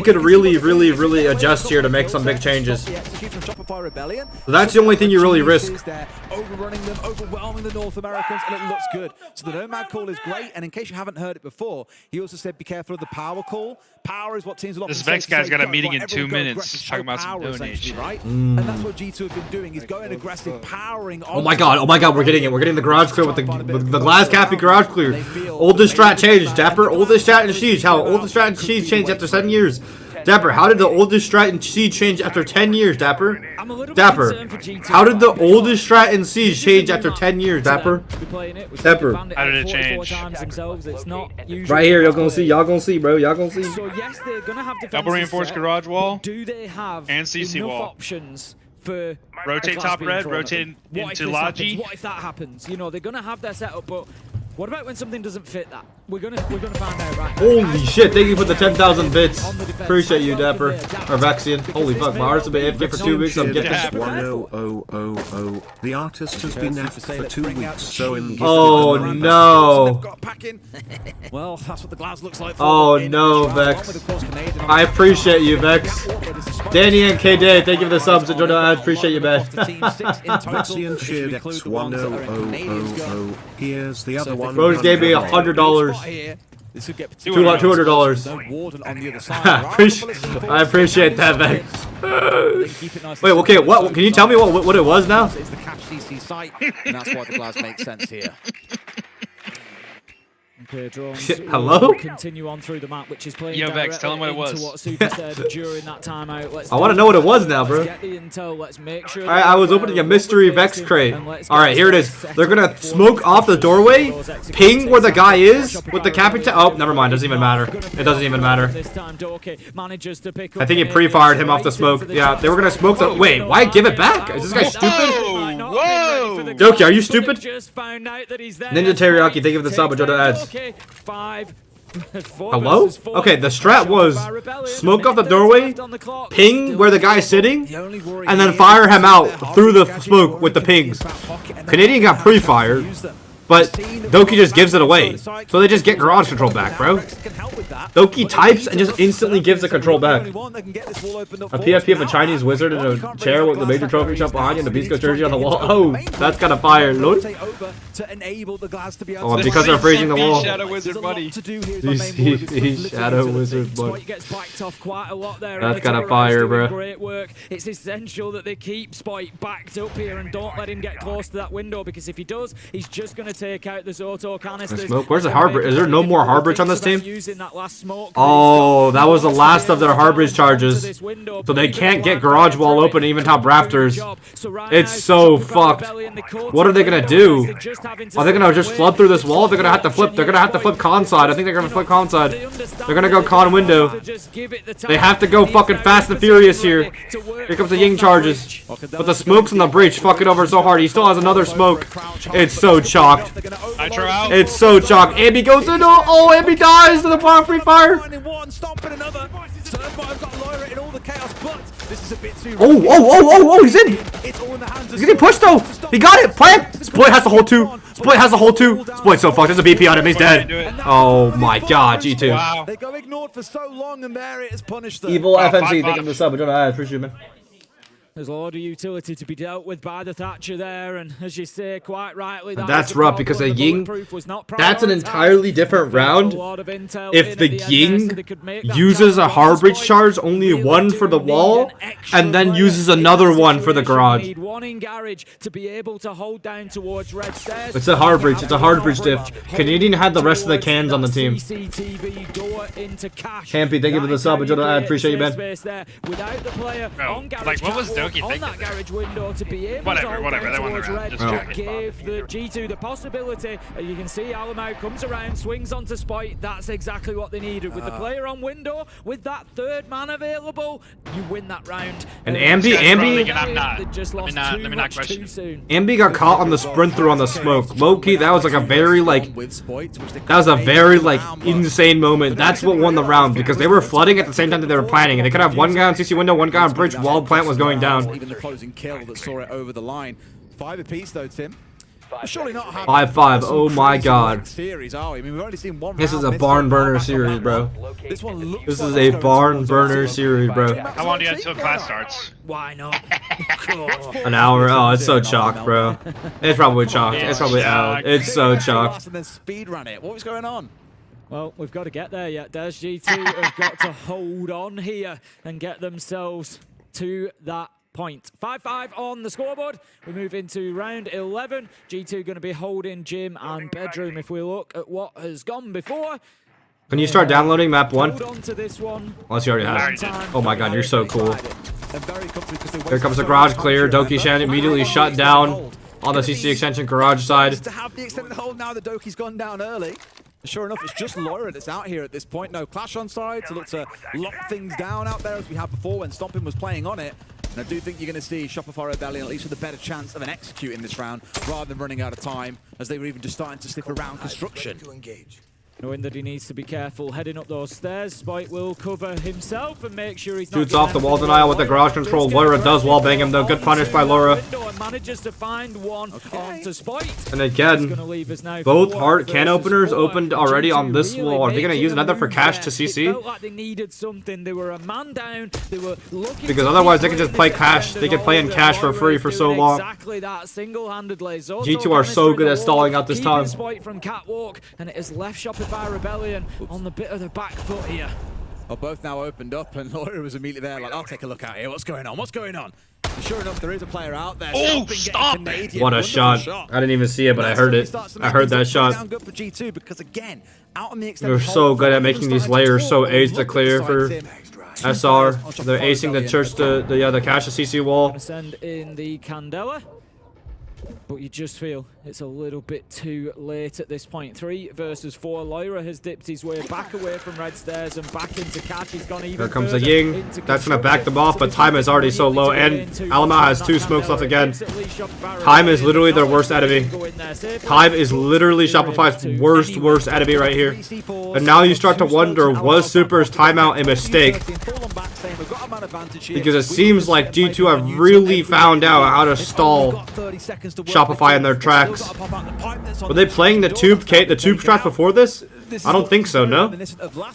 could really adjust here to make some big changes. So that's the only thing you really risk. Overrunning them, overwhelming the North Americans, and it looks good. So the Nomad call is great, and in case you haven't heard it before, he also said be careful of the power call. Power is what teams will often say. This Vex guy's got a meeting in 2 minutes talking about some donation. Right? And that's what G2 have been doing. He's going aggressive, powering on. Oh my god, we're getting it. We're getting the garage clear with the glass cappy garage clear. Oldest strat changed, Dapper. Oldest strat and siege. How oldest strat and siege changed after 7 years? Dapper, how did the oldest strat and siege change after 10 years, Dapper? Dapper, how did the oldest strat and siege change after 10 years, Dapper? Dapper, how did it change? Right here, y'all gonna see, bro. Y'all gonna see. So yes, they're gonna have double reinforced garage wall. Do they have and CC enough wall options for rotate top red, rotate into Logi? What if that happens? You know, they're gonna have their setup, but what about when something doesn't fit that? We're gonna find out right now. Holy shit, thank you for the 10,000 bits. Appreciate you, Dapper. Or Vaxian. Holy fuck, my heart's been AFK for 2 weeks. I'm getting 1000. The artist has been AFK for 2 weeks, so in oh no. Well, that's what the glass looks like. Oh no, Vex. I appreciate you, Vex. Danny and KD, thank you for the subs. I appreciate you, man. Vaxian shared X1000. Here's the other one. Rose gave me $100. $200. I appreciate that, Vex. Wait, okay, what? Can you tell me what it was now? It's the cash CC site, and that's why the glass makes sense here. Hello? Continue on through the map, which is playing Vex, tell him what it was. What Super said during that timeout. I want to know what it was now, bro. Let's get the intel. Let's make sure. Alright, I was opening a mystery Vex crate. Alright, here it is. They're gonna smoke off the doorway, ping where the guy is with the Capitan. Oh, never mind. Doesn't even matter. It doesn't even matter. I think he pre-fired him off the smoke. Yeah, they were gonna smoke the. Wait, why give it back? Is this guy stupid? Whoa! Doki, are you stupid? Ninja Teriyaki, thank you for the sub, Jodo ads. Hello? Okay, the strat was smoke off the doorway, ping where the guy's sitting, and then fire him out through the smoke with the pings. Canadian got pre-fired, but Doki just gives it away. So they just get garage control back, bro. Doki types and just instantly gives the control back. A PFP of a Chinese wizard in a chair with the major trophy shop behind you and the Beast Coast jersey on the wall. Oh, that's kind of fire, Lord. Oh, because they're freezing the wall. Shadow Wizard, buddy. He's Shadow Wizard, buddy. That's kind of fire, bro. Great work. It's essential that they keep Spoit backed up here and don't let him get close to that window, because if he does, he's just going to take out the Zoto canisters. Where's the harbor? Is there no more harbor on this team? Oh, that was the last of their harbors charges. So they can't get garage wall open even top rafters. It's so fucked. What are they gonna do? Are they gonna just flood through this wall? They're gonna have to flip. They're gonna have to flip con side. I think they're gonna flip con side. They're gonna go con window. They have to go fucking fast and furious here. Here comes the Ying charges. But the smoke's in the breach fucking over so hard. He still has another smoke. It's so chalked. It's so chalked. Ambi goes in. Oh, Ambi dies to the free fire. Oh, he's in. He's getting pushed though. He got it. Plant. Spoit has the whole 2. Spoit has the whole 2. Spoit's so fucked. There's a BP on him. He's dead. Oh my god, G2. Wow. They go ignored for so long, and there it is punished them. Evil FMC, thank you for the sub. I appreciate it, man. There's a lot of utility to be dealt with by the Thatcher there, and as you say, quite rightly, that's rough because the Ying, that's an entirely different round. If the Ying uses a Harbridge charge, only one for the wall, and then uses another one for the garage. It's a Harbridge. It's a Harbridge diff. Canadian had the rest of the cans on the team. Campy, thank you for the sub. I appreciate you, man. Bro, like, what was Doki thinking? Whatever, that one around. Just joking. Gave the G2 the possibility. You can see Alamo comes around, swings onto Spoit. That's exactly what they needed. With the player on window, with that third man available, you win that round. And Ambi got caught on the sprint through on the smoke. Low-key, that was like a very, like, insane moment. That's what won the round, because they were flooding at the same time that they were planning, and they could have one guy on CC window, one guy on bridge while plant was going down. Even the closing kill that saw it over the line. 5 apiece though, Tim. Surely not 5-5. Oh my god. Series, are we? I mean, we've only seen one. This is a barn burner series, bro. This is a barn burner series, bro. How long do you have until class starts? Why not? An hour. Oh, it's so chalked, bro. It's probably chalked. It's probably out. It's so chalked. And then speed run it. What was going on? Well, we've got to get there yet. There's G2 have got to hold on here and get themselves to that point. 5-5 on the scoreboard. We move into round 11. G2 going to be holding gym and bedroom. If we look at what has gone before. Can you start downloading map 1? Hold on to this one. Unless you already have. Oh my god, you're so cool. Here comes the garage clear. Doki Shan immediately shut down on the CC extension garage side. To have the extended hold now that Doki's gone down early. Sure enough, it's just Loira that's out here at this point. No clash on side to look to lock things down out there as we had before when Stompn was playing on it. And I do think you're going to see Shopify Rebellion at least with a better chance of an execute in this round rather than running out of time, as they were even just starting to slip around construction. Knowing that he needs to be careful heading up those stairs, Spoit will cover himself and make sure he's not shoots off the wall denial with the garage control. Laura does wall bang him though. Good punish by Laura. Manages to find one onto Spoit. And again, both heart can openers opened already on this wall. Are they going to use another for cash to CC? Felt like they needed something. They were a man down. They were looking because otherwise they could just play cash. They could play in cash for free for so long. Exactly that, single-handedly. G2 are so good at stalling out this time. Spoit from catwalk, and it has left Shopify Rebellion on the bit of the back foot here. Well, both now opened up, and Laura was immediately there, like, I'll take a look out here. What's going on? What's going on? And sure enough, there is a player out there. Oh, stop! What a shot. I didn't even see it, but I heard it. I heard that shot. Good for G2 because, again, out on the they're so good at making these layers so ace to clear for SR. They're acing the church, the cash to CC wall. Send in the Candela. But you just feel it's a little bit too late at this point. 3 versus 4. Lyra has dipped his way back away from red stairs and back into cash. He's gone even. Here comes the Ying. That's going to back them off, but time is already so low. And Alamo has 2 smokes left again. Time is literally their worst enemy. Time is literally Shopify's worst enemy right here. And now you start to wonder, was Super's timeout a mistake? Because it seems like G2 have really found out how to stall Shopify in their tracks. Were they playing the tube strats before this? I don't think so, no?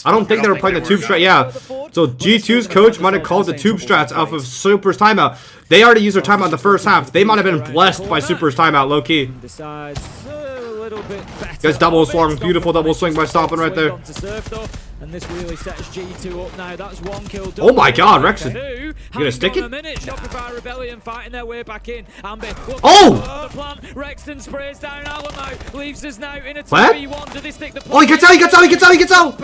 I don't think they were playing the tube strat, yeah. So G2's coach might have called the tube strats off of Super's timeout. They already used their timeout in the first half. They might have been blessed by Super's timeout, low-key. Gets double swung, beautiful double swing by Stompn right there. And this really sets G2 up now. That's 1 kill. Oh my god, Rexon. You gonna stick it? Shopify Rebellion fighting their way back in. Oh! Rexon sprays down Alamo. Leaves us now in a 2v1. Do they stick the oh, he gets out, he gets out, he gets out, he gets out!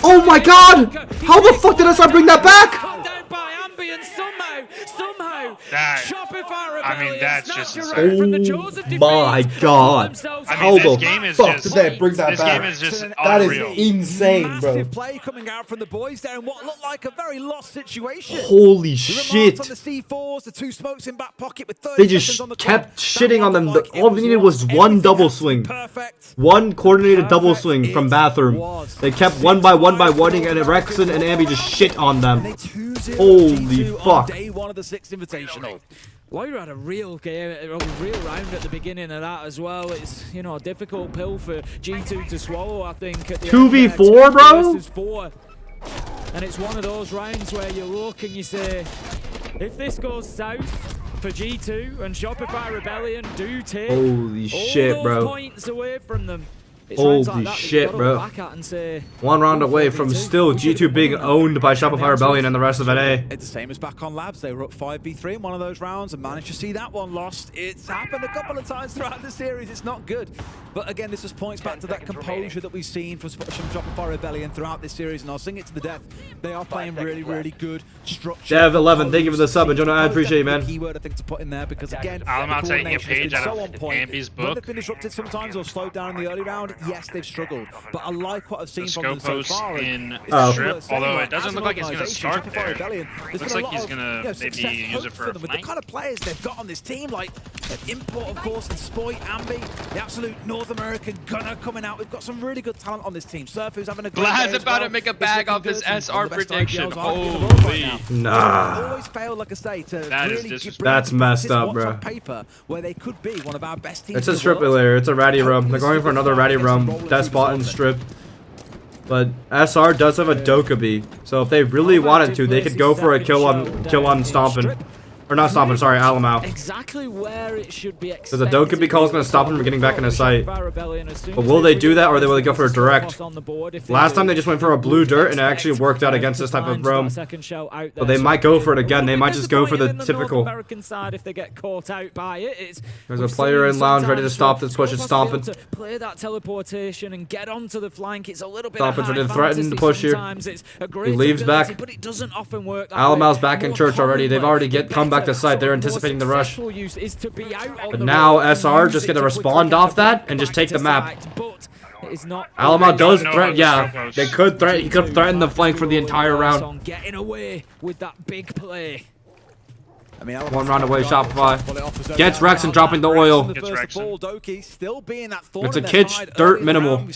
Oh my god! How the fuck did SR bring that back? Somehow, Shopify Rebellion. I mean, that's just oh my god! How the fuck did they bring that back? This game is just that unreal. Is insane, bro. Massive play coming out from the boys there in what looked like a very lost situation. Holy shit! On the C4s, the 2 smokes in back pocket with 30 they just kept shitting on them. All they needed was 1 double swing. 1 coordinated double swing from bathroom. They kept 1 by 1-ing, and Rexon and Ambi just shit on them. Holy fuck. Day 1 of the 6th Invitational. Lyra had a real game, a real round at the beginning of that as well. It's, you know, a difficult pill for G2 to swallow, I think. At the 2v4, bro? 4. And it's one of those rounds where you look and you say, if this goes south for G2 and Shopify Rebellion do take holy shit, all bro. those points away from them. Holy shit, bro. One round away from still G2 being owned by Shopify Rebellion and the rest of NA. It's the same as back on Labs. They were up 5v3 in one of those rounds and managed to see that one lost. It's happened a couple of times throughout the series. It's not good. But again, this just points back to that composure that we've seen from Shopify Rebellion throughout this series, and I'll sing it to the death. They are playing really, really good structure. Dev11, thank you for the sub, and Jonah, I appreciate you, man. Keyword I think to put in there because again, I'm not taking a page out so of on point. Ambi's When book. they've been disrupted sometimes or slowed down in the early round, yes, they've struggled. But I like what I've seen from them so far. In Strip, although it doesn't look like he's going to start there. Looks like he's going to maybe use it for a with the kind of players they've got on this team, like an import, of course, and Spoit, Ambi, the absolute North American gunner coming out. We've got some really good talent on this team. Surf, who's having a great Glaz's day as about well. to make a bag off his SR prediction. Holy. Nah. Always fail, like I say, to That is really disrespectful. That's messed up, bro. on paper where they could be one of our best teams. It's a strip layer. It's a ratty room. They're going for another ratty room. That's bot and strip. But SR does have a Dokkaebi, so if they really wanted to, they could go for a kill on Stompn. Or not Stompn, sorry, Alamau. Exactly where it should be Because the Dokkaebi call is going to stop them from getting back in his sight. But will they do that, or will they go for a direct? Last time they just went for a blue dirt, and it actually worked out against this type of roam. But they might go for it again. They might just go for the typical. There's a player in lounge ready to stop this push. It's Stompn. Play that teleportation and get onto the flank. It's a little bit Stompn's ready to threaten the push here. He leaves back. But it doesn't often work. Alamau's back in church already. They've already come back to site. They're anticipating the rush. But now SR just gonna respond off that and just take the map. Alamau does threaten. Yeah, they could threaten. He could threaten the flank for the entire round. Getting away with that big play. I mean, one round away, Shopify. Gets Rex and dropping the oil. It's a kitsch, dirt, minimal.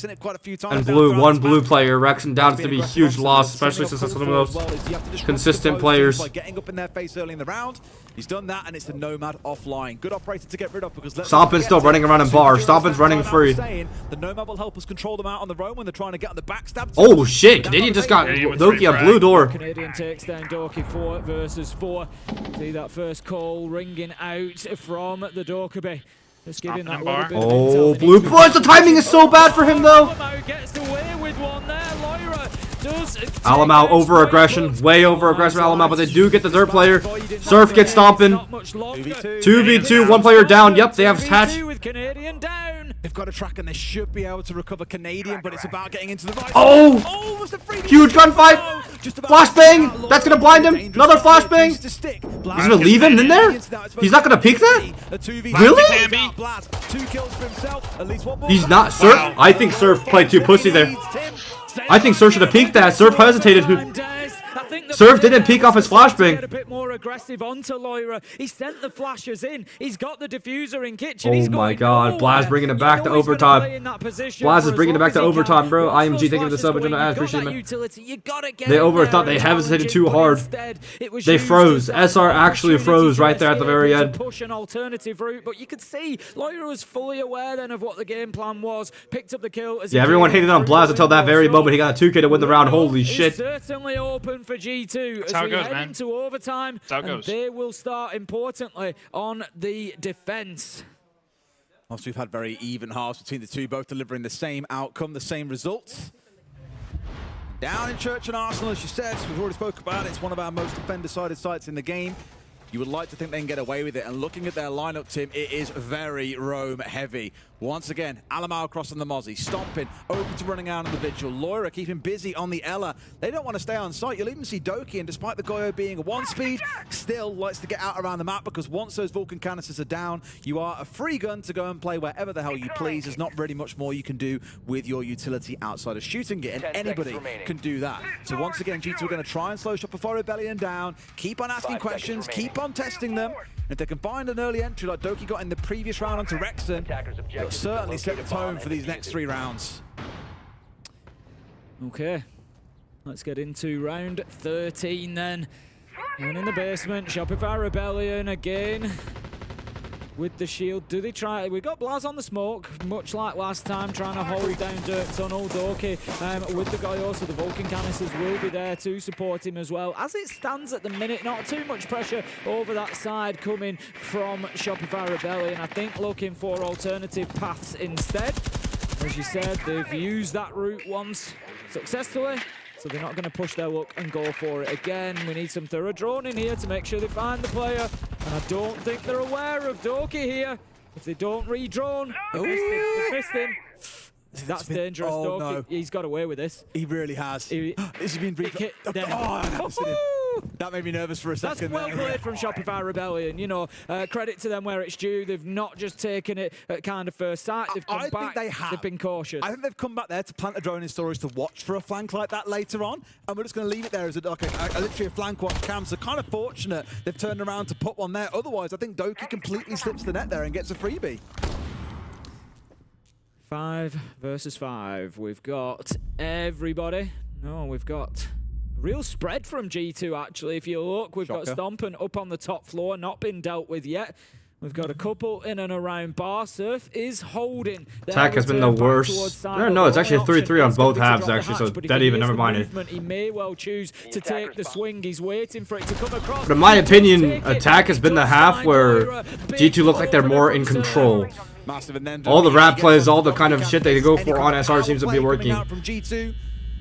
And blue, one blue player. Rex and down to be a huge loss, especially since it's one of those consistent players. Getting up in their face early in the round. He's done that, and it's the Nomad offline. Good operator to get rid of because Stompn's still running around in bar. Stompn's running free. The Nomad will help us control them out on the roam when they're trying to get on the backstab. Oh shit! Canadian just got Doki a blue door. Canadian takes down Doki 4 versus 4. See that first call ringing out from the Dokkaebi. Just giving that little bit oh, blue points. The timing is so bad for him though. Gets away with one there. Lyra does. Alamau over aggression, way over aggressive Alamau, but they do get the dirt player. Surf gets Stompn. 2v2, one player down. Yep, they have hatch. They've got a track and they should be able to recover Canadian, but it's about getting into the right. Oh! Huge gunfight! Flashbang! That's gonna blind him. Another flashbang. He's gonna leave him in there? He's not gonna peek that? Really? He's not. Surf. I think Surf played too pussy there. I think Surf should have peeked that. Surf hesitated. Surf didn't peek off his flashbang. A bit more aggressive onto Lyra. He sent the flashes in. He's got the diffuser in kitchen. Oh my god. Blaz bringing it back to overtime. Blaz is bringing it back to overtime, bro. IMG thank you for the sub. I appreciate it. They overthought. They hesitated too hard. They froze. SR actually froze right there at the very end. Push an alternative route, but you could see Lyra was fully aware then of what the game plan was. Picked up the kill. Yeah, everyone hated on Blaz until that very moment. He got a 2K to win the round. Holy shit. Certainly open for G2 as we head into overtime. That's how it goes. They will start importantly on the defense. Whilst we've had very even halves between the two, both delivering the same outcome, the same results. Down in Church and Arsenal, as you said, we've already spoke about it. It's one of our most defender-sided sites in the game. You would like to think they can get away with it. And looking at their lineup, Tim, it is very roam heavy. Once again, Alamau crossing the Mozzie. Stompn, open to running out on the Vigil. Lyra keeping busy on the Ella. They don't want to stay on site. You'll even see Doki, and despite the Goyo being a 1-speed, still likes to get out around the map because once those Vulcan canisters are down, you are a free gun to go and play wherever the hell you please. There's not really much more you can do with your utility outside of shooting it, and anybody can do that. So once again, G2 are going to try and slow Shopify Rebellion down, keep on asking questions, keep on testing them. If they can find an early entry like Doki got in the previous round onto Rexon, it'll certainly set the tone for these next 3 rounds. Okay, let's get into round 13 then. And in the basement, Shopify Rebellion again. with the shield. Do they try? We've got Blaz on the smoke, much like last time, trying to hold down Dirt Tunnel. Doki with the Goyo, so the Vulcan canisters will be there to support him as well. As it stands at the minute, not too much pressure over that side coming from Shopify Rebellion. I think looking for alternative paths instead. As you said, they've used that route once successfully, so they're not going to push their luck and go for it again. We need some thorough drone in here to make sure they find the player, and I don't think they're aware of Doki here. If they don't re-drone, they've missed him. That's dangerous. Oh, Doki, no. He's got away with this. He really has. This has been that made me nervous for a second. That's well played from Shopify Rebellion. You know, credit to them where it's due. They've not just taken it at kind of first sight. They've come back. They've been cautious. I think they've come back there to plant a drone in storage to watch for a flank like that later on, and we're just going to leave it there as literally a flank watch cam. So kind of fortunate they've turned around to put one there. Otherwise, I think Doki completely slips the net there and gets a freebie. 5 versus 5. We've got everybody. No, we've got a real spread from G2, actually. If you look, we've got Stompn up on the top floor, not been dealt with yet. We've got a couple in and around bar. Surf is holding. Attack has been the worst. No, it's actually a 3-3 on both halves, actually, so that even, never mind it. He may well choose to take the swing. He's waiting for it to come across. But in my opinion, Attack has been the half where G2 looks like they're more in control. All the rap plays, all the kind of shit they go for on SR seems to be working. From G2,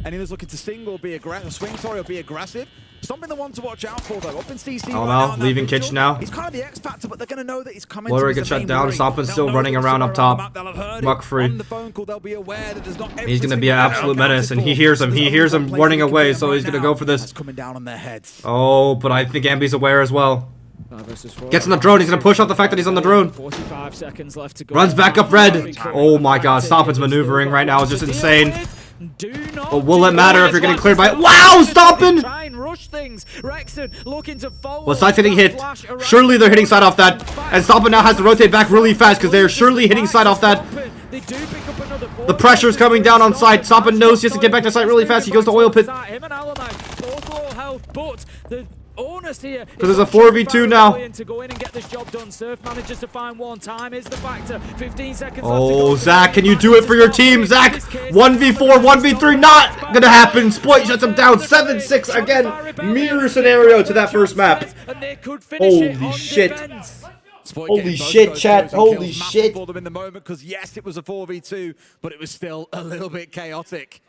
and he was looking to swing or be aggressive. Stompn the one to watch out for though. Up in CC. Oh no, leaving Kitchen now. He's kind of the X factor, but they're gonna know that he's coming. Lower gets shut down. Stompn's still running around up top. Muck free. He's gonna be an absolute menace, and he hears him. He hears him running away, so he's gonna go for this. Coming down on their heads. Oh, but I think Ambi's aware as well. Gets on the drone. He's gonna push out the fact that he's on the drone. 45 seconds left to go. Runs back up red. Oh my god, Stompn's maneuvering right now is just insane. But will it matter if you're getting cleared by it? Wow, Stompn! Try and rush things. Rexon looking to follow. Well, side's getting hit. Surely they're hitting side off that. And Stompn now has to rotate back really fast because they're surely hitting side off that. The pressure is coming down on side. Stompn knows he has to get back to side really fast. He goes to oil pit. Because there's a 4v2 now. To go in and get this job done. Surf manages to find one. Time is the factor. 15 seconds oh, Zach, can you do it for your team, Zach? 1v4, 1v3, not gonna happen. Spoit shuts him down. 7-6 again. Mirror scenario to that first map. Holy shit. Holy shit, chat. Holy shit. For them in the moment, because yes, it was a 4v2, but it was still a little bit chaotic.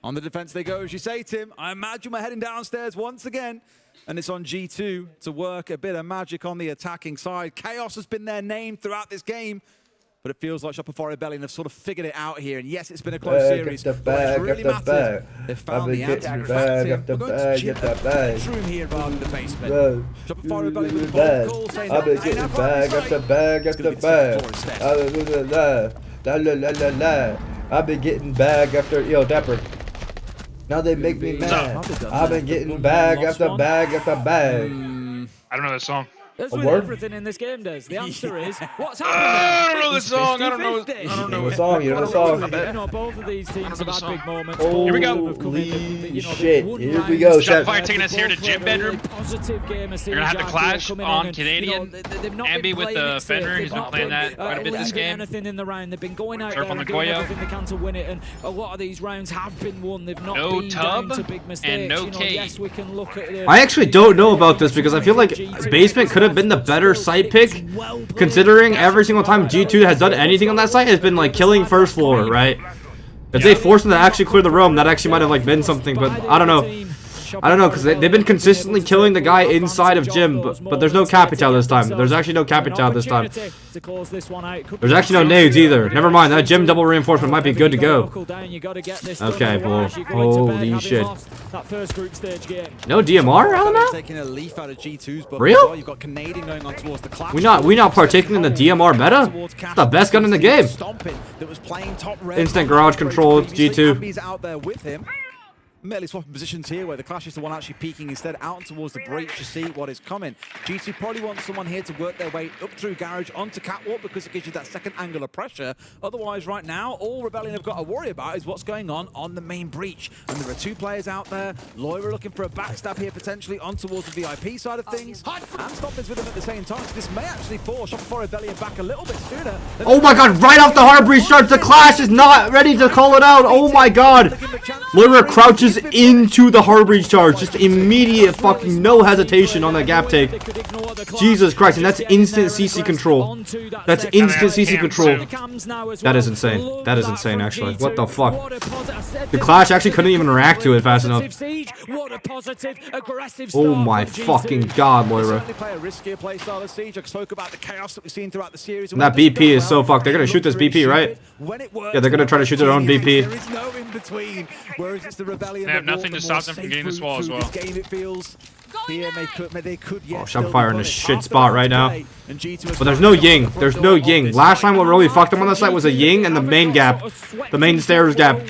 On the defense they go, as you say, Tim. I imagine we're heading downstairs once again. And it's on G2 to work a bit of magic on the attacking side. Chaos has been their name throughout this game, but it feels like Shopify Rebellion have sort of figured it out here. And yes, it's been a close series, but it's really mattered. They've found the answer. In fact, we're going to check the bedroom here rather than the basement. Shopify Rebellion with the ball call saying I've been getting bag after bag after bag. I've been getting bag after, yo, Dapper. Now they make me mad. I've been getting bag after bag after bag. I don't know that song. That's with everything in this game, Des. The answer is, what's happening? I don't know the song. I don't know the song. You know the song. You know, both of these teams have had big moments. Here we go. Holy shit. Here we go. Shopify taking us here to gym bedroom. Positive game. We're going to have to clash on Canadian. Ambi with the Fender. He's been playing that quite a bit this game. Anything in the round. They've been going out Surf there on the and doing Goyo. everything they can to win it. And a lot of these rounds have been won. They've not No been tub down to big mistakes. and no You know, K. yes, we can look at the I actually don't know about this because I feel like Basement could have been the better site pick, considering every single time G2 has done anything on that site has been like killing first floor, right? If they forced them to actually clear the room, that actually might have like been something, but I don't know. I don't know, because they've been consistently killing the guy inside of gym, but there's no Capital this time. There's actually no Capital this time. There's actually no nades either. Never mind, that gym double reinforcement might be good to go. Okay, well, holy shit. No DMR, Alamo? Real? We not partaking in the DMR meta? It's the best gun in the game. Instant garage control, G2. Admittedly swapping positions here where the Clash is the one actually peeking instead out towards the breach to see what is coming. G2 probably wants someone here to work their way up through Garage onto Catwalk because it gives you that second angle of pressure. Otherwise, right now, all Rebellion have got to worry about is what's going on the main breach. And there are 2 players out there. Loira looking for a backstab here potentially on towards the VIP side of things. And Stompn's with him at the same time. So this may actually force Shopify Rebellion back a little bit sooner. Oh my god, right off the hard breach charge, the Clash is not ready to call it out. Oh my god. Loira crouches into the hard breach charge. Just immediate fucking no hesitation on that gap take. Jesus Christ, and that's instant CC control. That's instant CC control. That is insane. That is insane, actually. What the fuck? The Clash actually couldn't even react to it fast enough. Oh my fucking god, Loira. And that BP is so fucked. They're gonna shoot this BP, right? Yeah, they're gonna try to shoot their own BP. They have nothing to stop them from getting this wall as well. Here they could Shopify in a shit spot right now. But there's no Ying. There's no Ying. Last time what really fucked them on the site was a Ying and the main gap. The main stairs gap.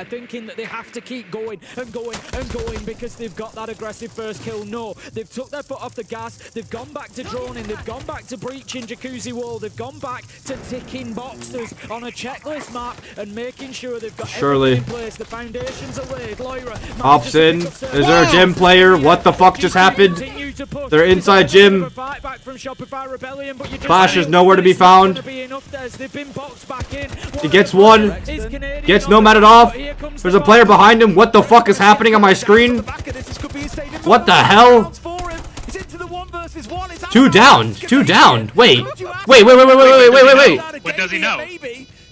Thinking that they have to keep going and going and going because they've got that aggressive first kill. No, they've took their foot off the gas. They've gone back to droning. They've gone back to breaching Jacuzzi wall. They've gone back to ticking boxes on a checklist map and making sure they've got everything in place. The foundations are laid. Loira Hops in. Is there a gym player? What the fuck just happened? They're inside gym. Clash is nowhere to be found. He gets one. Gets nomaded off. There's a player behind him. What the fuck is happening on my screen? What the hell? 2 down. 2 down. Wait. Wait. What does he know?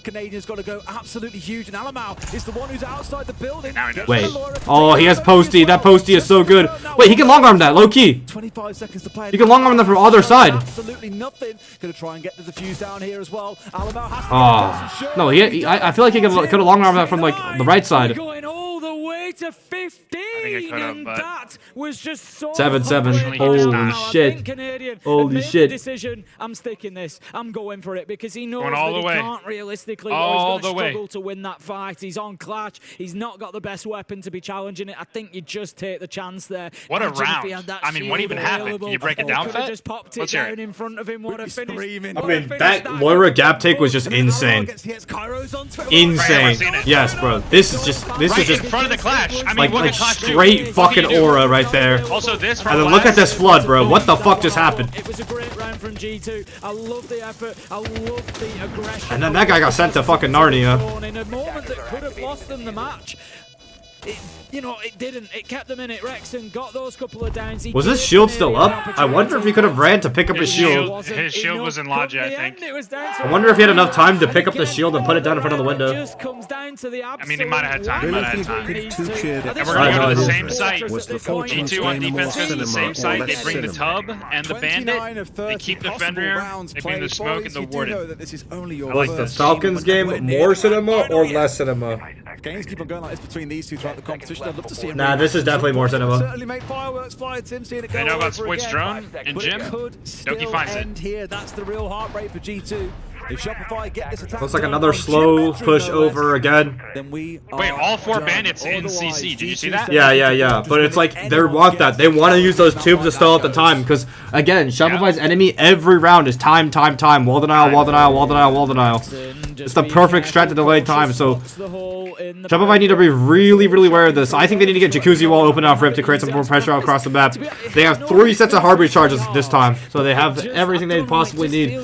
Canadian's got to go absolutely huge, and Alamau is the one who's outside the building. Wait. Oh, he has posty. That posty is so good. Wait, he can long arm that, low key. 25 seconds to play. He can long arm that from other side. Absolutely nothing. Gonna try and get the defuse down here as well. Alamau has to no, I feel like he could have long armed that from like the right side. Going all the way to 15, and that was just so 7-7. Holy shit. Holy shit. Decision. I'm sticking this. I'm going for it because he knows going all that the he way. can't realistically. All He's the going to way. struggle to win that fight. He's on Clash. He's not got the best weapon to be challenging it. I think you just take the chance there. What a Imagine if round. he had that I mean, what even happened? Can you break it down, Fett? Just popped it Let's hear down it. in front of him. What a finish. I mean, that Loira gap take was just insane. Insane. Yes, bro. This is just in front of the Clash. I mean, what like can Clash do? straight fucking aura right there. Also, this from And then look at this flood, bro. What the fuck just happened? It was a great round from G2. I love the effort. I love the aggression. And then that guy got sent to fucking Narnia. In a moment that could have lost them the match. It didn't. It kept them in it. Rexon got those couple of downs. Was his shield still up? I wonder if he could have ran to pick up his shield. His shield was in Logia, I think. I wonder if he had enough time to pick up the shield and put it down in front of the window. I mean, he might have had time. He might have had time. And we're I going to know, go to the yeah. same site. G2 on defense goes to the same site. They bring the tub and the bandit. They keep the Fenrir. They bring the smoke and the warden. Was the Falcons game more cinema or less cinema? Games keep on going like this between these two throughout the competition. I'd love to see him. Nah, this is definitely more cinema. Certainly make fireworks fly. Tim seeing it go They know about over Spoit's again. drone and But Jim. it could Doki still finds end it. here. That's the real heartbreak for G2. If Shopify get this attack, Looks like another slow push over again. Then we Wait, all 4 bandits in CC. Did you see that? Yeah. But it's like they want that. They want to use those tubes to stall at the time. Because again, Shopify's enemy every round is time. Wall denial. It's the perfect strat to delay time. So Shopify need to be really aware of this. I think they need to get Jacuzzi wall open off rip to create some more pressure across the map. They have 3 sets of hard breach charges this time. So they have everything they possibly need.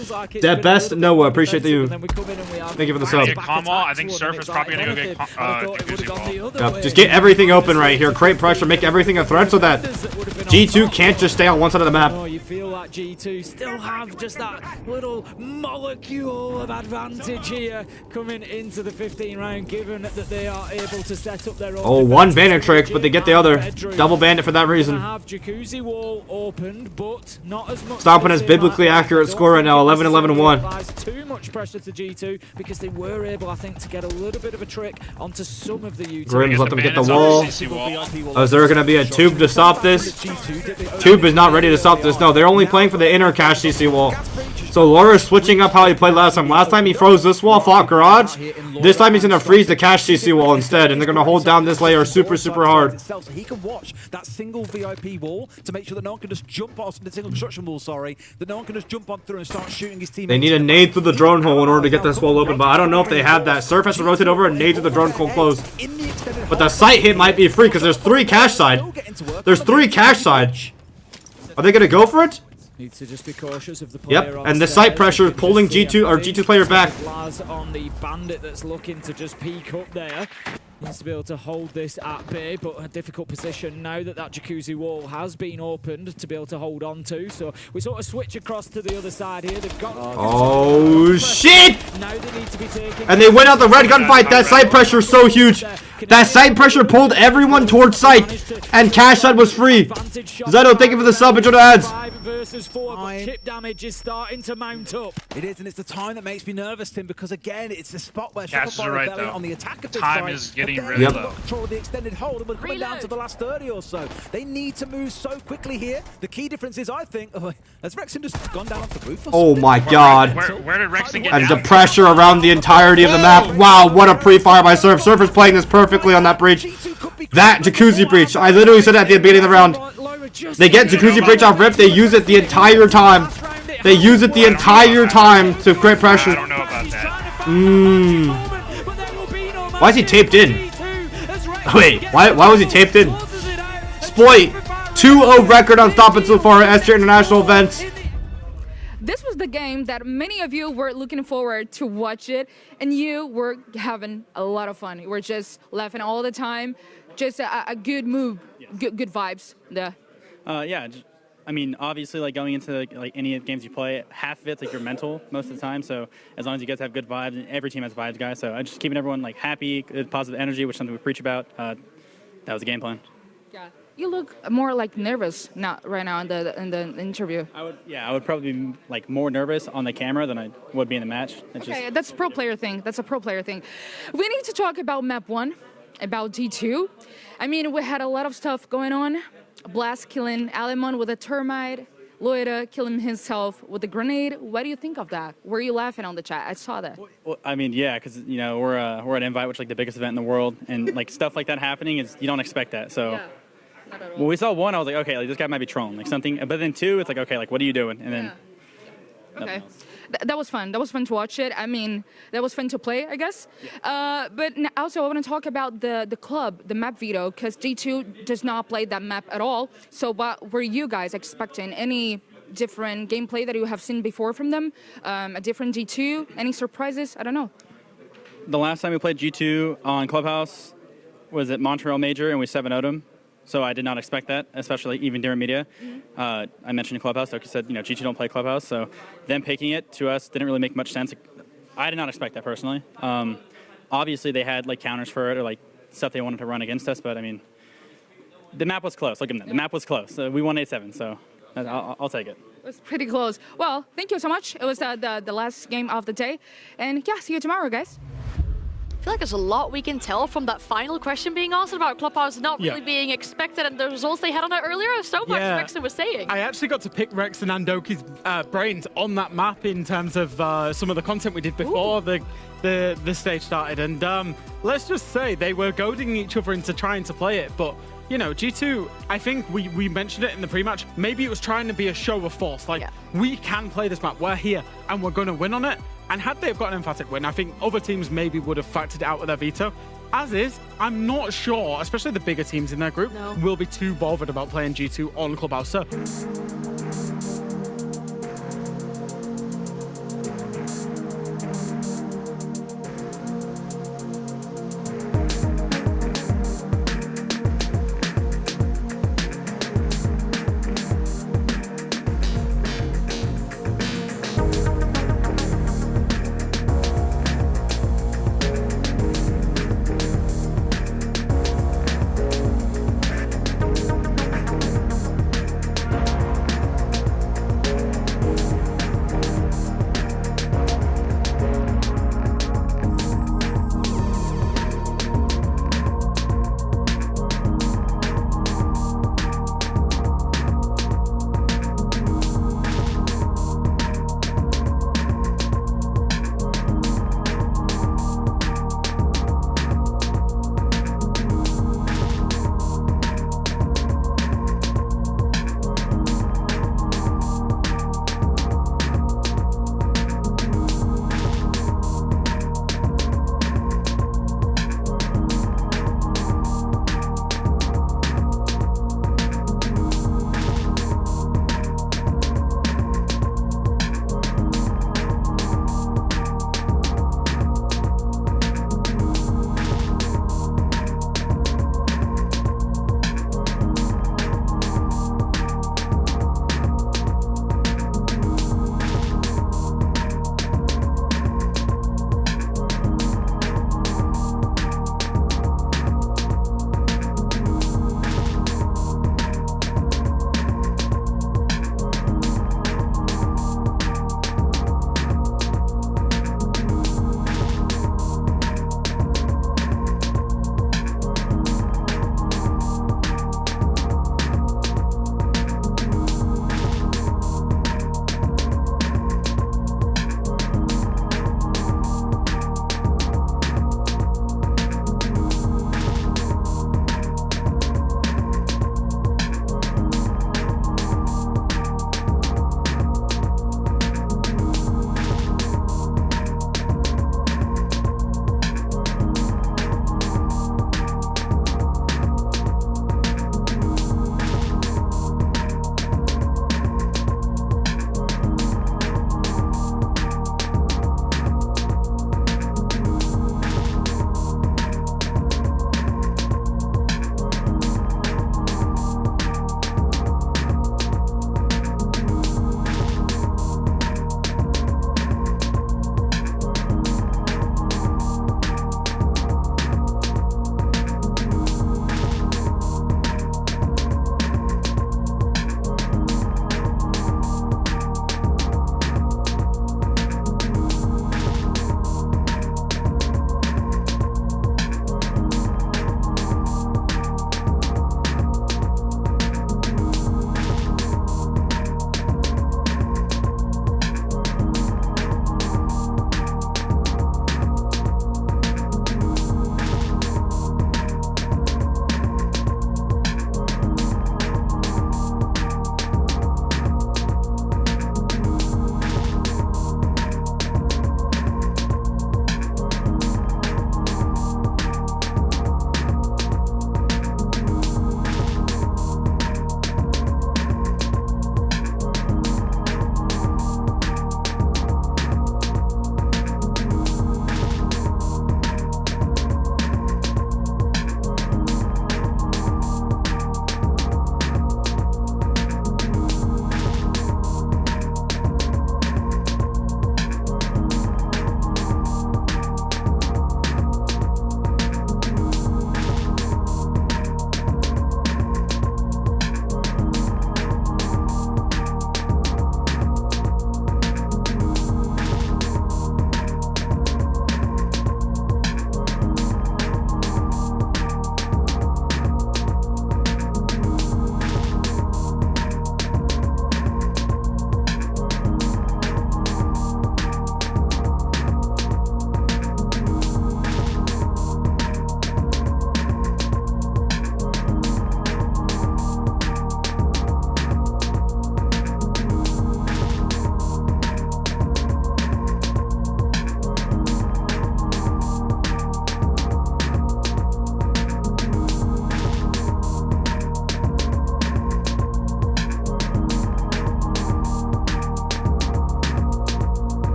At best, Noah, appreciate you. Thank you for the sub. Get calm wall. I think Surf is probably going to go get Jacuzzi wall. Yep, just get everything open right here. Create pressure, make everything a threat so that G2 can't just stay on one side of the map. You feel like G2 still have just that little molecule of advantage here coming into the 15 round, given that they are able to set up their own. Oh, one bandit tricks, but they get the other. Double bandit for that reason. Have Jacuzzi wall opened, but not as much. Stompn has biblically accurate score right now, 11-11-1. Too much pressure to G2 because they were able, I think, to get a little bit of a trick onto some of the UT. Grimm's let them get the wall. Is there going to be a tube to stop this? Tube is not ready to stop this. No, they're only playing for the inner cache CC wall. So Laura's switching up how he played last time. Last time he froze this wall, fought garage. This time he's gonna freeze the cash CC wall instead, and they're gonna hold down this layer super hard. So he can watch that single VIP wall to make sure that no one can just jump off the single construction wall. Sorry, that no one can just jump on through and start shooting his teammates. They need a nade through the drone hole in order to get this wall open, but I don't know if they have that. Surf has to rotate over and nade through the drone hole close. But the site hit might be free because there's 3 cash side. There's 3 cash side. Are they gonna go for it? Need to just be cautious of the player. Yep, and the site pressure is pulling G2 or G2 player back. On the bandit that's looking to just peek up there. Needs to be able to hold this at bay, but a difficult position now that that jacuzzi wall has been opened to be able to hold on to. So we sort of switch across to the other side here. They've got oh shit! Now they need to be taking. And they went out the red gunfight. That site pressure is so huge. That site pressure pulled everyone towards site, and cash side was free. Zeto, thank you for the sub. Enjoy the ads. 5 versus 4, but chip damage is starting to mount up. It is, and it's the time that makes me nervous, Tim, because again, it's the spot where Cash is right, though. on the attack of this Time side, is getting really low. Control of the extended hold, and we're coming down to the last 30 or so. They need to move so quickly here. The key difference is, I think, has Rexon just gone down off the roof? Oh my god. Where did Rexon get And down? the pressure around the entirety of the map. Wow, what a pre-fire by Surf. Surf is playing this perfectly on that breach. That jacuzzi breach. I literally said it at the beginning of the round. They get jacuzzi breach off rip. They use it the entire time. They use it the entire time to create pressure. I don't know about that. Why is he taped in? Wait, why was he taped in? Spoit, 2-0 record on Stompn so far at SJ International events. This was the game that many of you were looking forward to watch it, and you were having a lot of fun. You were just laughing all the time. Just a good move, good vibes. Yeah, I mean, obviously, like going into like any games you play, half of it's like your mental most of the time. So as long as you guys have good vibes, and every team has vibes, guys. So just keeping everyone like happy, good, positive energy, which is something we preach about. That was the game plan. Yeah, you look more like nervous right now in the interview. I would probably be like more nervous on the camera than I would be in the match. Okay, that's a pro player thing. That's a pro player thing. We need to talk about map 1, about G2. I mean, we had a lot of stuff going on. Blast killing Alemon with a termite, Loida killing himself with a grenade. What do you think of that? Were you laughing on the chat? I saw that. Well, I mean, yeah, because you know we're at Invite, which is like the biggest event in the world, and like stuff like that happening is you don't expect that. So yeah, not at all. when we saw 1, I was like, okay, like this guy might be trolling, like something. But then 2, it's like, okay, like what are you doing? And then okay. That was fun. That was fun to watch it. I mean, that was fun to play, I guess. Yeah. But also, I want to talk about the club, the map veto, because G2 does not play that map at all. So what were you guys expecting? Any different gameplay that you have seen before from them? A different G2? Any surprises? I don't know. The last time we played G2 on Clubhouse was at Montreal Major, and we 7-0'd them. So I did not expect that, especially even during media. I mentioned in Clubhouse, like you said, you know, G2 don't play Clubhouse, so them picking it to us didn't really make much sense. I did not expect that personally. Obviously, they had like counters for it or like stuff they wanted to run against us, but I mean, the map was close. Look at that. The map was close. We won 8-7, so I'll take it. It was pretty close. Well, thank you so much. It was the last game of the day, and yeah, see you tomorrow, guys. I feel like there's a lot we can tell from that final question being asked about Clubhouse not really being expected and the results they had on it earlier. So much Rexon was saying. I actually got to pick Rexon and Doki's brains on that map in terms of some of the content we did before the stage started. And let's just say they were goading each other into trying to play it. But, you know, G2, I think we mentioned it in the pre-match. Maybe it was trying to be a show of force. Like, we can play this map. We're here and we're going to win on it. And had they have got an emphatic win, I think other teams maybe would have factored it out with their veto. As is, I'm not sure, especially the bigger teams in their group, will be too bothered about playing G2 on Clubhouse. So